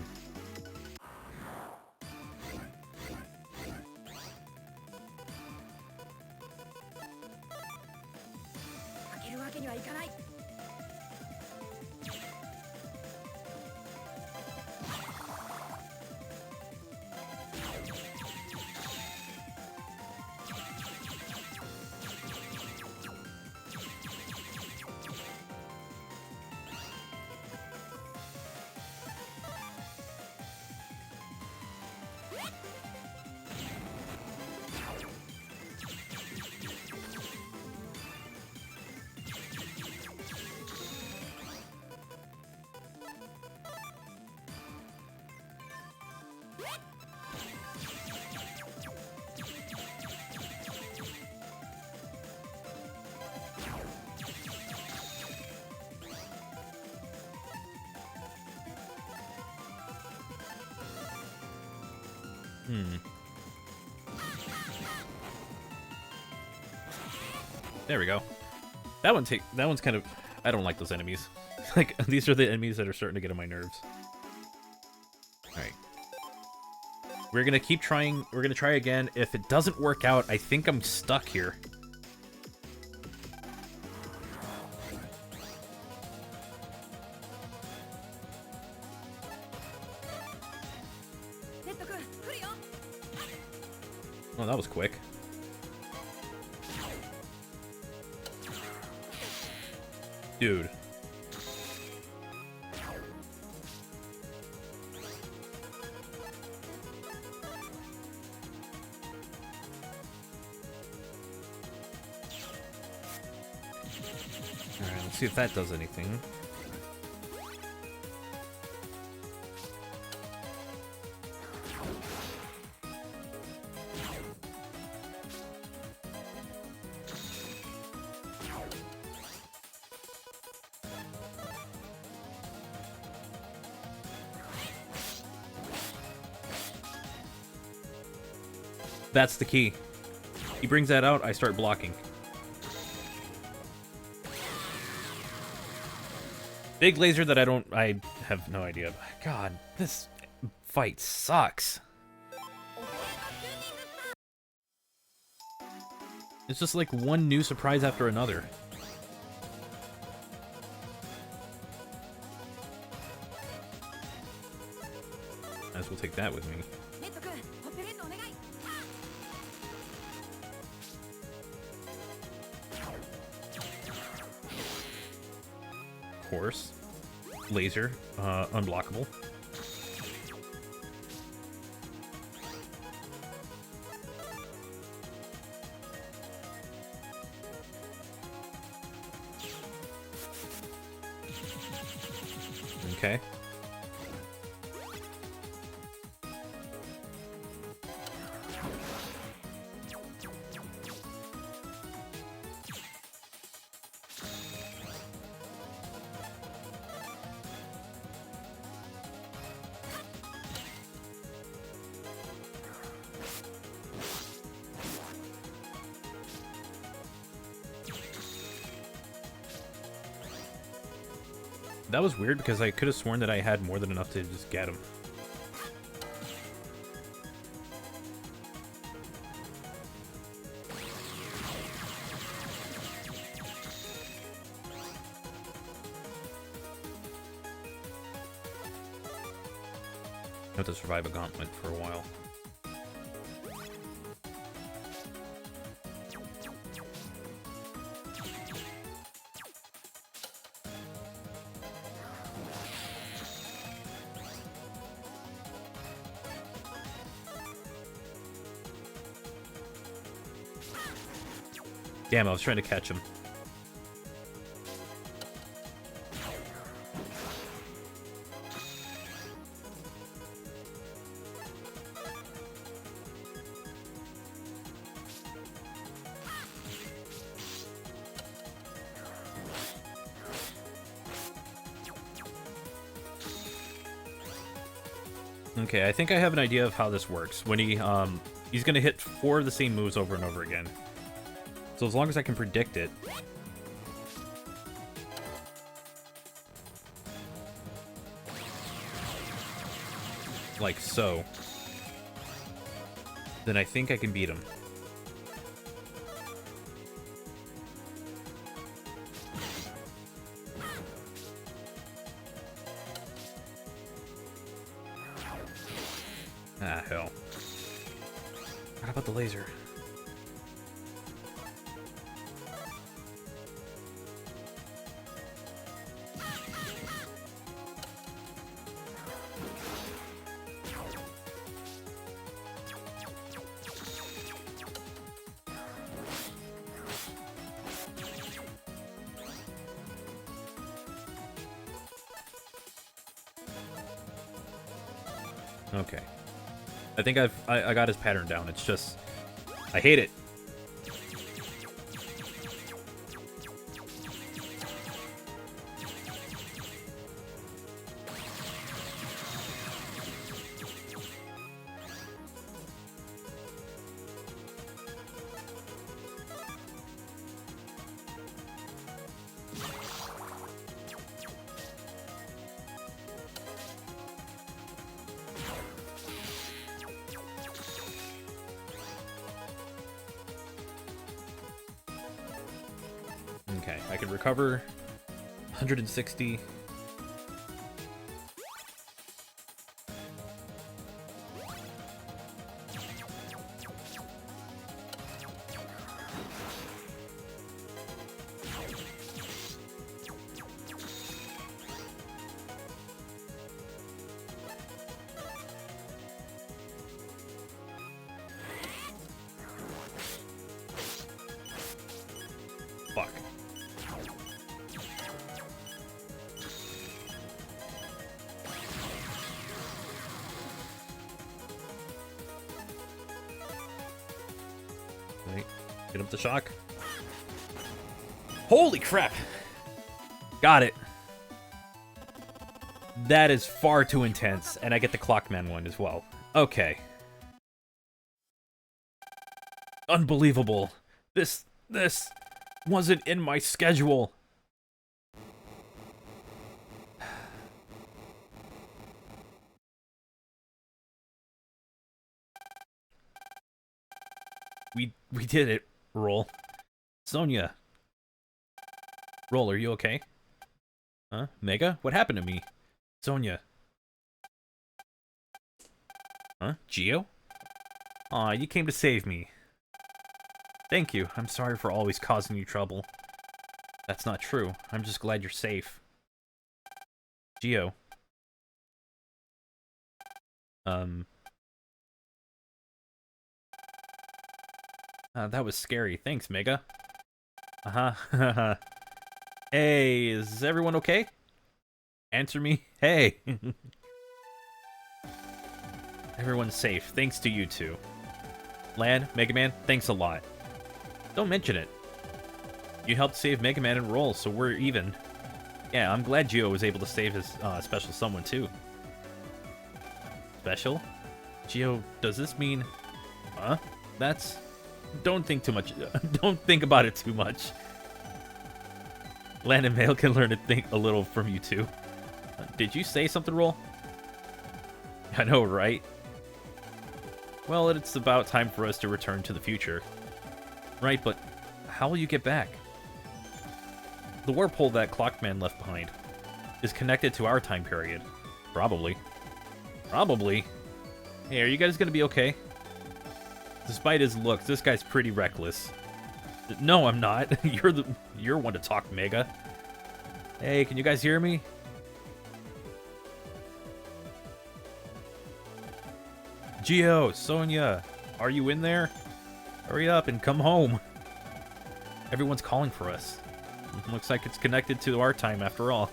S1: There we go. That one's kind of... I don't like those enemies. Like, these are the enemies that are starting to get on my nerves. Alright. We're gonna keep trying. We're gonna try again. If it doesn't work out, I think I'm stuck here. Oh, that was quick. Dude. Alright, let's see if that does anything. That's the key. He brings that out, I start blocking. Big laser that I have no idea. God, this fight sucks. It's just like one new surprise after another. Might as well take that with me. Course. Laser. Unblockable. Okay. That was weird because I could have sworn that I had more than enough to just get him. I have to survive a gauntlet for a while. Damn, I was trying to catch him. Okay, I think I have an idea of how this works. When he's gonna hit 4 of the same moves over and over again. So as long as I can predict it. Like so. Then I think I can beat him. Ah, hell. What about the laser? Okay. I think I got his pattern down. It's just I hate it. Okay, I can recover 160. Fuck. Right. Get up the shock. Holy crap! Got it. That is far too intense, and I get the Clockman one as well. Okay. Unbelievable. This wasn't in my schedule. We did it, Roll. Sonya. Roll, are you okay? Huh? Mega? What happened to me? Sonya. Huh? Geo? Aw, you came to save me. Thank you. I'm sorry for always causing you trouble. That's not true. I'm just glad you're safe. Geo. That was scary. Thanks, Mega. Uh-huh. Hey, is everyone okay? Answer me. Hey. Everyone's safe. Thanks to you two. Lan, Mega Man, thanks a lot. Don't mention it. You helped save Mega Man and Roll, so we're even. Yeah, I'm glad Geo was able to save his special someone too. Special? Geo, does this mean... Huh? That's... Don't think too much. Don't think about it too much. Land and Mail can learn to think a little from you too. Did you say something, Roll? I know, right? Well, it's about time for us to return to the future. Right, but how will you get back? The warp hole that Clockman left behind is connected to our time period. Probably. Probably? Hey, are you guys gonna be okay? Despite his looks, this guy's pretty reckless. No, I'm not. You're one to talk, Mega. Hey, can you guys hear me? Geo, Sonia, are you in there? Hurry up and come home. Everyone's calling for us. Looks like it's connected to our time after all.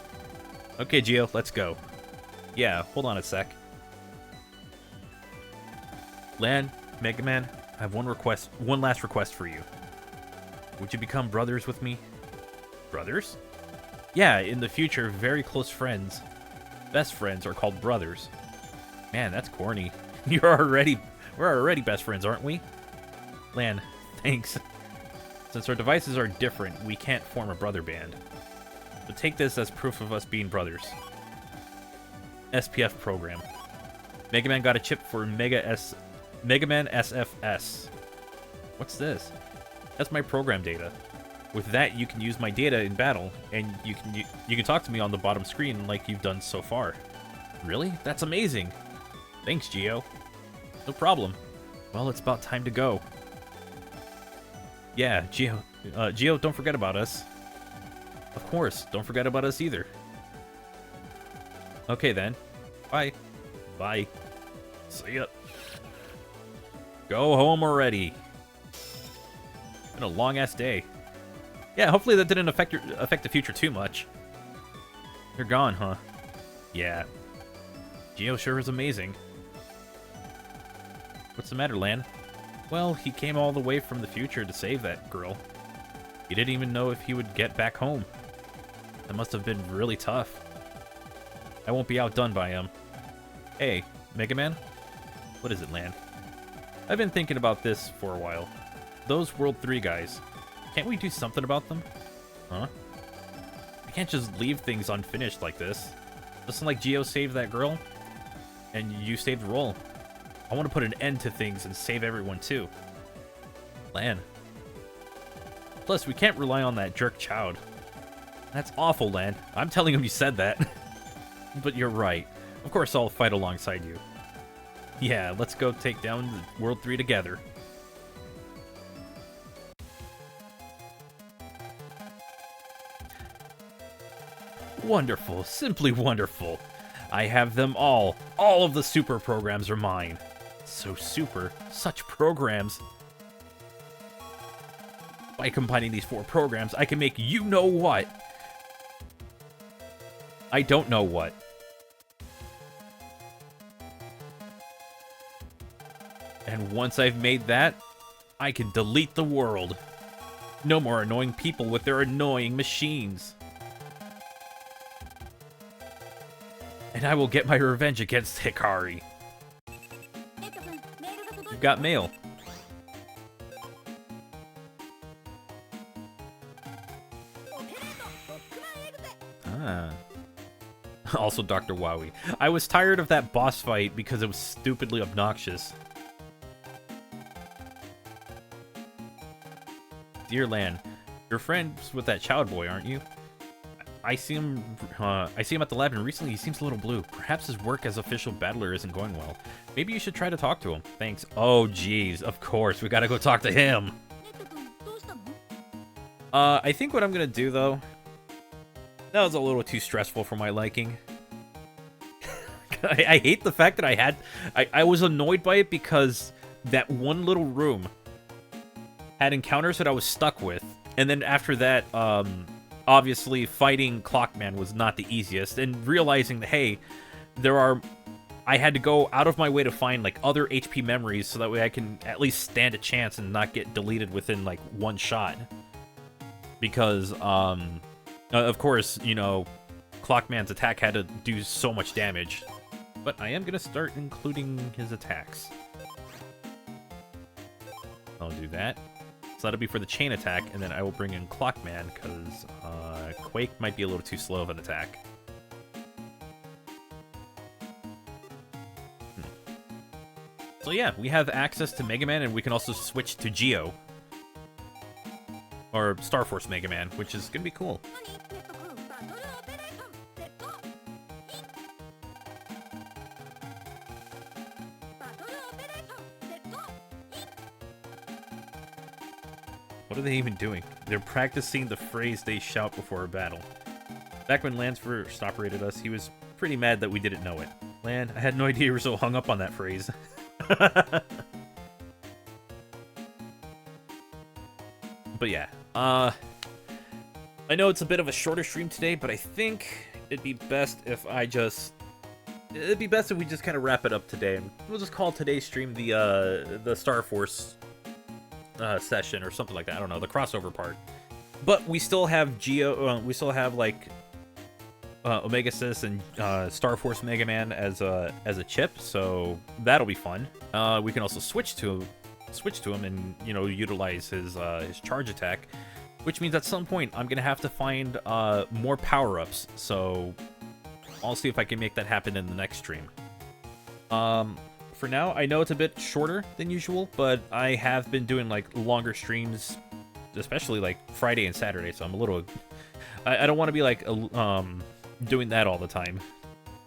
S1: Okay, Geo, let's go. Yeah, hold on a sec. Lan, Mega Man, I have one last request for you. Would you become brothers with me? Brothers? Yeah, in the future, very close friends, best friends, are called brothers. Man, that's corny. We're already best friends, aren't we? Lan, thanks. Since our devices are different, we can't form a brother band. But take this as proof of us being brothers. SPF program. Mega Man got a chip for Mega Man SFS. What's this? That's my program data. With that, you can use my data in battle, and you can talk to me on the bottom screen like you've done so far. Really? That's amazing. Thanks, Geo. No problem. Well, it's about time to go. Yeah, Geo, don't forget about us. Of course, don't forget about us either. Okay then. Bye. Bye. See ya. Go home already. Been a long-ass day. Yeah, hopefully that didn't affect the future too much. You're gone, huh? Yeah. Geo sure is amazing. What's the matter, Lan? Well, he came all the way from the future to save that girl. He didn't even know if he would get back home. That must have been really tough. I won't be outdone by him. Hey, Mega Man? What is it, Lan? I've been thinking about this for a while. Those World 3 guys. Can't we do something about them? Huh? I can't just leave things unfinished like this. Just like Geo saved that girl, and you saved Roll. I want to put an end to things and save everyone too. Lan. Plus, we can't rely on that jerk Chowd. That's awful, Lan. I'm telling him you said that. But you're right. Of course I'll fight alongside you. Yeah, let's go take down the World 3 together. Wonderful. Simply wonderful. I have them all. All of the super programs are mine. So super. Such programs. By combining these 4 programs, I can make you know what. I don't know what. And once I've made that, I can delete the world. No more annoying people with their annoying machines. And I will get my revenge against Hikari. You've got mail. Ah. Also Dr. Wowie. I was tired of that boss fight because it was stupidly obnoxious. Dear Lan, you're friends with that Chowd boy, aren't you? I see him at the lab, and recently he seems a little blue. Perhaps his work as official battler isn't going well. Maybe you should try to talk to him. Thanks. Oh, jeez. Of course, we gotta go talk to him. I think what I'm gonna do, though... That was a little too stressful for my liking. I hate the fact that I was annoyed by it because that one little room had encounters that I was stuck with. And then after that, obviously fighting Clockman was not the easiest. And realizing that, hey, I had to go out of my way to find, like, other HP memories so that way I can at least stand a chance and not get deleted within, like, one shot. Because, of course, you know, Clockman's attack had to do so much damage. But I am going to start including his attacks. I'll do that. So that'll be for the chain attack, and then I will bring in Clockman, because Quake might be a little too slow of an attack. So yeah, we have access to Mega Man, and we can also switch to Geo. Or Star Force Mega Man, which is going to be cool. What are they even doing? They're practicing the phrase they shout before a battle. Back when Lance first operated us, he was pretty mad that we didn't know it. Lan, I had no idea you were so hung up on that phrase. But yeah, I know it's a bit of a shorter stream today, but I think it'd be best if we just kind of wrap it up today, and we'll just call today's stream the Star Force session or something like that. I don't know, the crossover part. But we still have Geo, we still have like Omega Sis and Star Force Mega Man as a chip, so that'll be fun. We can also switch to him and, you know, utilize his charge attack, which means at some point I'm gonna have to find more power-ups, so I'll see if I can make that happen in the next stream. For now, I know it's a bit shorter than usual, but I have been doing like longer streams, especially like Friday and Saturday, so I'm a little I don't want to be like doing that all the time,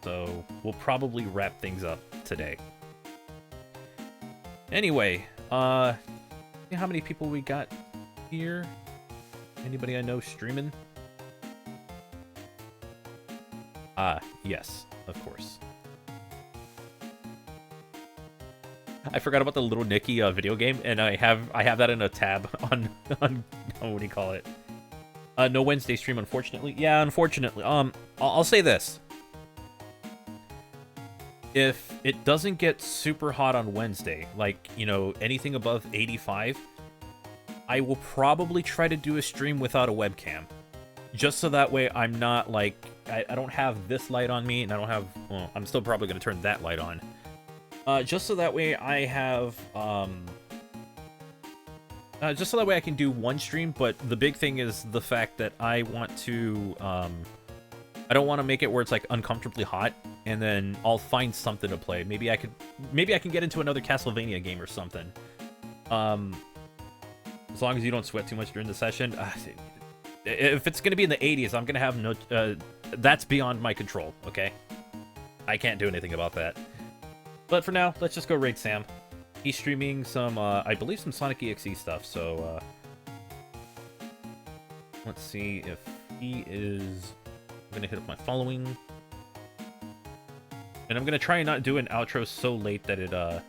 S1: so we'll probably wrap things up today. Anyway, how many people we got here? Anybody I know streaming? Yes, of course. I forgot about the Little Nicky video game, and I have that in a tab on what do you call it? No Wednesday stream, unfortunately. Yeah, unfortunately. I'll say this. If it doesn't get super hot on Wednesday, like, you know, anything above 85, I will probably try to do a stream without a webcam. Just so that way I'm not, like, I don't have this light on me, and I don't have, well, I'm still probably going to turn that light on. Just so that way I have, just so that way I can do one stream, but the big thing is the fact that I want to, I don't want to make it where it's like uncomfortably hot, and then I'll find something to play. Maybe I can get into another Castlevania game or something. As long as you don't sweat too much during the session. If it's going to be in the 80s, I'm going to have no, that's beyond my control, okay? I can't do anything about that. But for now, let's just go raid Sam. He's streaming some, I believe some Sonic.EXE stuff, so, let's see if he is... I'm gonna hit up my following. And I'm gonna try and not do an outro so late that it,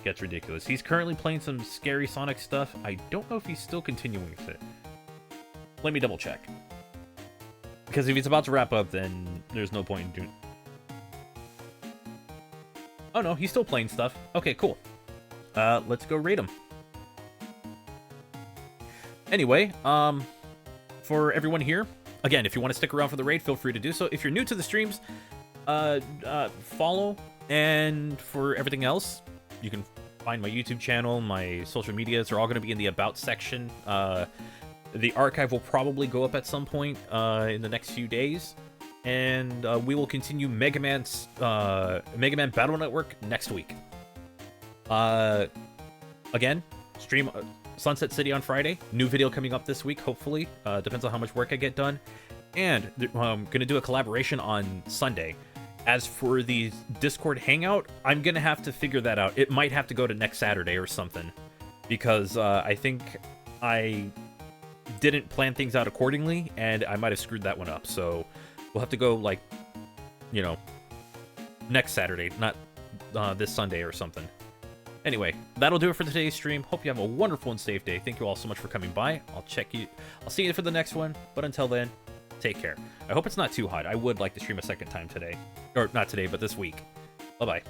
S1: gets ridiculous. He's currently playing some scary Sonic stuff. I don't know if he's still continuing with it. Let me double check. Because if he's about to wrap up, then there's no point in doing... Oh no, he's still playing stuff. Okay, cool. Let's go raid him. Anyway, for everyone here, again, if you want to stick around for the raid, feel free to do so. If you're new to the streams, follow, and for everything else, you can find my YouTube channel, my social medias are all going to be in the About section. The archive will probably go up at some point in the next few days. And we will continue Mega Man Battle Network next week. Again, stream Sunset City on Friday. New video coming up this week, hopefully. Depends on how much work I get done. And I'm going to do a collaboration on Sunday. As for the Discord Hangout, I'm going to have to figure that out. It might have to go to next Saturday or something. Because I think I didn't plan things out accordingly, and I might have screwed that one up. So... we'll have to go, like, you know, next Saturday, not this Sunday or something. Anyway, that'll do it for today's stream. Hope you have a wonderful and safe day. Thank you all so much for coming by. I'll see you for the next one. But until then, take care. I hope it's not too hot. I would like to stream a second time today. Or not today, but this week. Bye-bye.